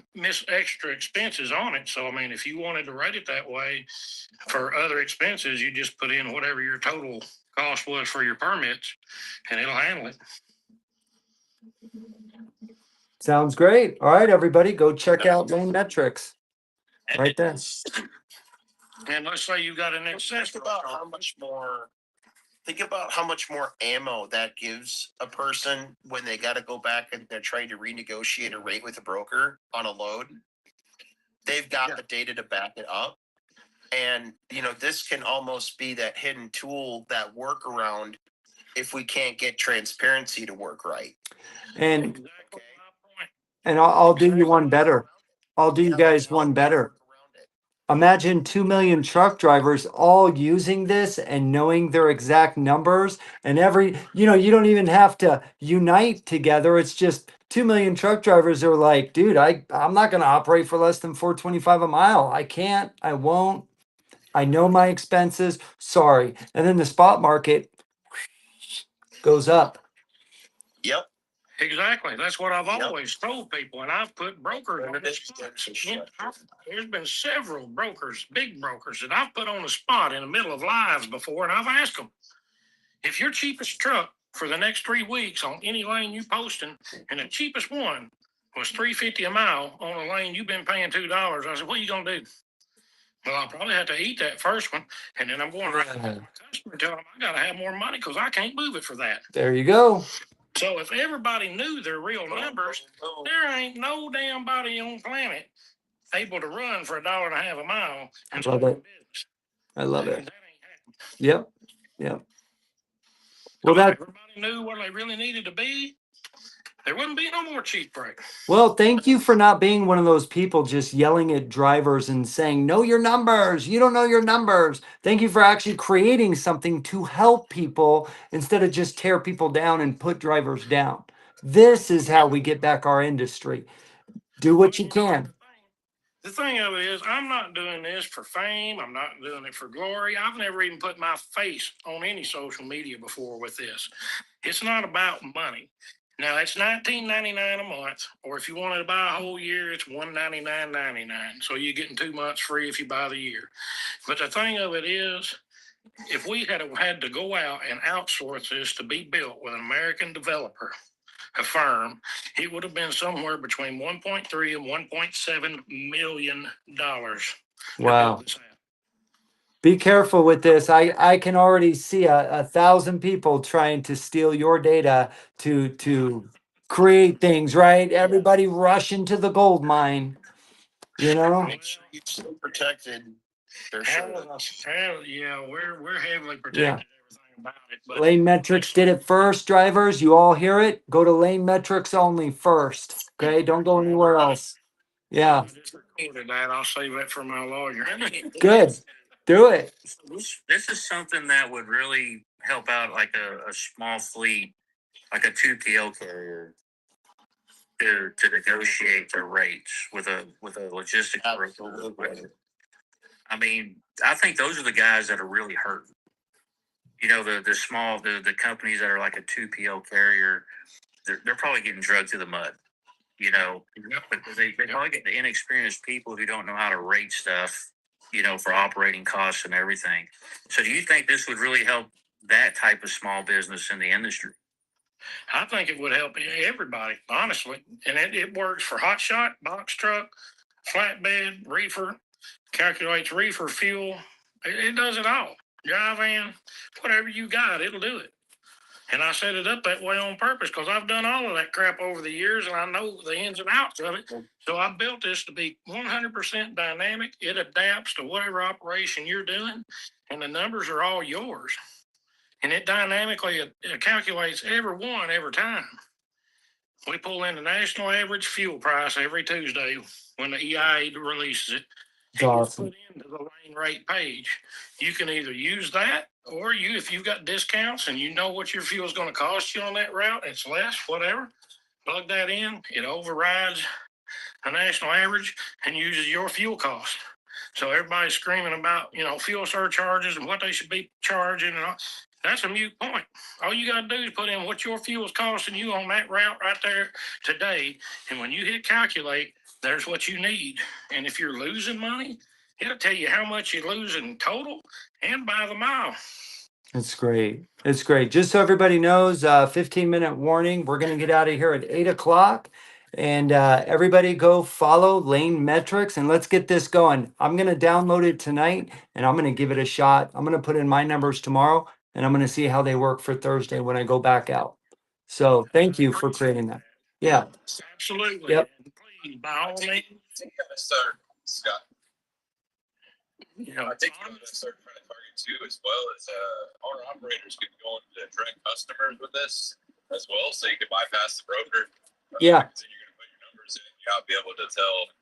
M: extra expenses on it. So, I mean, if you wanted to rate it that way for other expenses, you just put in whatever your total cost was for your permits and it'll handle it.
A: Sounds great. All right, everybody, go check out Lane Metrics right there.
M: And let's say you got an excess.
L: Think about how much more ammo that gives a person when they got to go back and they're trying to renegotiate a rate with a broker on a load. They've got the data to back it up. And, this can almost be that hidden tool, that workaround if we can't get transparency to work right.
A: And I'll do you one better. I'll do you guys one better. Imagine 2 million truck drivers all using this and knowing their exact numbers, and you don't even have to unite together. It's just 2 million truck drivers are like, dude, I'm not going to operate for less than $4.25 a mile. I can't, I won't. I know my expenses. Sorry. And then the spot market goes up.
L: Yep.
M: Exactly. That's what I've always told people. And I've put brokers on the spot. There's been several brokers, big brokers, that I've put on the spot in the middle of lives before. And I've asked them, if your cheapest truck for the next 3 weeks on any lane you posting, and the cheapest one was $3.50 a mile on a lane you've been paying $2, I said, what are you going to do? Well, I'll probably have to eat that first one. And then I'm going right to my customer and telling them I got to have more money because I can't move it for that.
A: There you go.
M: So if everybody knew their real numbers, there ain't no damn body on the planet able to run for $1.50 a mile.
A: I love it. I love it. Yep. Yep. Well,
M: if everybody knew where they really needed to be, there wouldn't be no more cheap freight.
A: Well, thank you for not being one of those people just yelling at drivers and saying, know your numbers. You don't know your numbers. Thank you for actually creating something to help people instead of just tear people down and put drivers down. This is how we get back our industry. Do what you can.
M: The thing of it is, I'm not doing this for fame. I'm not doing it for glory. I've never even put my face on any social media before with this. It's not about money. Now, it's $19.99 a month, or if you wanted to buy a whole year, it's $199.99. So you're getting 2 months free if you buy the year. But the thing of it is, if we had to go out and outsource this to be built with an American developer, a firm, it would have been somewhere between 1.3 and 1.7 million dollars.
A: Wow. Be careful with this. I can already see 1,000 people trying to steal your data to create things, right? Everybody rushing to the gold mine, you know?
L: Make sure you're still protected. They're sure.
M: Yeah, we're heavily protected.
A: Yeah.
M: Everything about it. But
A: Lane Metrics did it first, drivers. You all hear it? Go to Lane Metrics only first. Okay, don't go anywhere else. Yeah,
M: I just recorded that. I'll save that for my lawyer.
A: good. Do it.
I: This is something that would really help out like a small fleet, like a 2PL carrier, to negotiate their rates with a logistics broker. I mean, I think those are the guys that are really hurting. You know, the small the companies that are like a 2PL carrier, they're probably getting drugged through the mud. You know, because they probably get the inexperienced people who don't know how to rate stuff, you know, for operating costs and everything. So do you think this would really help that type of small business in the industry?
M: I think it would help everybody, honestly. And it works for hot shot, box truck, flatbed, reefer, calculates reefer fuel. It does it all. Dry van, whatever you got, it'll do it. And I set it up that way on purpose because I've done all of that crap over the years and I know the ins and outs of it. So I built this to be 100% dynamic. It adapts to whatever operation you're doing, and the numbers are all yours. And it dynamically calculates every one every time. We pull in the national average fuel price every Tuesday when the EIA releases it.
A: It's
M: It gets
A: awesome.
M: put into the lane rate page. You can either use that, or if you've got discounts and you know what your fuel is going to cost you on that route, it's less, whatever. Plug that in. It overrides a national average and uses your fuel cost. So everybody's screaming about, fuel surcharges and what they should be charging and all. That's a mute point. All you got to do is put in what your fuel is costing you on that route right there today. And when you hit calculate, there's what you need. And if you're losing money, it'll tell you how much you lose in total and by the mile.
A: It's great. It's great. Just so everybody knows, 15-minute warning. We're going to get out of here at 8 o'clock. And everybody go follow Lane Metrics and let's get this going. I'm going to download it tonight and I'm going to give it a shot. I'm going to put in my numbers tomorrow and I'm going to see how they work for Thursday when I go back out. So thank you for creating that. Yeah.
M: Absolutely.
A: Yep.
M: And please, by all means,
E: Scott.
M: you know,
E: I think I'm going to start trying to target too, as well as owner operators can go into direct customers with this as well, so you can bypass the broker.
A: Yeah.
E: So you're going to put your numbers in, you got to be able to tell,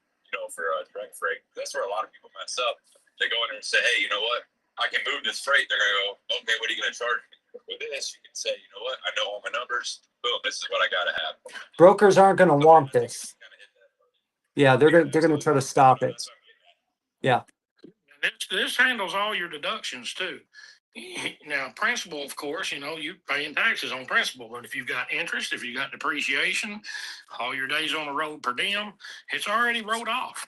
E: for direct freight. That's where a lot of people mess up. They go in there and say, hey, you know what? I can move this freight. They're going to go, okay, what are you going to charge me? With this, you can say, you know what? I know all my numbers. Boom, this is what I got to have.
A: Brokers aren't going to want this. Yeah, they're going to try to stop it. Yeah.
M: This handles all your deductions too. Now, principal, of course, you're paying taxes on principal, but if you've got interest, if you've got depreciation, all your days on the road per diem, it's already wrote off.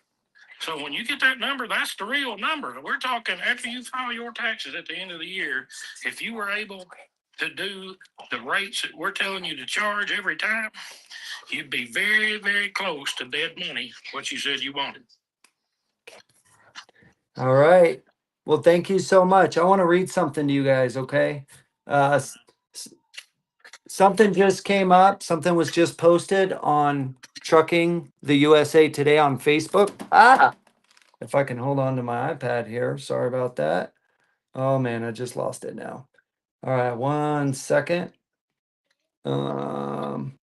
M: So when you get that number, that's the real number. We're talking after you file your taxes at the end of the year, if you were able to do the rates that we're telling you to charge every time, you'd be very, very close to dead money, what you said you wanted.
A: All right. Well, thank you so much. I want to read something to you guys, okay? Something just came up. Something was just posted on Trucking the USA Today on Facebook. If I can hold on to my iPad here. Sorry about that. Oh man, I just lost it now. All right, 1 second. Sean,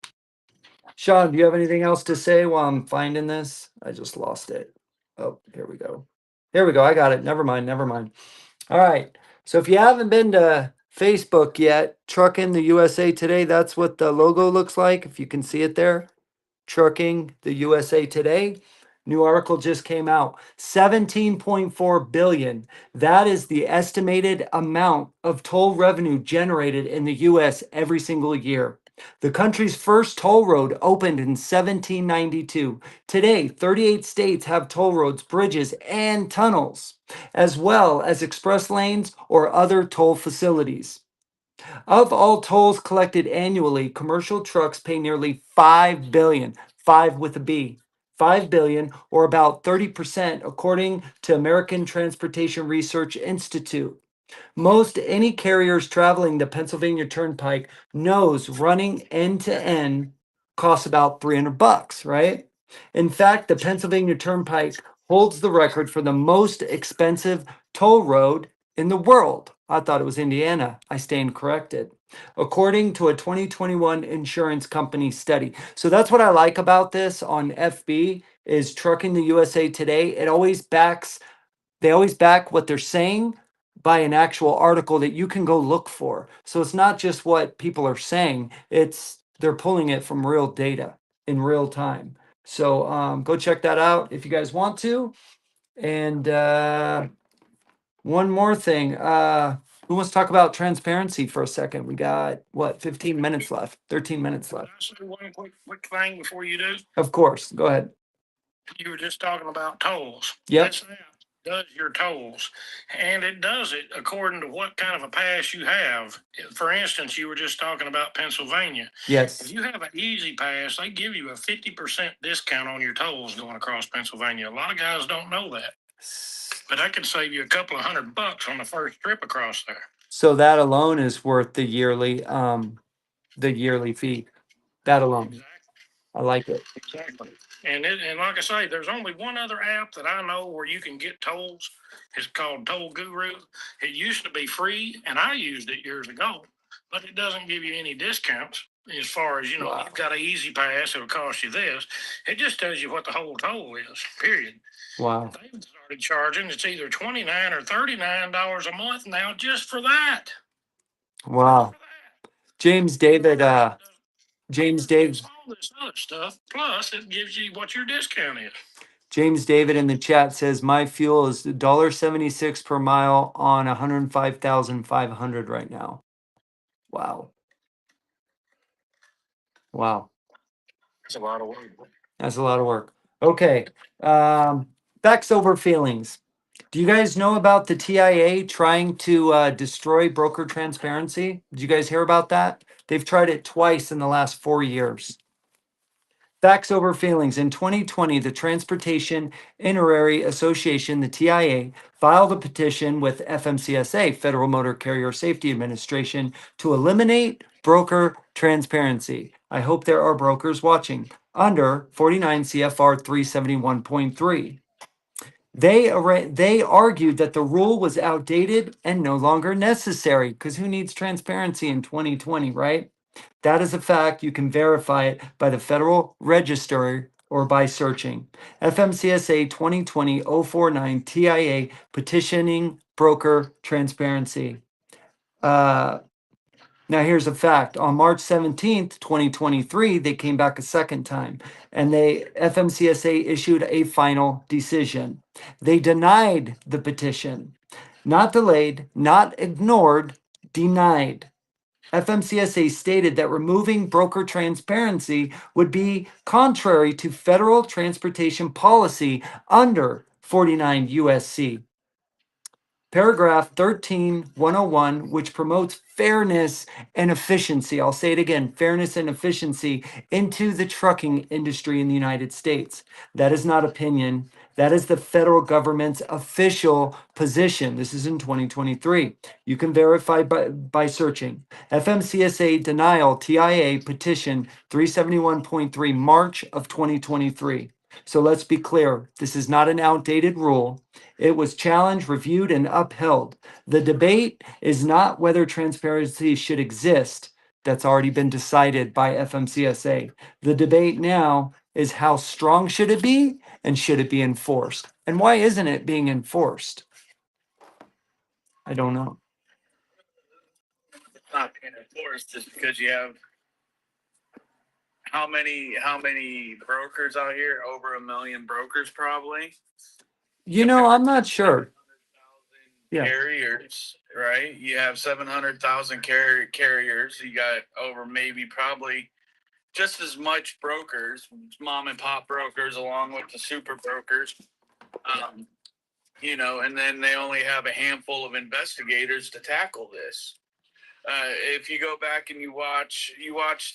A: do you have anything else to say while I'm finding this? I just lost it. Oh, here we go. Here we go. I got it. Never mind. Never mind. All right. So if you haven't been to Facebook yet, Trucking the USA Today, that's what the logo looks like. If you can see it there, Trucking the USA Today. New article just came out. 17.4 billion. That is the estimated amount of toll revenue generated in the US every single year. The country's first toll road opened in 1792. Today, 38 states have toll roads, bridges, and tunnels, as well as express lanes or other toll facilities. Of all tolls collected annually, commercial trucks pay nearly 5 billion, 5 with a B. 5 billion, or about 30%, according to American Transportation Research Institute. Most any carriers traveling the Pennsylvania Turnpike knows running end to end costs about $300, right? In fact, the Pennsylvania Turnpike holds the record for the most expensive toll road in the world. I thought it was Indiana. I stand corrected. According to a 2021 insurance company study. So that's what I like about this on FB is Trucking the USA Today. They always back what they're saying by an actual article that you can go look for. So it's not just what people are saying, it's they're pulling it from real data in real time. So go check that out if you guys want to. And one more thing. Who wants to talk about transparency for a second? We got what, 15 minutes left, 13 minutes left.
M: Can I say one quick thing before you do?
A: Of course. Go ahead.
M: You were just talking about tolls.
A: Yep.
M: This app does your tolls, and it does it according to what kind of a pass you have. For instance, you were just talking about Pennsylvania.
A: Yes.
M: If you have an easy pass, they give you a 50% discount on your tolls going across Pennsylvania. A lot of guys don't know that, but that could save you a couple of $100 on the first trip across there.
A: So that alone is worth the yearly fee. That alone.
M: Exactly.
A: I like it.
M: Exactly. And like I say, there's only one other app that I know where you can get tolls. It's called Toll Guru. It used to be free, and I used it years ago, but it doesn't give you any discounts as far as,
A: Wow.
M: you've got an easy pass, it'll cost you this. It just tells you what the whole toll is, period.
A: Wow.
M: They've started charging, it's either $29 or $39 a month now just for that.
A: Wow. James David, James David,
M: All this other stuff, plus it gives you what your discount is.
A: James David in the chat says my fuel is $1.76 per mile on 105,500 right now. Wow. Wow.
M: That's a lot of work.
A: That's a lot of work. Okay. Facts over feelings. Do you guys know about the TIA trying to destroy broker transparency? Did you guys hear about that? They've tried it twice in the last 4 years. Facts over feelings. In 2020, the Transportation Interary Association, the TIA, filed a petition with FMCSA, Federal Motor Carrier Safety Administration, to eliminate broker transparency. I hope there are brokers watching. Under 49 CFR 371.3. They argued that the rule was outdated and no longer necessary because who needs transparency in 2020, right? That is a fact. You can verify it by the Federal Register or by searching. FMCSA 2020-049 TIA petitioning broker transparency. Now, here's a fact. On March 17th, 2023, they came back a second time and FMCSA issued a final decision. They denied the petition, not delayed, not ignored, denied. FMCSA stated that removing broker transparency would be contrary to federal transportation policy under 49 USC. Paragraph 13101, which promotes fairness and efficiency. I'll say it again, fairness and efficiency into the trucking industry in the United States. That is not opinion. That is the federal government's official position. This is in 2023. You can verify by searching. FMCSA denial TIA petition 371.3 March of 2023. So let's be clear. This is not an outdated rule. It was challenged, reviewed, and upheld. The debate is not whether transparency should exist. That's already been decided by FMCSA. The debate now is how strong should it be and should it be enforced? And why isn't it being enforced? I don't know.
N: It's not being enforced just because you have how many brokers out here? Over 1 million brokers, probably.
A: I'm not sure. Yeah.
N: Carriers, right? You have 700,000 carriers. You got over maybe probably just as much brokers, mom and pop brokers, along with the super brokers. And then they only have a handful of investigators to tackle this. If you go back and you watch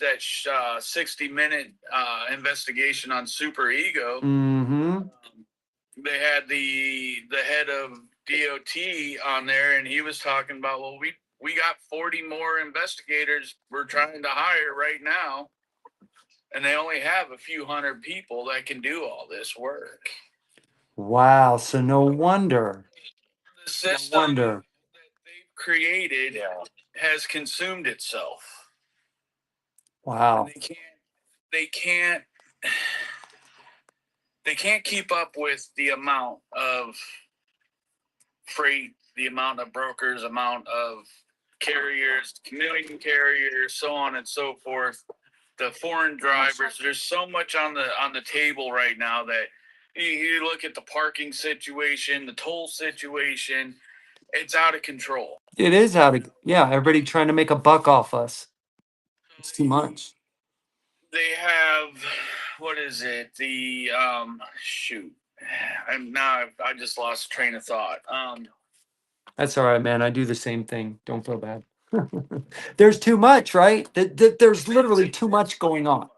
N: that 60-minute investigation on Super Ego,
A: Mm-hmm.
N: they had the head of DOT on there, and he was talking about, well, we got 40 more investigators we're trying to hire right now, and they only have a few hundred people that can do all this work.
A: Wow. So no wonder.
N: The
A: No
N: system
A: wonder.
N: they've created has consumed itself.
A: Wow.
N: They can't they can't keep up with the amount of freight, the amount of brokers, amount of carriers, community carriers, so on and so forth. The foreign drivers, there's so much on the table right now that you look at the parking situation, the toll situation, it's out of control.
A: It is out of, yeah, everybody trying to make a buck off us. It's too much.
N: They have, what is it? The shoot. I just lost train of thought.
A: That's all right, man. I do the same thing. Don't feel bad. There's too much, right? There's literally too much going on.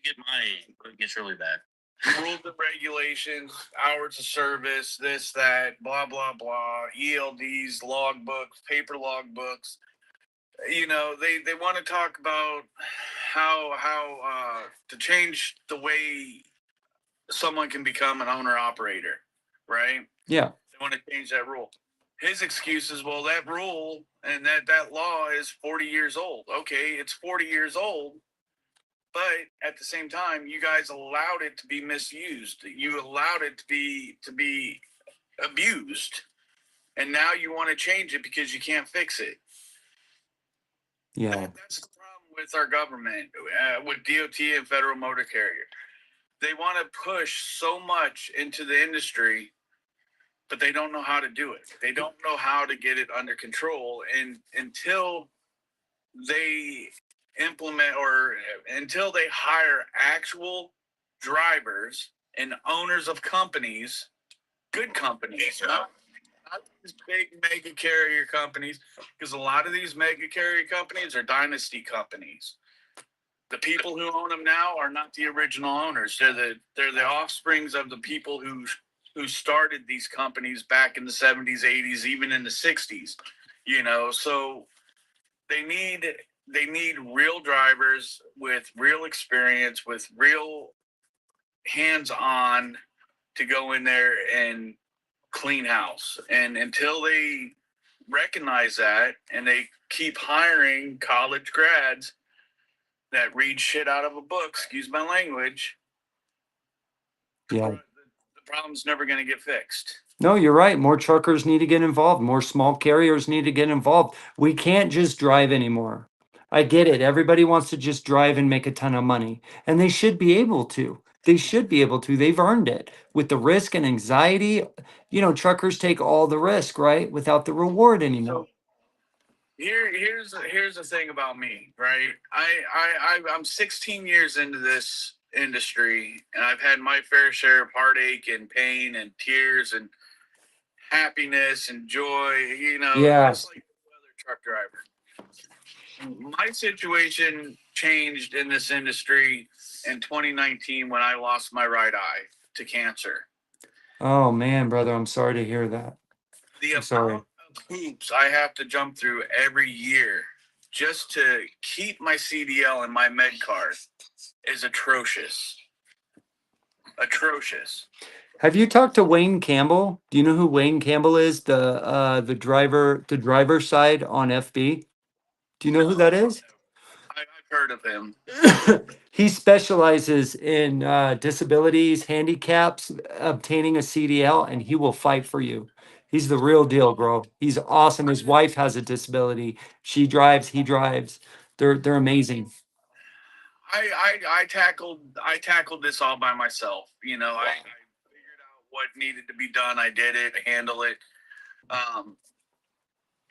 I: It gets really bad.
N: Rules and regulations, hours of service, this, that, blah, blah, blah, ELDs, logbooks, paper logbooks. You know, they want to talk about how to change the way someone can become an owner operator, right?
A: Yeah.
N: They want to change that rule. His excuse is, well, that rule and that law is 40 years old. Okay, it's 40 years old, but at the same time, you guys allowed it to be misused. You allowed it to be abused, and now you want to change it because you can't fix it.
A: Yeah.
N: That's the problem with our government, with DOT and Federal Motor Carrier. They want to push so much into the industry, but they don't know how to do it. They don't know how to get it under control. And until they implement or until they hire actual drivers and owners of companies, good companies, not these big mega carrier companies, because a lot of these mega carrier companies are dynasty companies. The people who own them now are not the original owners. They're the offsprings of the people who started these companies back in the 70s, 80s, even in the 60s. You know, so they need real drivers with real experience, with real hands-on to go in there and clean house. And until they recognize that and they keep hiring college grads that read shit out of a book, excuse my language,
A: Yeah.
N: the problem's never going to get fixed.
A: No, you're right. More truckers need to get involved. More small carriers need to get involved. We can't just drive anymore. I get it. Everybody wants to just drive and make a ton of money, and they should be able to. They should be able to. They've earned it. With the risk and anxiety, truckers take all the risk, right? Without the reward anymore.
N: Here's the thing about me, right? I'm 16 years into this industry, and I've had my fair share of heartache and pain and tears and happiness and joy.
A: Yeah.
N: Just like any other truck driver. My situation changed in this industry in 2019 when I lost my right eye to cancer.
A: Oh man, brother, I'm sorry to hear that. I'm sorry.
N: Amount of hoops I have to jump through every year just to keep my CDL and my med card is atrocious. Atrocious.
A: Have you talked to Wayne Campbell? Do you know who Wayne Campbell is? The driver side on FB. Do you know who that is?
N: I've heard of him.
A: He specializes in disabilities, handicaps, obtaining a CDL, and he will fight for you. He's the real deal, bro. He's awesome. His wife has a disability. She drives, he drives. They're amazing.
N: I tackled this all by myself. I figured out what needed to be done. I did it, handle it.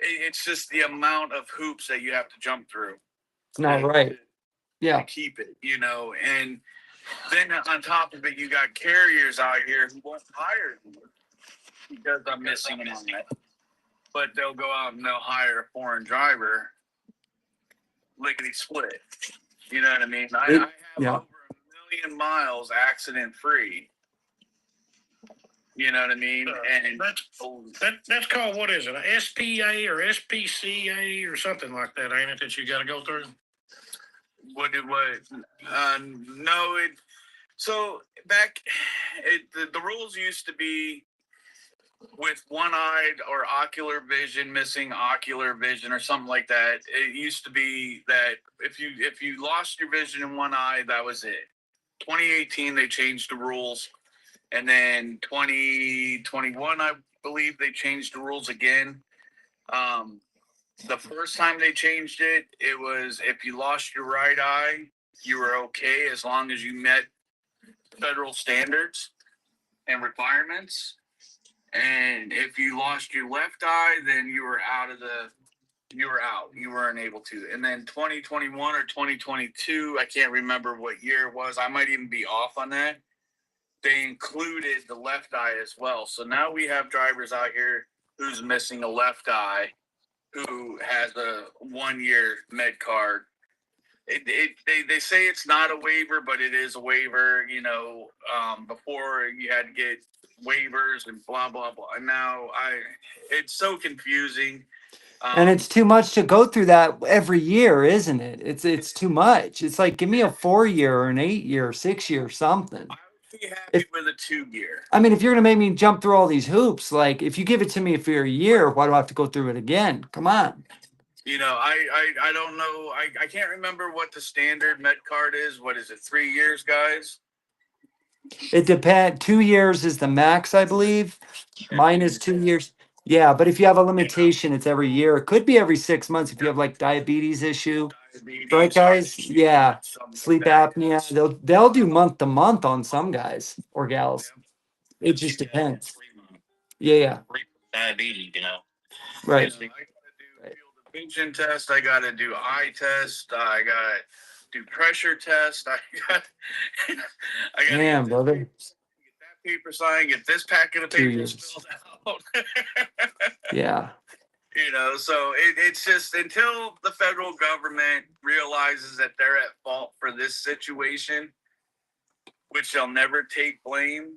N: It's just the amount of hoops that you have to jump through.
A: It's not right. Yeah.
N: To keep it, and then on top of it, you got carriers out here who won't hire you because I'm missing an eye. But they'll go out and they'll hire a foreign driver lickety split. You know what I mean? I have
A: Yeah.
N: over 1 million miles accident free. You know what I mean? And
M: That's called, what is it, a SPA or SPCA or something like that, ain't it, that you got to go through?
N: No, so back, the rules used to be with one-eyed or ocular vision, missing ocular vision or something like that. It used to be that if you lost your vision in one eye, that was it. 2018 they changed the rules, and then 2021 I believe they changed the rules again. The first time they changed it, it was if you lost your right eye, you were okay as long as you met federal standards and requirements. And if you lost your left eye, then you were out. You weren't able to. And then 2021 or 2022, I can't remember what year it was. I might even be off on that. They included the left eye as well. So now we have drivers out here who's missing a left eye, who has a 1-year med card. They say it's not a waiver, but it is a waiver. Before you had to get waivers and blah blah blah. And now it's so confusing.
A: And it's too much to go through that every year, isn't it? It's too much. It's like, give me a 4-year or an 8-year, 6-year, something.
N: I would be happy with a 2-year.
A: I mean, if you're gonna make me jump through all these hoops, like if you give it to me for a year, why do I have to go through it again? Come on.
N: I don't know. I can't remember what the standard med card is. What is it? 3 years, guys?
A: It depends. 2 years is the max, I believe. Mine is 2 years. Yeah, but if you have a limitation, it's every year. It could be every 6 months if you have like diabetes issue. Right, guys? Yeah. Sleep apnea. They'll do month to month on some guys or gals. It just depends. Yeah.
I: Diabetes,
A: Right.
N: I gotta do field of vision test. I gotta do eye test. I gotta do pressure test. I gotta
A: Damn,
N: get
A: brother.
N: get that paper signed. Get this packet of
A: 2
N: papers
A: years.
N: filled out.
A: Yeah.
N: So it's just until the federal government realizes that they're at fault for this situation, which they'll never take blame,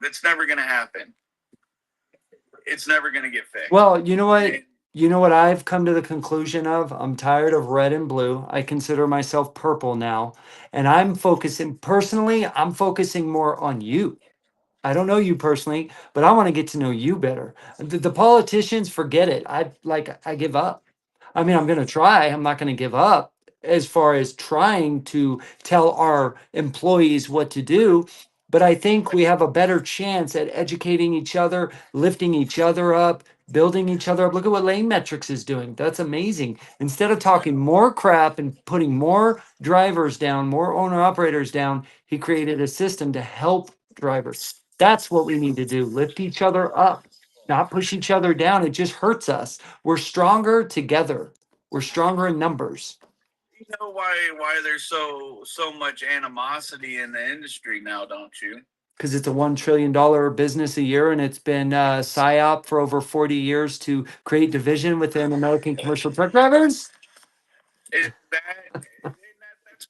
N: that's never going to happen. It's never going to get fixed.
A: Well, you know what? You know what I've come to the conclusion of? I'm tired of red and blue. I consider myself purple now. And I'm focusing more on you. I don't know you personally, but I want to get to know you better. The politicians, forget it. I give up. I mean, I'm going to try. I'm not going to give up as far as trying to tell our employees what to do. But I think we have a better chance at educating each other, lifting each other up, building each other up. Look at what Lane Metrics is doing. That's amazing. Instead of talking more crap and putting more drivers down, more owner operators down, he created a system to help drivers. That's what we need to do. Lift each other up, not push each other down. It just hurts us. We're stronger together. We're stronger in numbers.
N: You know why there's so much animosity in the industry now, don't you?
A: Because it's a $1 trillion business a year, and it's been PSYOP for over 40 years to create division within American commercial truck drivers.
N: That's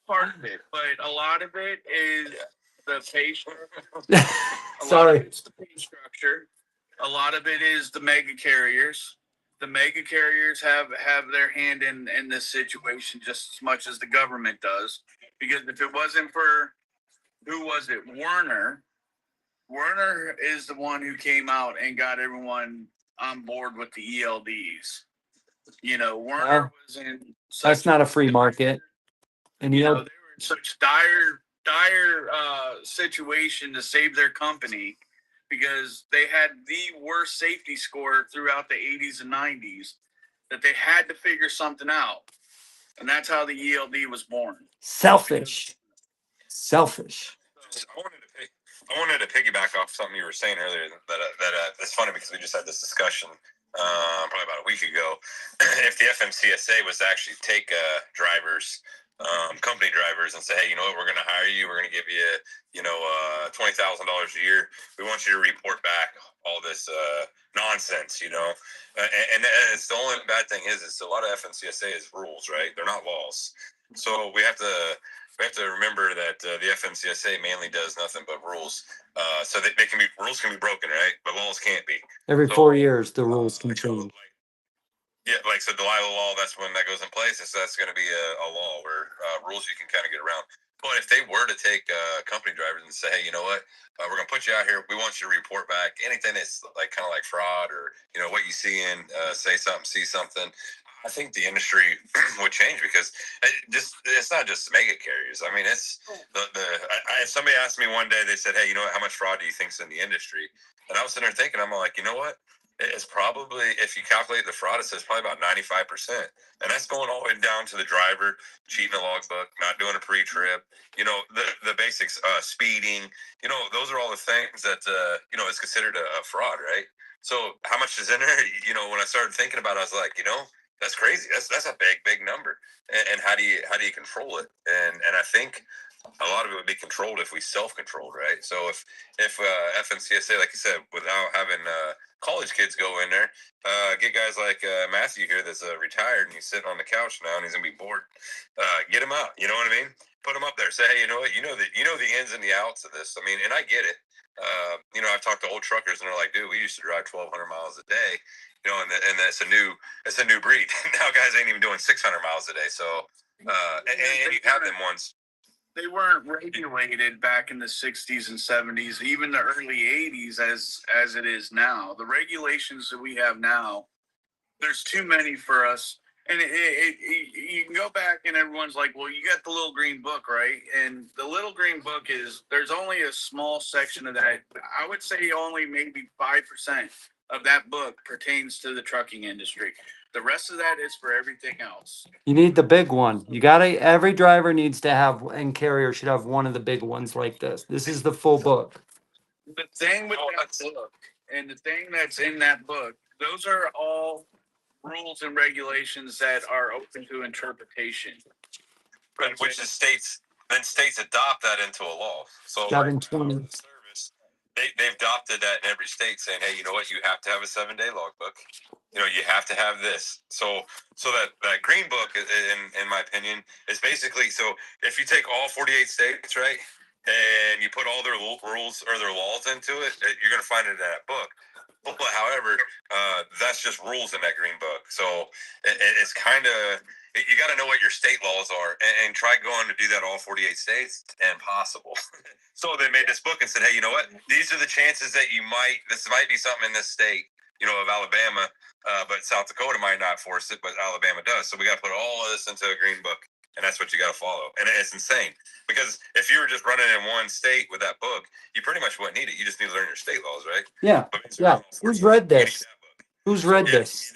N: part of it, but a lot of it is the pay structure.
A: Sorry.
N: It's the pay structure. A lot of it is the mega carriers. The mega carriers have their hand in this situation just as much as the government does. Because if it wasn't for, who was it? Werner. Werner is the one who came out and got everyone on board with the ELDs. Werner was in
A: That's not a free market. And
N: they were in such dire situation to save their company because they had the worst safety score throughout the 80s and 90s that they had to figure something out. And that's how the ELD was born.
A: Selfish.
E: I wanted to piggyback off something you were saying earlier that it's funny because we just had this discussion probably about a week ago. If the FMCSA was to actually take drivers, company drivers, and say, hey, you know what, we're going to hire you, we're going to give you, $20,000 a year. We want you to report back all this nonsense, and it's the only bad thing is a lot of FMCSA is rules, right? They're not laws. So we have to remember that the FMCSA mainly does nothing but rules. So they can be rules can be broken, right? But laws can't be.
A: Every
E: So,
A: 4 years, the rules can change.
E: yeah, like so Delilah law, that's when that goes in place. So that's going to be a law where rules you can kind of get around. But if they were to take company drivers and say, hey, you know what, we're going to put you out here. We want you to report back anything that's like kind of like fraud or what you see in, say something, see something. I think the industry would change because it's not just mega carriers. I mean, it's if somebody asked me one day, they said, hey, you know what, how much fraud do you think's in the industry? And I was sitting there thinking, I'm like, you know what? It's probably, if you calculate the fraud, it says probably about 95%. And that's going all the way down to the driver, cheating a logbook, not doing a pre-trip, the basics, speeding, those are all the things that, is considered a fraud, right? So how much is in there? When I started thinking about it, I was like, that's crazy. That's a big number. And how do you control it? And I think a lot of it would be controlled if we self-controlled, right? So if FNCSA, like you said, without having college kids go in there, get guys like Matthew here that's retired and he's sitting on the couch now and he's gonna be bored. Get him out. You know what I mean? Put him up there. Say, hey, you know what? You know the ins and the outs of this. I mean, and I get it. I've talked to old truckers and they're like, dude, we used to drive 1,200 miles a day. And that's a new breed. Now guys ain't even doing 600 miles a day. So and you have them ones.
N: They weren't regulated back in the 60s and 70s, even the early 80s as it is now. The regulations that we have now, there's too many for us. And you can go back and everyone's like, well, you got the little green book, right? And the little green book there's only a small section of that. I would say only maybe 5% of that book pertains to the trucking industry. The rest of that is for everything else.
A: You need the big one. Every driver needs to have, and carrier should have one of the big ones like this. This is the full book.
N: The thing with that book and the thing that's in that book, those are all rules and regulations that are open to interpretation.
E: Right, which is states adopt that into a law. So
A: 720.
E: service, they've adopted that in every state, saying, hey, you know what, you have to have a 7-day logbook. You have to have this. So that green book, in my opinion, is basically, so if you take all 48 states, right, and you put all their rules or their laws into it, you're going to find it in that book. However, that's just rules in that green book. So it's kind of, you got to know what your state laws are and try going to do that all 48 states. Impossible. So they made this book and said, hey, you know what? These are the chances that this might be something in this state, of Alabama, but South Dakota might not force it, but Alabama does. So we got to put all of this into a green book. And that's what you got to follow. And it's insane because if you were just running in one state with that book, you pretty much wouldn't need it. You just need to learn your state laws, right?
A: Yeah. Yeah. Who's read this? Who's read this?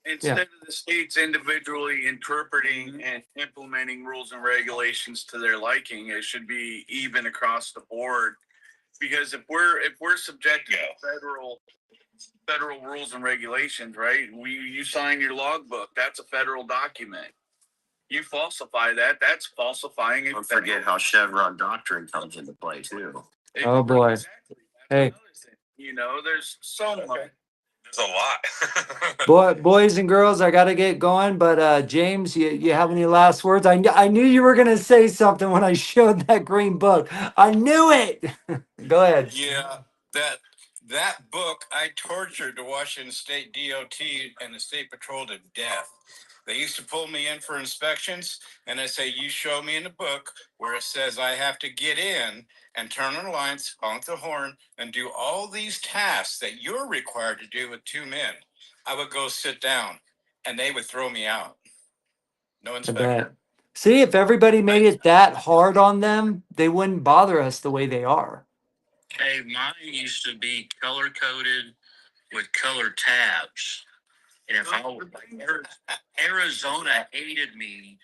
N: Instead of the states individually interpreting and implementing rules and regulations to their liking, it should be even across the board. Because if we're subjected to federal rules and regulations, right? You sign your logbook, that's a federal document. You falsify that, that's falsifying it.
L: Don't forget how Chevron doctrine comes into play too.
A: Oh boy.
N: Exactly.
A: Hey.
N: There's so much.
E: There's a lot.
A: Boys and girls, I gotta get going. But James, you have any last words? I knew you were gonna say something when I showed that green book. I knew it. Go ahead.
O: Yeah, that book I tortured the Washington State DOT and the State Patrol to death. They used to pull me in for inspections, and I say, you show me in the book where it says I have to get in and turn on the lights, honk the horn, and do all these tasks that you're required to do with 2 men. I would go sit down, and they would throw me out. No
A: I
O: inspection.
A: bet. See, if everybody made it that hard on them, they wouldn't bother us the way they are.
I: Hey, mine used to be color coded with colored tabs. And if Arizona hated me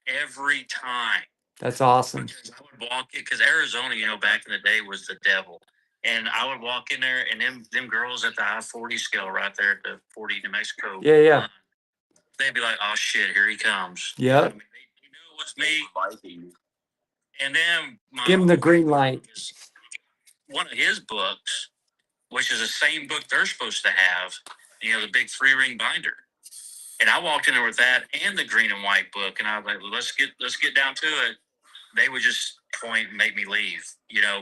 I: every time.
A: That's awesome.
I: Because I would walk in, because Arizona, back in the day was the devil. And I would walk in there, and them girls at the I-40 scale right there at the 40 New Mexico.
A: Yeah.
I: They'd be like, oh shit, here he comes.
A: Yep.
I: I mean, they knew it was me. And then
A: Give him the green light.
I: one of his books which is the same book they're supposed to have, the big 3-ring binder. And I walked in there with that and the green and white book, and I was like, well, let's get down to it. They would just point and make me leave,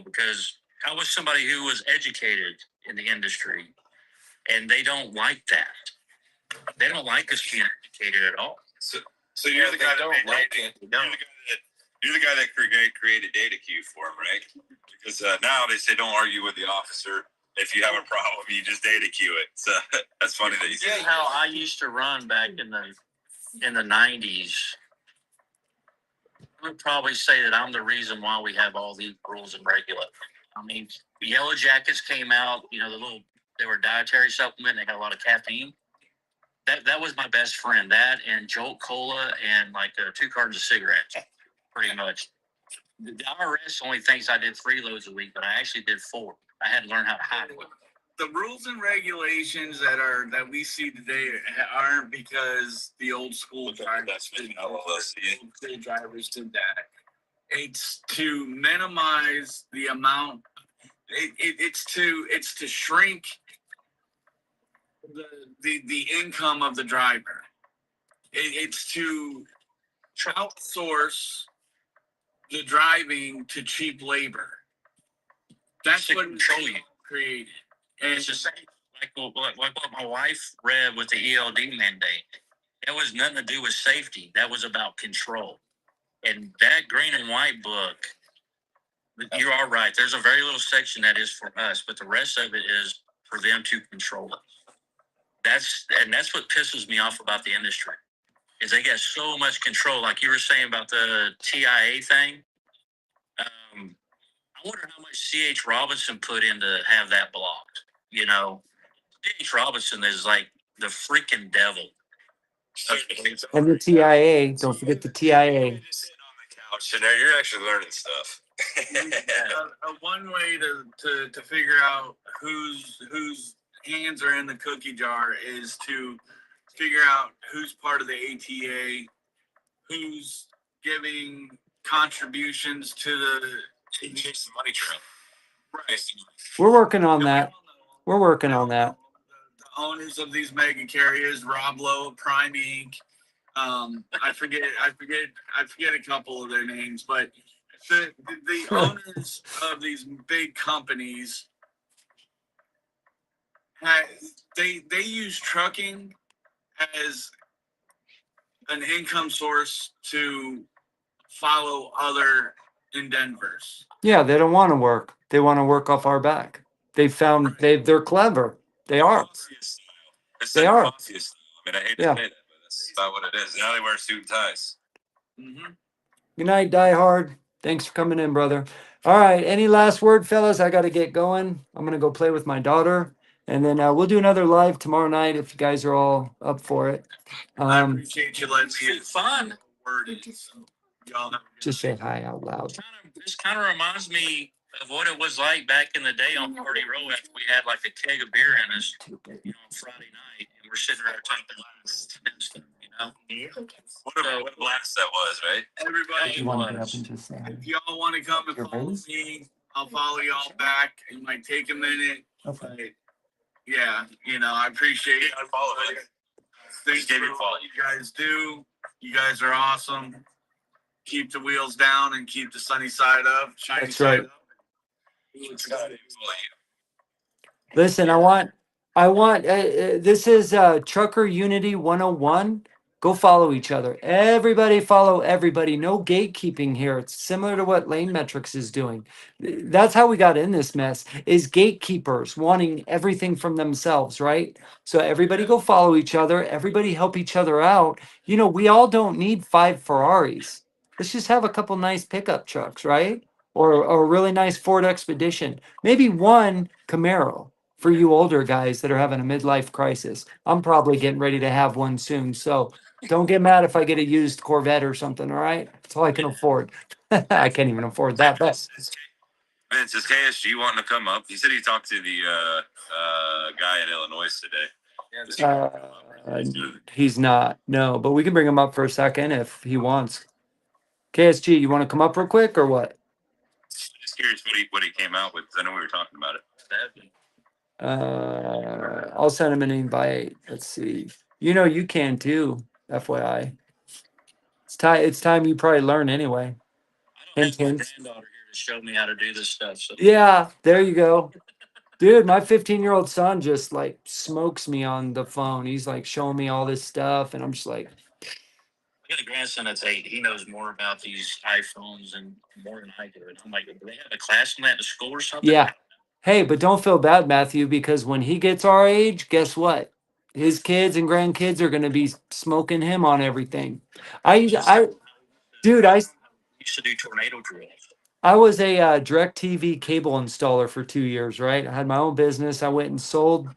I: because I was somebody who was educated in the industry, and they don't like that. They don't like us being educated at all.
E: So you're the guy that made
I: like
E: data.
I: it. No.
E: You're the guy that created data queue for him, right? Because now they say don't argue with the officer. If you have a problem, you just data queue it. So that's funny that you
I: Yeah, how I used to run back in the 90s. I would probably say that I'm the reason why we have all these rules and regulations. I mean, the Yellow Jackets came out, they were a dietary supplement. They had a lot of caffeine. That was my best friend. That and Jolt Cola and like 2 cartons of cigarettes, pretty much. The IRS only thinks I did 3 loads a week, but I actually did 4. I had to learn how to hide it.
N: The rules and regulations that we see today aren't because the old school drivers did that. It's to minimize the amount. It's to shrink the income of the driver. It's to outsource the driving to cheap labor. That's what control you created.
I: And it's the same, like what my wife read with the ELD mandate. It was nothing to do with safety. That was about control. And that green and white book, you are right. There's a very little section that is for us, but the rest of it is for them to control us. That's what pisses me off about the industry, is they got so much control. Like you were saying about the TIA thing. I wonder how much C.H. Robinson put in to have that blocked. C.H. Robinson is like the freaking devil.
A: And the TIA, don't forget the TIA.
E: couch and there, you're actually learning stuff.
N: One way to figure out whose hands are in the cookie jar is to figure out who's part of the ATA, who's giving contributions to the
E: money trail.
N: Right.
A: We're working on that. We're working on that.
N: The owners of these mega carriers, Rob Lowe, Prime Inc. I forget a couple of their names, but the owners of these big companies, they use trucking as an income source to follow other endeavors.
A: Yeah, they don't want to work. They want to work off our back. They're clever. They are. They are.
E: I mean, I hate to
A: Yeah.
E: say that, but that's about what it is. Now they wear suit and ties.
N: Mm-hmm.
A: Good night, Die Hard. Thanks for coming in, brother. All right. Any last word, fellas? I got to get going. I'm going to go play with my daughter. And then we'll do another live tomorrow night if you guys are all up for it.
N: I appreciate you letting me.
I: It's fun.
A: Just say hi out loud.
I: This kind of reminds me of what it was like back in the day on Party Row after we had like a keg of beer in us, on Friday night, and we're sitting there talking about stuff,
E: What a blast that was, right?
N: Everybody,
A: You want to get up and just say hi?
N: if y'all want to come and follow me, I'll follow y'all back. It might take a minute.
A: Okay.
N: But yeah, I appreciate it. Thanks for what you guys do. You guys are awesome. Keep the wheels down and keep the sunny side up. Shiny
A: That's
N: side
A: right.
N: up.
A: Listen, I want, this is Trucker Unity 101. Go follow each other. Everybody follow everybody. No gatekeeping here. It's similar to what Lane Metrics is doing. That's how we got in this mess, is gatekeepers wanting everything from themselves, right? So everybody go follow each other. Everybody help each other out. We all don't need 5 Ferraris. Let's just have a couple nice pickup trucks, right? Or a really nice Ford Expedition. Maybe one Camaro for you older guys that are having a midlife crisis. I'm probably getting ready to have one soon. So don't get mad if I get a used Corvette or something. All right. That's all I can afford. I can't even afford that. But
E: Vince, is KSG wanting to come up? He said he talked to the guy in Illinois today.
A: he's not. No, but we can bring him up for a second if he wants. KSG, you want to come up real quick or what?
E: Just curious what he came out with. I know we were talking about it.
A: I'll send him an invite. Let's see. You know, you can too. FYI, it's time you probably learn anyway.
I: I don't have my
A: Hint, hint.
I: granddaughter here to show me how to do this stuff. So
A: Yeah, there you go. Dude, my 15-year-old son just like smokes me on the phone. He's like showing me all this stuff, and I'm just like,
I: I got a grandson that's 8. He knows more about these iPhones and more than I do. And I'm like, do they have a class on that in school or something?
A: yeah. Hey, but don't feel bad, Matthew, because when he gets our age, guess what? His kids and grandkids are going to be smoking him on everything. I, dude, I
I: Used to do tornado drills.
A: I was a DirecTV cable installer for 2 years, right? I had my own business. I went and sold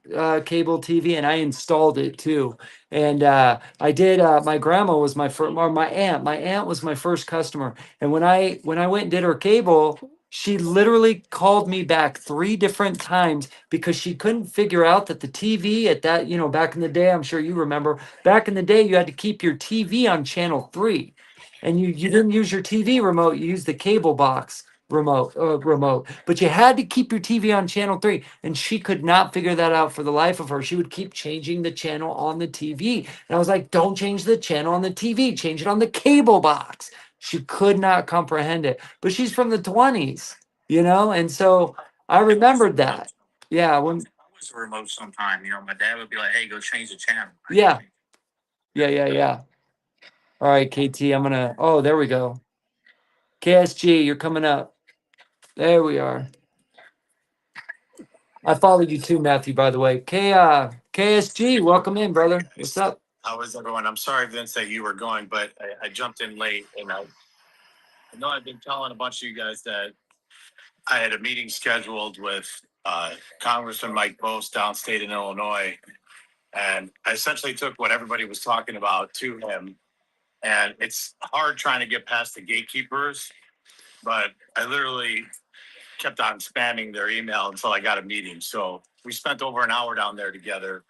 A: cable TV, and I installed it too. And I did. My grandma was my first, or my aunt. My aunt was my first customer. And when I went and did her cable, she literally called me back 3 different times because she couldn't figure out that the TV at that, back in the day, I'm sure you remember, back in the day, you had to keep your TV on channel 3, and you didn't use your TV remote, you used the cable box remote, but you had to keep your TV on channel 3, and she could not figure that out for the life of her. She would keep changing the channel on the TV, and I was like, don't change the channel on the TV, change it on the cable box. She could not comprehend it, but she's from the 20s, and so I remembered that. Yeah, when
I: I was a remote sometime. My dad would be like, hey, go change the channel.
A: yeah, yeah. All right, KT, oh, there we go. KSG, you're coming up. There we are. I followed you too, Matthew, by the way. KSG, welcome in, brother. What's up?
P: How is everyone? I'm sorry, Vince, that you were going, but I jumped in late, and I know I've been telling a bunch of you guys that I had a meeting scheduled with Congressman Mike Bose downstate in Illinois, and I essentially took what everybody was talking about to him. And it's hard trying to get past the gatekeepers, but I literally kept on spamming their email until I got a meeting. So we spent over an hour down there together,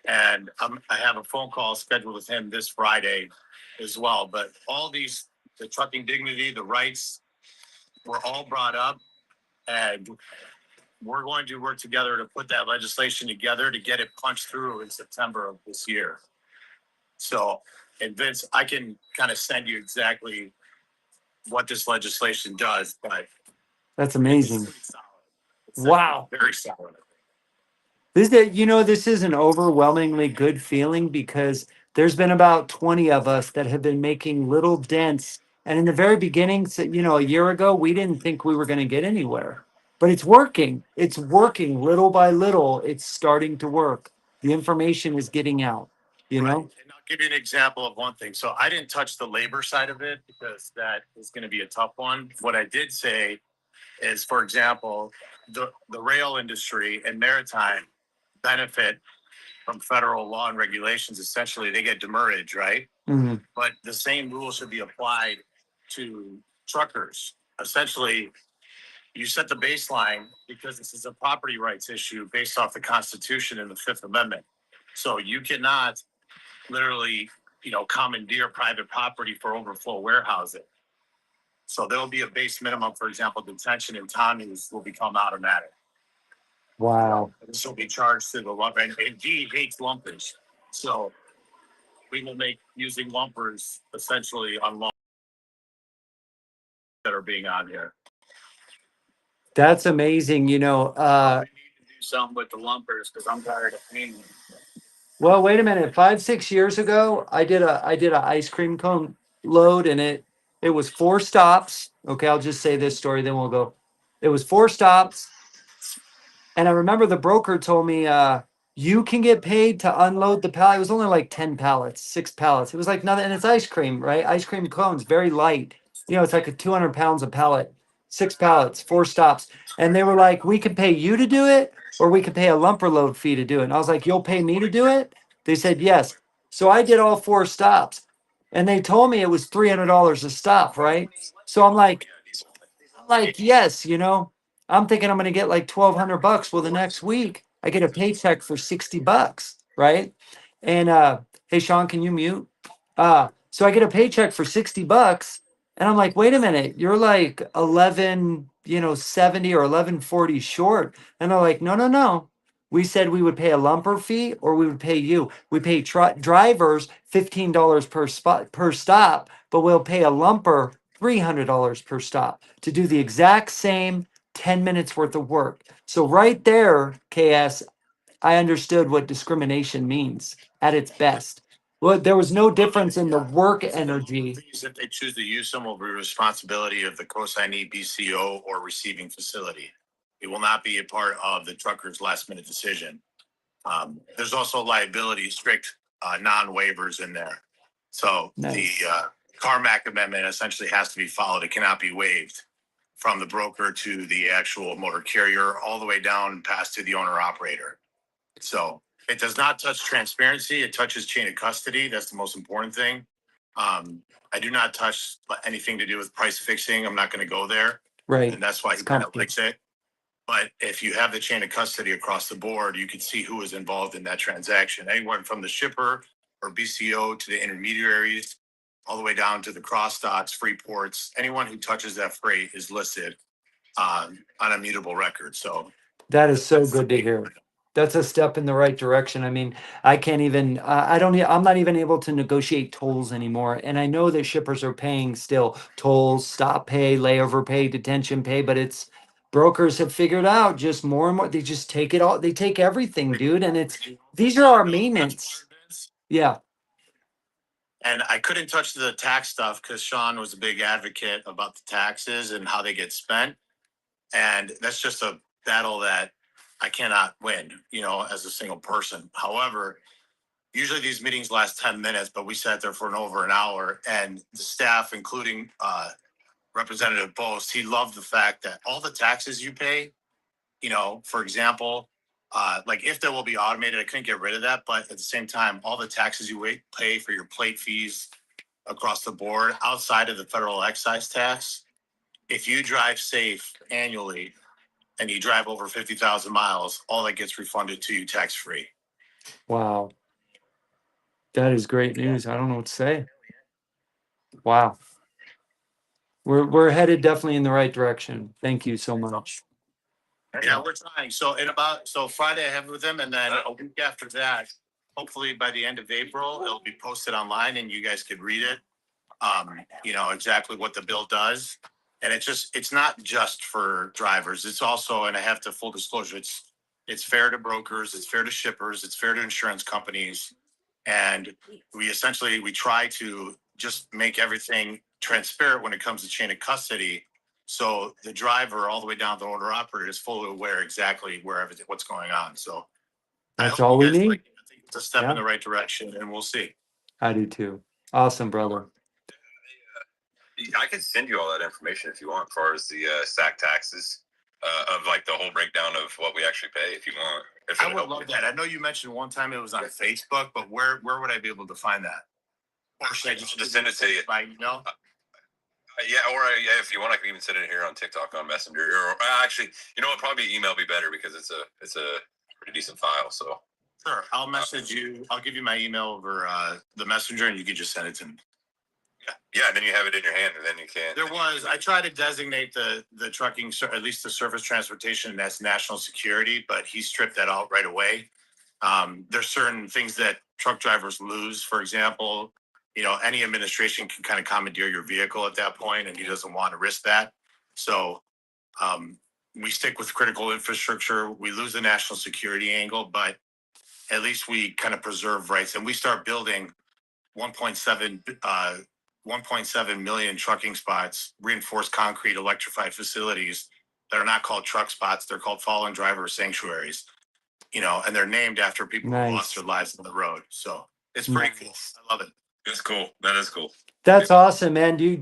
P: and I have a phone call scheduled with him this Friday as well. But all these, the trucking dignity, the rights, were all brought up, and we're going to work together to put that legislation together to get it punched through in September of this year. So, and Vince, I can kind of send you exactly what this legislation does, but
A: That's amazing.
P: it's solid.
A: Wow.
P: Very solid.
A: This is an overwhelmingly good feeling because there's been about 20 of us that have been making little dents. And in the very beginning, a year ago, we didn't think we were going to get anywhere. But it's working. It's working little by little. It's starting to work. The information is getting out,
P: Right. And I'll give you an example of one thing. So I didn't touch the labor side of it because that is going to be a tough one. What I did say is, for example, the rail industry and maritime benefit from federal law and regulations. Essentially, they get demurrage, right?
A: Mhm.
P: But the same rule should be applied to truckers. Essentially, you set the baseline because this is a property rights issue based off the Constitution and the Fifth Amendment. So you cannot literally, commandeer private property for overflow warehousing. So there'll be a base minimum. For example, detention and Tommy's will become automatic.
A: Wow.
P: This will be charged to the lumper, and he hates lumpers. So we will make using lumpers essentially unlawful that are being on here.
A: That's amazing.
P: We need to do something with the lumpers because I'm tired of paying them.
A: Well, wait a minute. 5, 6 years ago, I did a ice cream cone load, and it was 4 stops. Okay, I'll just say this story, then we'll go. It was 4 stops, and I remember the broker told me, you can get paid to unload the pallet. It was only like 10 pallets, 6 pallets. It was like nothing, and it's ice cream, right? Ice cream cones, very light. It's like a 200 pounds a pallet, 6 pallets, 4 stops, and they were like, we can pay you to do it, or we can pay a lumper load fee to do it. And I was like, you'll pay me to do it? They said yes. So I did all 4 stops, and they told me it was $300 a stop, right? So I'm like, yes, I'm thinking I'm going to get like $1,200. Well, the next week I get a paycheck for $60, right? And hey, Sean, can you mute? So I get a paycheck for $60, and I'm like, wait a minute, you're like 11, 70 or 1140 short. And they're like, no, no, no. We said we would pay a lumper fee or we would pay you. We pay drivers $15 per stop, but we'll pay a lumper $300 per stop to do the exact same 10 minutes worth of work. So right there, KS, I understood what discrimination means at its best. Well, there was no difference in the work energy.
P: If they choose to use them, will be responsibility of the consignee, BCO, or receiving facility. It will not be a part of the trucker's last minute decision. There's also liability, strict non-waivers in there. So
A: Nice.
P: the Carmack amendment essentially has to be followed. It cannot be waived from the broker to the actual motor carrier, all the way down past to the owner operator. So it does not touch transparency. It touches chain of custody. That's the most important thing. I do not touch anything to do with price fixing. I'm not going to go there.
A: Right.
P: And that's why
A: It's
P: he kind of
A: complicated.
P: likes it. But if you have the chain of custody across the board, you can see who is involved in that transaction. Anyone from the shipper or BCO to the intermediaries, all the way down to the cross docks, free ports. Anyone who touches that freight is listed on a mutable record. So
A: That is so good to hear. That's a step in the right direction. I mean, I can't even, I don't, I'm not even able to negotiate tolls anymore. And I know that shippers are paying still tolls, stop pay, layover pay, detention pay, but it's brokers have figured out just more and more. They just take it all. They take everything, dude. And it's, these are our maintenance. Yeah.
P: And I couldn't touch the tax stuff because Sean was a big advocate about the taxes and how they get spent. And that's just a battle that I cannot win, as a single person. However, usually these meetings last 10 minutes, but we sat there for over an hour. And the staff, including Representative Bost, he loved the fact that all the taxes you pay, for example, like if there will be automated, I couldn't get rid of that. But at the same time, all the taxes you pay for your plate fees across the board outside of the federal excise tax, if you drive safe annually and you drive over 50,000 miles, all that gets refunded to you tax free.
A: Wow. That is great news. I don't know what to say. Wow. We're headed definitely in the right direction. Thank you so much.
P: Yeah, we're trying. So Friday I have with them, and then a week after that, hopefully by the end of April, it'll be posted online and you guys could read it. Exactly what the bill does. And it's not just for drivers. It's also, and I have to full disclosure, it's fair to brokers, it's fair to shippers, it's fair to insurance companies. And we try to just make everything transparent when it comes to chain of custody. So the driver all the way down to the owner operator is fully aware exactly what's going on. So
A: That's all we need.
P: It's a step in the right direction, and we'll see.
A: I do too. Awesome, brother.
E: I can send you all that information if you want, as far as the SAC taxes of like the whole breakdown of what we actually pay, if you want. If
P: I would love that. I know you mentioned one time it was on Facebook, but where would I be able to find that? Or should I just
E: send it to you
P: by email?
E: If you want, I can even send it here on TikTok on Messenger. Or actually, you know what? Probably email be better because it's a pretty decent file. So
P: sure, I'll message you. I'll give you my email over the messenger, and you can just send it to me.
E: Yeah, and then you have it in your hand, and then you can.
P: I try to designate the trucking, at least the surface transportation, as national security, but he stripped that out right away. There's certain things that truck drivers lose. For example, any administration can kind of commandeer your vehicle at that point, and he doesn't want to risk that. So we stick with critical infrastructure. We lose the national security angle, but at least we kind of preserve rights, and we start building 1.7 million trucking spots, reinforced concrete, electrified facilities that are not called truck spots. They're called fallen driver sanctuaries, and they're named after people who lost their lives on the road. So it's pretty cool. I love it.
E: It's cool. That is cool.
A: That's awesome, man. Do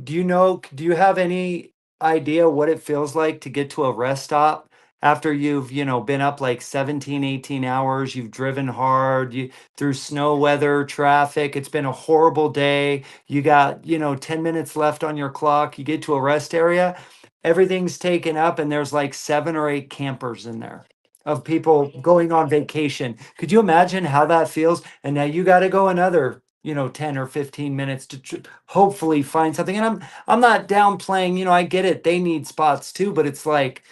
A: you have any idea what it feels like to get to a rest stop after you've, been up like 17, 18 hours, you've driven hard, through snow weather, traffic, it's been a horrible day. You got, 10 minutes left on your clock. You get to a rest area, everything's taken up and there's like 7 or 8 campers in there of people going on vacation. Could you imagine how that feels? And now you got to go another 10 or 15 minutes to hopefully find something. And I'm not downplaying, I get it. They need spots too, but it's like,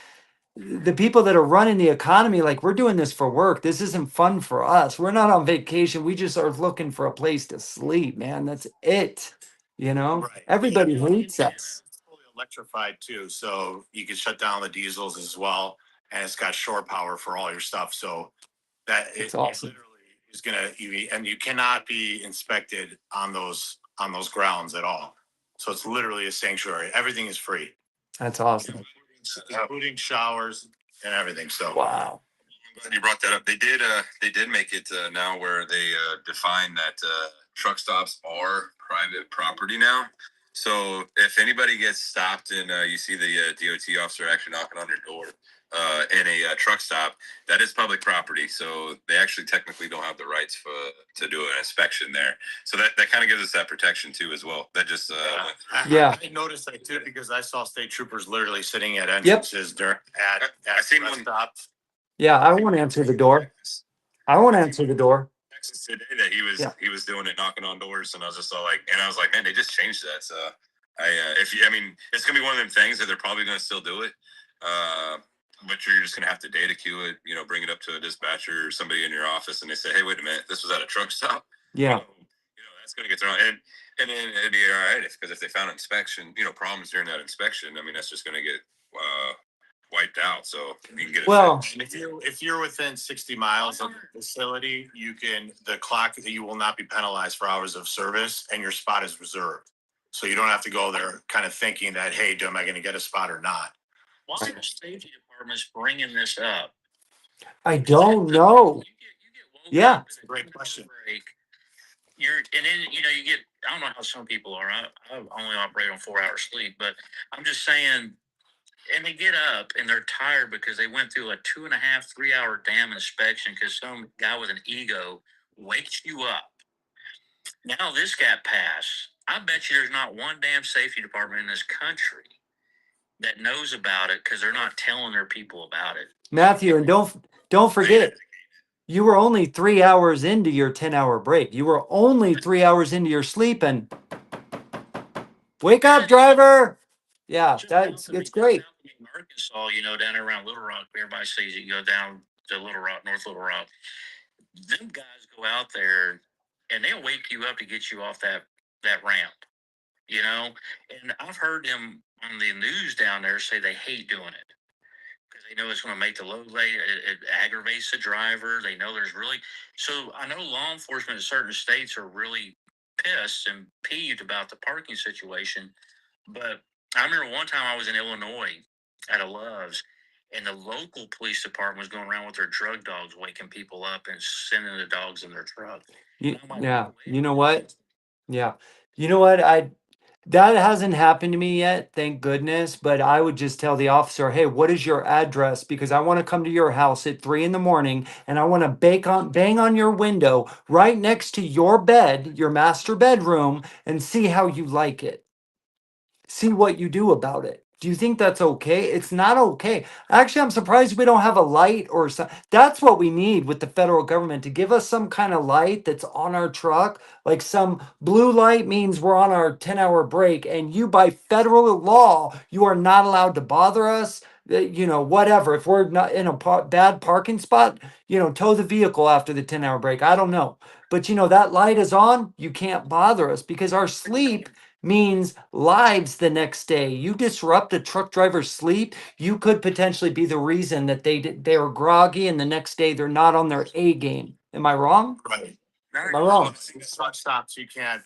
A: the people that are running the economy, like we're doing this for work. This isn't fun for us. We're not on vacation. We just are looking for a place to sleep, man. That's it. You know,
P: Right.
A: everybody hates us.
P: It's fully electrified too, so you can shut down the diesels as well, and it's got shore power for all your stuff. So that
A: It's
P: it
A: awesome.
P: literally is and you cannot be inspected on those grounds at all. So it's literally a sanctuary. Everything is free,
A: That's awesome.
P: including showers and everything. So
A: Wow.
E: I'm glad you brought that up. They did make it now where they define that truck stops are private property now. So if anybody gets stopped and you see the DOT officer actually knocking on their door in a truck stop, that is public property. So they actually technically don't have the rights to do an inspection there. So that kind of gives us that protection too as well. That just
A: Yeah.
P: I noticed that too because I saw state troopers literally sitting at
A: Yep.
P: entrances during at
E: I seen
P: rest
E: one
P: stops.
A: Yeah. I won't answer the door. I won't answer the door.
E: Texas today that
A: Yeah.
E: he was doing it, knocking on doors, and I was just all like, and I was like, man, they just changed that. So I mean, it's gonna be one of them things that they're probably gonna still do it, but you're just gonna have to data queue it, you know, bring it up to a dispatcher or somebody in your office, and they say, hey, wait a minute, this was at a truck stop.
A: Yeah.
E: You know, that's gonna get thrown, and then it'd be all right because if they found inspection, you know, problems during that inspection, I mean, that's just gonna get wiped out. So you can get it
A: Well,
E: fixed.
P: And if you're within 60 miles of the facility, the clock, you will not be penalized for hours of service and your spot is reserved. So you don't have to go there kind of thinking that, hey, am I going to get a spot or not?
I: Why are the safety departments bringing this up?
A: I don't know.
I: You get woken
A: Yeah.
I: up
P: It's a great question.
I: break. And then you get. I don't know how some people are. I only operate on 4 hour sleep, but I'm just saying. And they get up and they're tired because they went through a 2.5, 3 hour damn inspection because some guy with an ego wakes you up. Now this got passed. I bet you there's not one damn safety department in this country that knows about it because they're not telling their people about it.
A: Matthew, and don't forget, you were only 3 hours into your 10-hour break. You were only 3 hours into your sleep, and wake up, driver. Yeah, it's great.
I: In Arkansas, down around Little Rock, everybody sees it. You go down to Little Rock, North Little Rock. Them guys go out there and they'll wake you up to get you off that ramp, And I've heard them on the news down there say they hate doing it because they know it's going to make the load late. It aggravates the driver. They know there's really so. I know law enforcement in certain states are really pissed and peeved about the parking situation, but I remember one time I was in Illinois at a Love's, and the local police department was going around with their drug dogs, waking people up and sending the dogs in their truck.
A: Yeah, you know what? Yeah, you know what? That hasn't happened to me yet, thank goodness. But I would just tell the officer, "Hey, what is your address? Because I want to come to your house at 3 in the morning, and I want to bang on your window right next to your bed, your master bedroom, and see how you like it. See what you do about it. Do you think that's okay? It's not okay. Actually, I'm surprised we don't have a light or something. That's what we need with the federal government to give us some kind of light that's on our truck. Like some blue light means we're on our 10-hour break, and you, by federal law, you are not allowed to bother us. Whatever. If we're not in a bad parking spot, tow the vehicle after the 10-hour break. I don't know. But that light is on, you can't bother us because our sleep means lives the next day. You disrupt a truck driver's sleep, you could potentially be the reason that they are groggy and the next day they're not on their A game. Am I wrong?
P: Right.
A: Am I wrong?
P: Truck stops,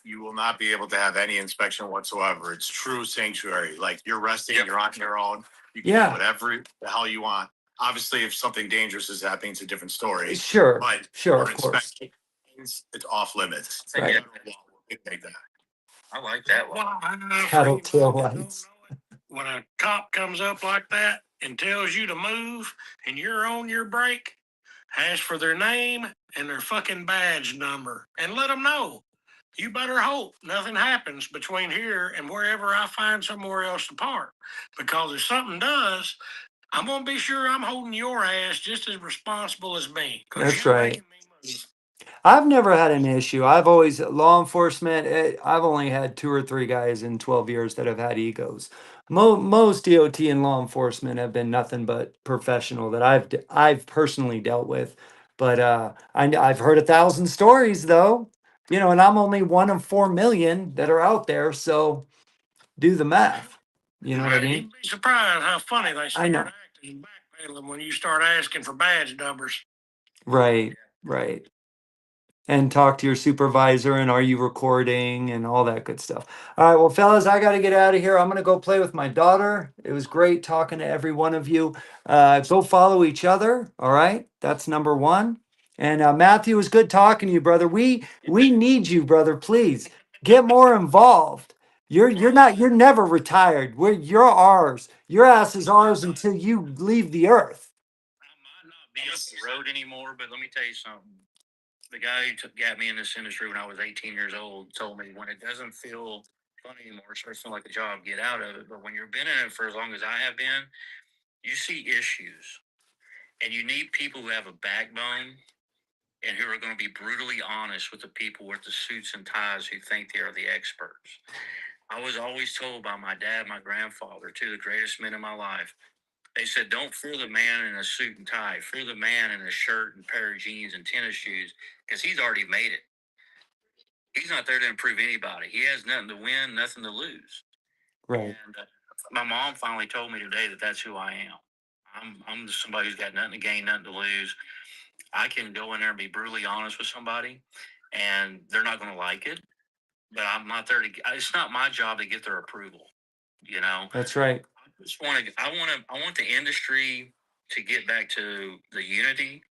P: you will not be able to have any inspection whatsoever. It's true sanctuary. Like you're resting, you're on your own. You can
A: Yeah.
P: do whatever the hell you want. Obviously, if something dangerous is happening, it's a different story.
A: Sure.
P: But
A: Sure,
P: for
A: of course.
P: inspections, it's off limits.
A: Right.
P: Take that.
I: I like that one.
A: Cattle tail lights.
M: When a cop comes up like that and tells you to move and you're on your break, ask for their name and their fucking badge number and let them know. You better hope nothing happens between here and wherever I find somewhere else to park. Because if something does, I'm going to be sure I'm holding your ass just as responsible as me. 'Cause
A: That's
M: you're
A: right.
M: making me move.
A: I've never had an issue. I've always law enforcement. I've only had 2 or 3 guys in 12 years that have had egos. Most DOT and law enforcement have been nothing but professional that I've personally dealt with. But I've heard 1,000 stories though, and I'm only one of 4 million that are out there. So do the math. You know what I mean?
M: You'd be surprised how funny they
A: I
M: start
A: know.
M: acting and backpedaling when you start asking for badge numbers.
A: Right, right. And talk to your supervisor and are you recording and all that good stuff. All right, well, fellas, I got to get out of here. I'm going to go play with my daughter. It was great talking to every one of you. Go follow each other. All right, that's number one. And Matthew, it was good talking to you, brother. We need you, brother. Please get more involved. You're never retired. You're ours. Your ass is ours until you leave the earth.
I: I might not be on the road anymore, but let me tell you something. The guy who got me in this industry when I was 18 years old told me when it doesn't feel fun anymore, it starts feeling like a job, get out of it. But when you've been in it for as long as I have been, you see issues and you need people who have a backbone and who are going to be brutally honest with the people with the suits and ties who think they are the experts. I was always told by my dad, my grandfather, two of the greatest men in my life, they said, don't fear the man in a suit and tie. Fear the man in a shirt and pair of jeans and tennis shoes because he's already made it. He's not there to improve anybody. He has nothing to win, nothing to lose.
A: Right.
I: And my mom finally told me today that that's who I am. I'm just somebody who's got nothing to gain, nothing to lose. I can go in there and be brutally honest with somebody, and they're not going to like it. But I'm not there to. It's not my job to get their approval. You know,
A: That's right.
I: I just want to. I want the industry to get back to the unity,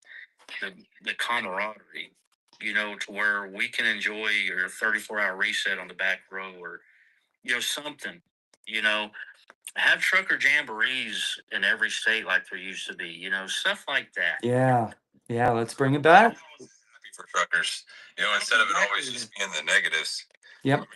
I: the camaraderie. To where we can enjoy your 34-hour reset on the back row, or something. You know, have trucker jamborees in every state like there used to be. Stuff like that.
A: Yeah. Yeah. Let's bring it back.
E: Happy for truckers, instead of it always just being the negatives.
A: Yep.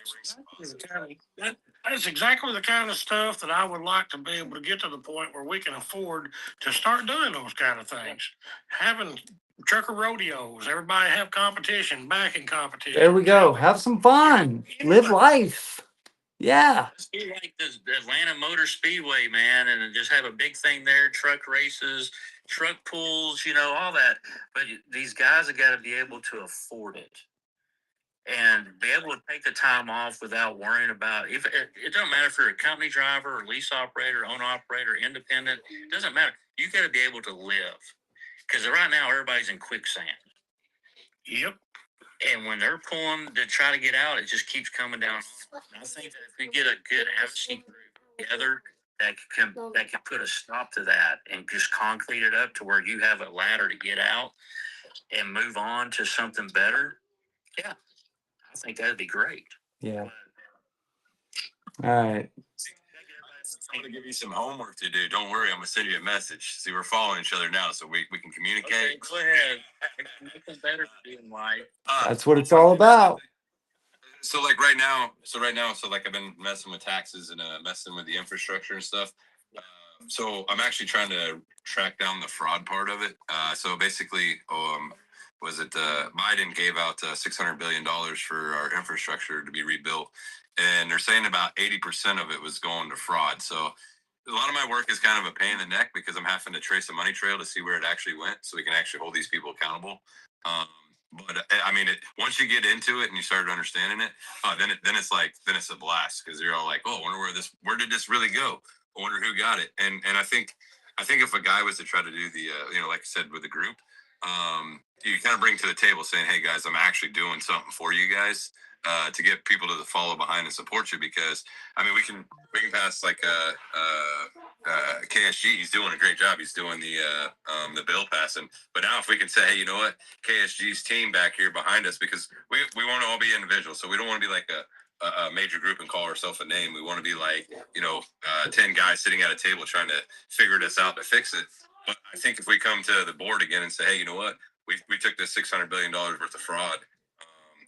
M: That's exactly the kind of stuff that I would like to be able to get to the point where we can afford to start doing those kind of things. Having trucker rodeos, everybody have competition, backing competition.
A: There we go. Have some fun. Live life. Yeah.
I: Let's do like this Atlanta Motor Speedway, man, and just have a big thing there, truck races, truck pulls, all that. But these guys have got to be able to afford it and be able to take the time off without worrying about if it doesn't matter if you're a company driver or lease operator, own operator, independent, it doesn't matter. You got to be able to live because right now everybody's in quicksand.
M: Yep.
I: And when they're pulling to try to get out, it just keeps coming down. And I think that if we get a good advocacy group together that can put a stop to that and just concrete it up to where you have a ladder to get out and move on to something better, yeah, I think that'd be great.
A: Yeah. All right.
E: I'm gonna give you some homework to do. Don't worry, I'm gonna send you a message. See, we're following each other now, so we can communicate.
I: Okay, go ahead. Nothing better to do in life.
A: That's what it's all about.
E: So like I've been messing with taxes and messing with the infrastructure and stuff. So I'm actually trying to track down the fraud part of it. So basically, Biden gave out $600 billion for our infrastructure to be rebuilt, and they're saying about 80% of it was going to fraud. So a lot of my work is kind of a pain in the neck because I'm having to trace a money trail to see where it actually went, so we can actually hold these people accountable. But I mean, once you get into it and you start understanding it, then it's a blast because you're all like, oh, I wonder where did this really go? I wonder who got it. And I think if a guy was to try to do the like I said with the group, you kind of bring to the table saying, hey guys, I'm actually doing something for you guys to get people to follow behind and support you, because I mean we can pass like KSG. He's doing a great job. He's doing the bill passing. But now if we can say, hey, you know what, KSG's team back here behind us, because we want to all be individuals, so we don't want to be like a major group and call ourselves a name. We want to be like 10 guys sitting at a table trying to figure this out to fix it. But I think if we come to the board again and say, hey, you know what, we took this $600 billion worth of fraud,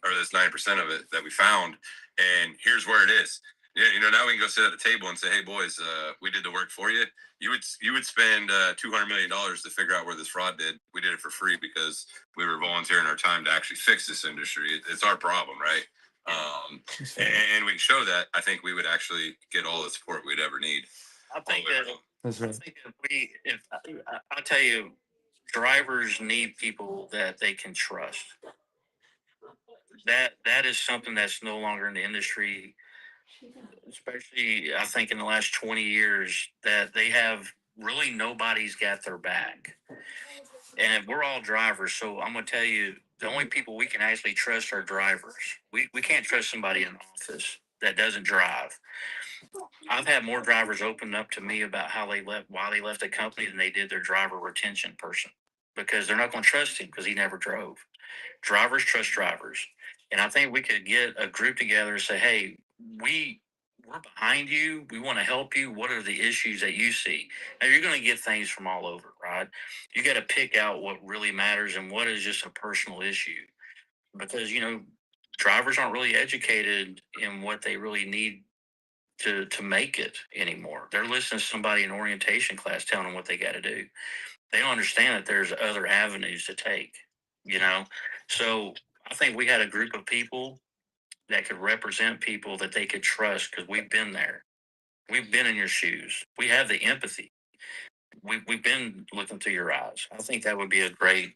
E: or this 9% of it that we found, and here's where it is. Now we can go sit at the table and say, hey boys, we did the work for you. You would spend $200 million to figure out where this fraud did. We did it for free because we were volunteering our time to actually fix this industry. It's our problem, right? And we show that, I think we would actually get all the support we'd ever need.
I: I think that
A: That's
I: I
A: right.
I: think if I tell you, drivers need people that they can trust. That is something that's no longer in the industry, especially I think in the last 20 years, that they have really nobody's got their back. And we're all drivers, so I'm gonna tell you, the only people we can actually trust are drivers. We can't trust somebody in the office that doesn't drive. I've had more drivers open up to me about how they left, why they left the company, than they did their driver retention person, because they're not going to trust him because he never drove. Drivers trust drivers, and I think we could get a group together and say, "Hey, we're behind you. We want to help you. What are the issues that you see?" Now you're going to get things from all over, right? You got to pick out what really matters and what is just a personal issue, because drivers aren't really educated in what they really need to make it anymore. They're listening to somebody in orientation class telling them what they got to do. They don't understand that there's other avenues to take, you know? So I think we had a group of people that could represent people that they could trust, because we've been there. We've been in your shoes. We have the empathy. We've been looking through your eyes. I think that would be a great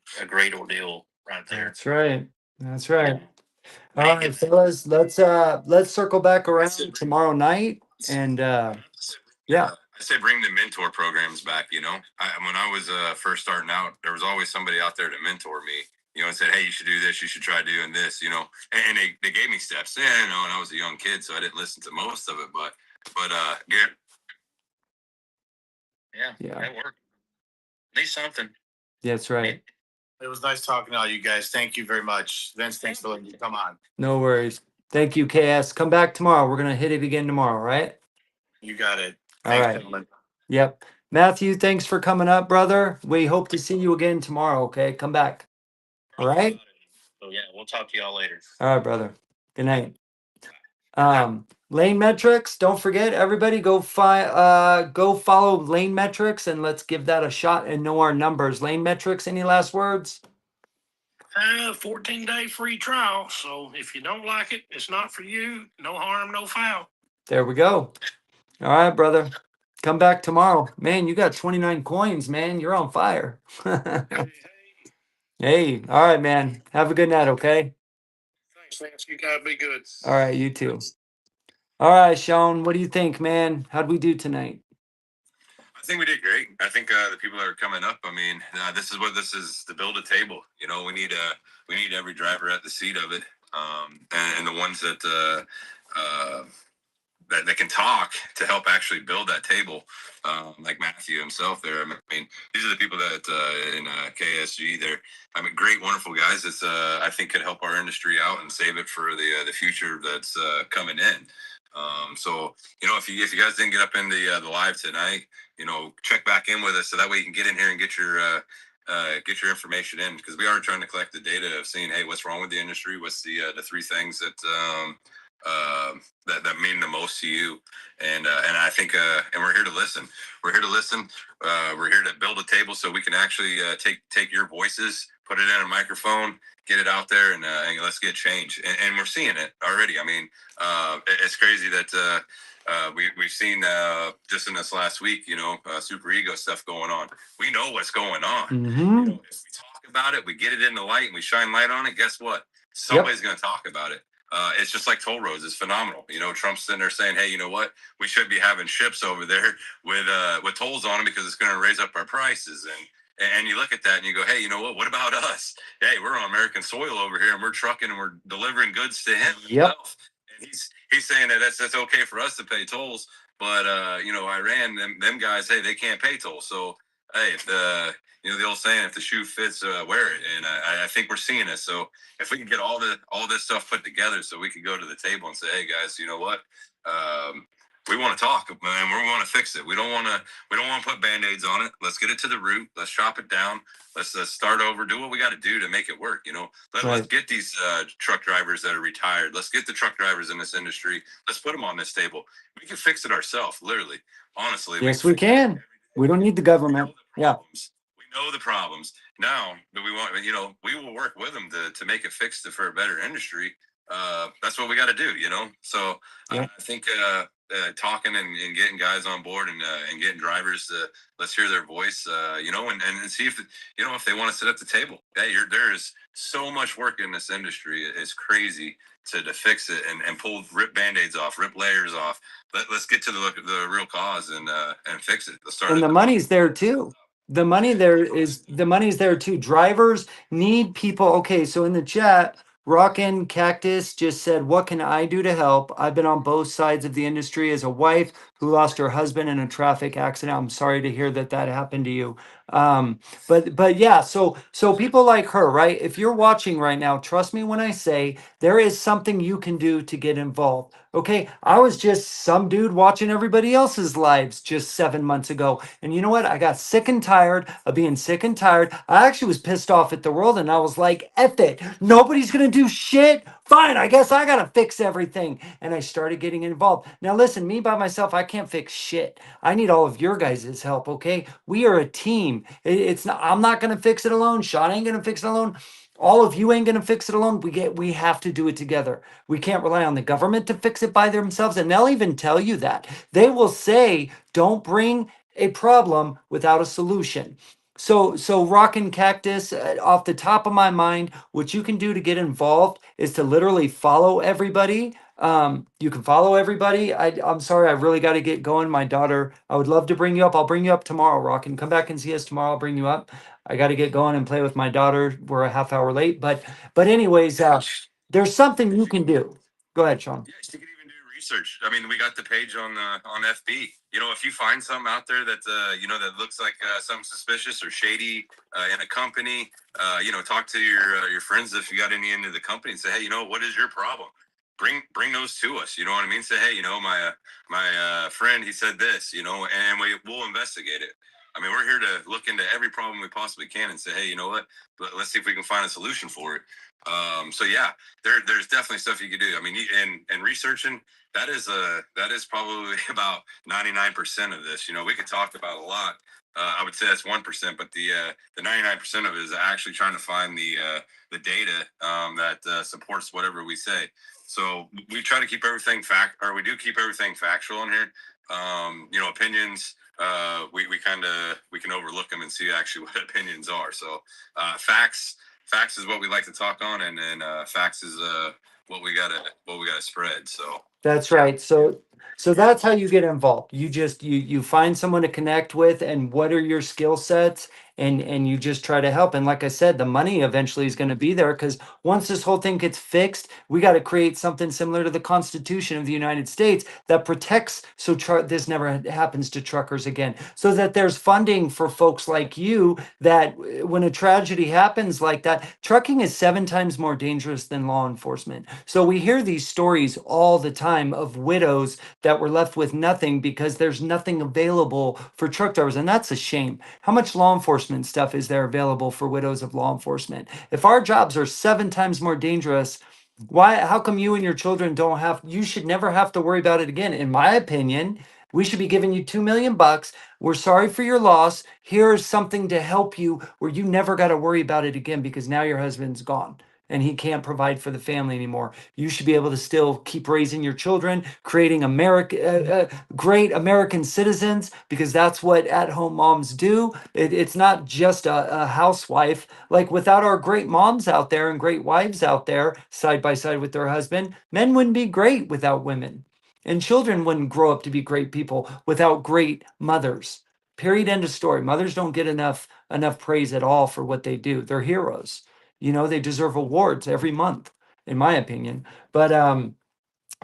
I: ordeal right there.
A: That's right. That's right. All
I: Make
A: right,
I: it
A: fellas, let's circle back around tomorrow night and yeah.
E: I say bring the mentor programs back. When I was first starting out, there was always somebody out there to mentor me. And said, "Hey, you should do this. You should try doing this." And they gave me steps. And I was a young kid, so I didn't listen to most of it. But
A: Yeah.
I: that worked. Need something.
A: That's right.
P: It was nice talking to all you guys. Thank you very much. Vince, thanks for letting me come on.
A: No worries. Thank you, KS. Come back tomorrow. We're gonna hit it again tomorrow, right?
P: You got it.
A: All
P: Thanks,
A: right.
P: gentlemen.
A: Yep. Matthew, thanks for coming up, brother. We hope to see you again tomorrow. Okay, come back. All right.
I: So yeah, we'll talk to y'all later.
A: All right, brother. Good night. Lane Metrics. Don't forget, everybody, go follow Lane Metrics and let's give that a shot and know our numbers. Lane Metrics. Any last words?
M: 14-day free trial. So if you don't like it, it's not for you. No harm, no foul.
A: There we go. All right, brother. Come back tomorrow. Man, you got 29 coins, man. You're on fire. Hey, all right, man. Have a good night, okay?
M: Thanks, Lance. You gotta be good.
A: All right, you too. All right, Sean, what do you think, man? How'd we do tonight?
E: I think we did great. I think the people that are coming up, this is what this is, to build a table. We need every driver at the seat of it, and the ones that that can talk to help actually build that table, like Matthew himself there. These are the people that in KSG, they're great, wonderful guys that I think could help our industry out and save it for the future that's coming in. So if you guys didn't get up in the live tonight, check back in with us so that way you can get in here and get your information in, because we are trying to collect the data of seeing, hey, what's wrong with the industry, what's the three things that that mean the most to you, and I think and we're here to listen. We're here to listen. We're here to build a table so we can actually take your voices, put it in a microphone, get it out there, and let's get change. And we're seeing it already. It's crazy that we've seen just in this last week, super ego stuff going on. We know what's going on.
A: Mm-hmm.
E: If we talk about it, we get it in the light, and we shine light on it. Guess what? Somebody's going to talk about it. It's just like toll roads. It's phenomenal. Trump's sitting there saying, "Hey, you know what? We should be having ships over there with tolls on them because it's going to raise up our prices." And you look at that and you go, "Hey, you know what? What about us? Hey, we're on American soil over here, and we're trucking and we're delivering goods to him himself." And he's saying that that's okay for us to pay tolls, but Iran, them guys, hey, they can't pay tolls. So hey, if the old saying, if the shoe fits, wear it. And I think we're seeing it. So if we can get all this stuff put together, so we can go to the table and say, "Hey guys, you know what? We want to talk, and we want to fix it. We don't want to put band-aids on it. Let's get it to the root. Let's chop it down. Let's start over. Do what we got to do to make it work. Let's get these truck drivers that are retired. Let's get the truck drivers in this industry. Let's put them on this table. We can fix it ourselves, literally, honestly.
A: Yes, we can. We don't need the government. Yeah.
E: We know the problems now, but we will work with them to make it fixed for a better industry. that's what we got to do, you know. So
A: Yeah.
E: I think talking and getting guys on board and getting drivers to let's hear their voice, you know, and see if you know if they want to sit at the table. Hey, there is so much work in this industry; it's crazy to fix it and pull rip band-aids off, rip layers off. Let's get to the real cause and fix it. Let's start
A: And
E: at
A: the
E: the bottom.
A: money's there too. The money's there too. Drivers need people. Okay, so in the chat, Rockin' Cactus just said, "What can I do to help? I've been on both sides of the industry as a wife who lost her husband in a traffic accident. I'm sorry to hear that that happened to you." But yeah, so people like her, right? If you're watching right now, trust me when I say there is something you can do to get involved. Okay, I was just some dude watching everybody else's lives just 7 months ago. And you know what? I got sick and tired of being sick and tired. I actually was pissed off at the world and I was like, F it. Nobody's going to do shit. Fine, I guess I got to fix everything. And I started getting involved. Now, listen, me by myself, I can't fix shit. I need all of your guys' help, okay? We are a team. It's not, I'm not going to fix it alone. Sean ain't going to fix it alone. All of you ain't going to fix it alone. We have to do it together. We can't rely on the government to fix it by themselves. And they'll even tell you that. They will say, don't bring a problem without a solution. So Rockin' Cactus, off the top of my mind, what you can do to get involved is to literally follow everybody. You can follow everybody. I'm sorry, I really got to get going. My daughter, I would love to bring you up. I'll bring you up tomorrow, Rockin'. Come back and see us tomorrow. I'll bring you up. I got to get going and play with my daughter. We're a half hour late, but anyways, there's something you can do. Go ahead, Sean.
E: Yes, you can even do research. I mean, we got the page on FB. You know, if you find something out there that you know that looks like something suspicious or shady in a company, you know, talk to your friends if you got any into the company and say, hey, you know, what is your problem? Bring those to us. You know what I mean? Say, hey, you know, my friend, he said this, you know, and we'll investigate it. I mean, we're here to look into every problem we possibly can and say, hey, you know what? Let's see if we can find a solution for it. So yeah, there's definitely stuff you could do. I mean, and researching that is probably about 99% of this. You know, we could talk about a lot. I would say that's 1%, but the 99% of it is actually trying to find the data that supports whatever we say. So we try to keep everything we do keep everything factual in here. You know, opinions. We can overlook them and see actually what opinions are. So facts is what we like to talk on, and then facts is what we gotta spread. So
A: That's right. So that's how you get involved. You just you find someone to connect with and what are your skill sets and you just try to help. And like I said, the money eventually is going to be there because once this whole thing gets fixed, we got to create something similar to the Constitution of the United States that protects so this never happens to truckers again. So that there's funding for folks like you that when a tragedy happens like that, trucking is 7 times more dangerous than law enforcement. So we hear these stories all the time of widows that were left with nothing because there's nothing available for truck drivers. And that's a shame. How much law enforcement stuff is there available for widows of law enforcement? If our jobs are 7 times more dangerous, how come you and your children don't have, you should never have to worry about it again. In my opinion, we should be giving you 2 million bucks. We're sorry for your loss. Here's something to help you where you never got to worry about it again because now your husband's gone and he can't provide for the family anymore. You should be able to still keep raising your children, creating great American citizens, because that's what at-home moms do. It's not just a housewife. Like without our great moms out there and great wives out there side by side with their husband, men wouldn't be great without women. And children wouldn't grow up to be great people without great mothers. Period. End of story. Mothers don't get enough praise at all for what they do. They're heroes. You know, they deserve awards every month, in my opinion. But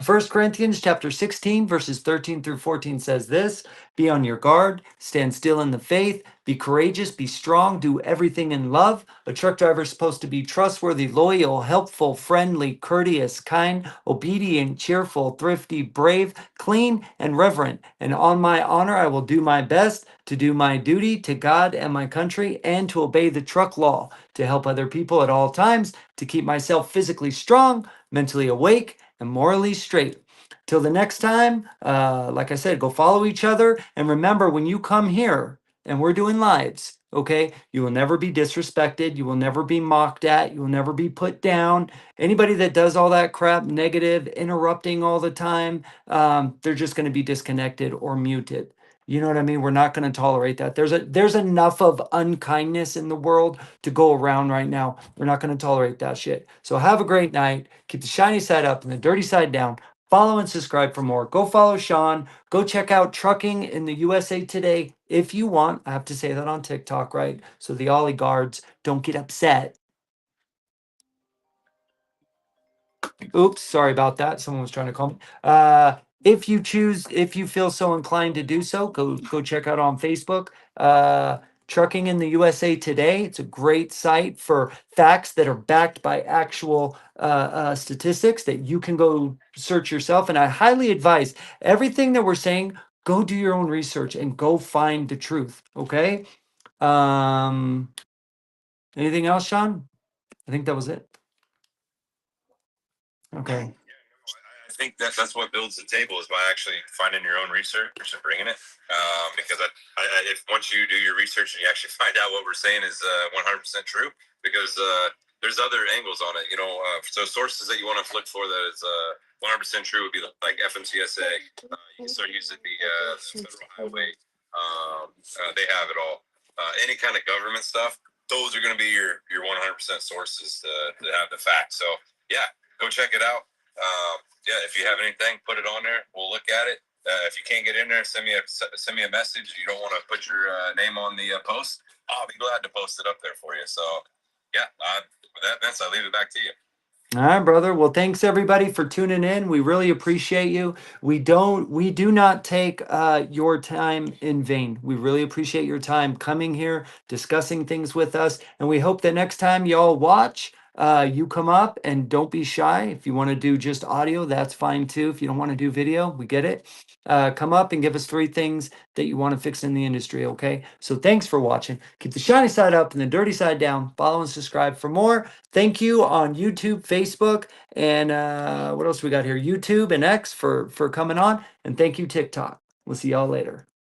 A: 1 Corinthians chapter 16, verses 13 through 14 says this: be on your guard, stand still in the faith, be courageous, be strong, do everything in love. A truck driver is supposed to be trustworthy, loyal, helpful, friendly, courteous, kind, obedient, cheerful, thrifty, brave, clean, and reverent. And on my honor, I will do my best to do my duty to God and my country and to obey the truck law, to help other people at all times, to keep myself physically strong, mentally awake, and morally straight. Till the next time, like I said, go follow each other. And remember, when you come here, and we're doing lives. Okay, you will never be disrespected. You will never be mocked at. You will never be put down. Anybody that does all that crap, negative, interrupting all the time, they're just going to be disconnected or muted. You know what I mean? We're not going to tolerate that. There's enough of unkindness in the world to go around right now. We're not going to tolerate that shit. So have a great night. Keep the shiny side up and the dirty side down. Follow and subscribe for more. Go follow Sean. Go check out Trucking in the USA Today if you want. I have to say that on TikTok, right? So the Ollie guards don't get upset. Oops, sorry about that. Someone was trying to call me. If you feel so inclined to do so, go check out on Facebook. Trucking in the USA Today. It's a great site for facts that are backed by actual statistics that you can go search yourself. And I highly advise everything that we're saying, go do your own research and go find the truth. Okay. Anything else, Sean? I think that was it. Okay.
E: I think that's what builds the table is by actually finding your own research and bringing it. Because if once you do your research and you actually find out what we're saying is 100% true, because there's other angles on it. So sources that you want to look for that is 100% true would be like FMCSA. You can start using the federal highway. They have it all. Any kind of government stuff. Those are going to be your 100% sources to have the facts. So yeah, go check it out. Yeah, if you have anything, put it on there. We'll look at it. If you can't get in there, send me a message. You don't want to put your name on the post. I'll be glad to post it up there for you. So, yeah, with that, Vince, I leave it back to you.
A: All right, brother. Well, thanks everybody for tuning in. We really appreciate you. We do not take your time in vain. We really appreciate your time coming here, discussing things with us, and we hope that next time y'all watch, you come up and don't be shy. If you want to do just audio, that's fine too. If you don't want to do video, we get it. Come up and give us 3 things that you want to fix in the industry, okay? So thanks for watching. Keep the shiny side up and the dirty side down. Follow and subscribe for more. Thank you on YouTube, Facebook, and what else we got here? YouTube and X for coming on. And thank you, TikTok. We'll see y'all later.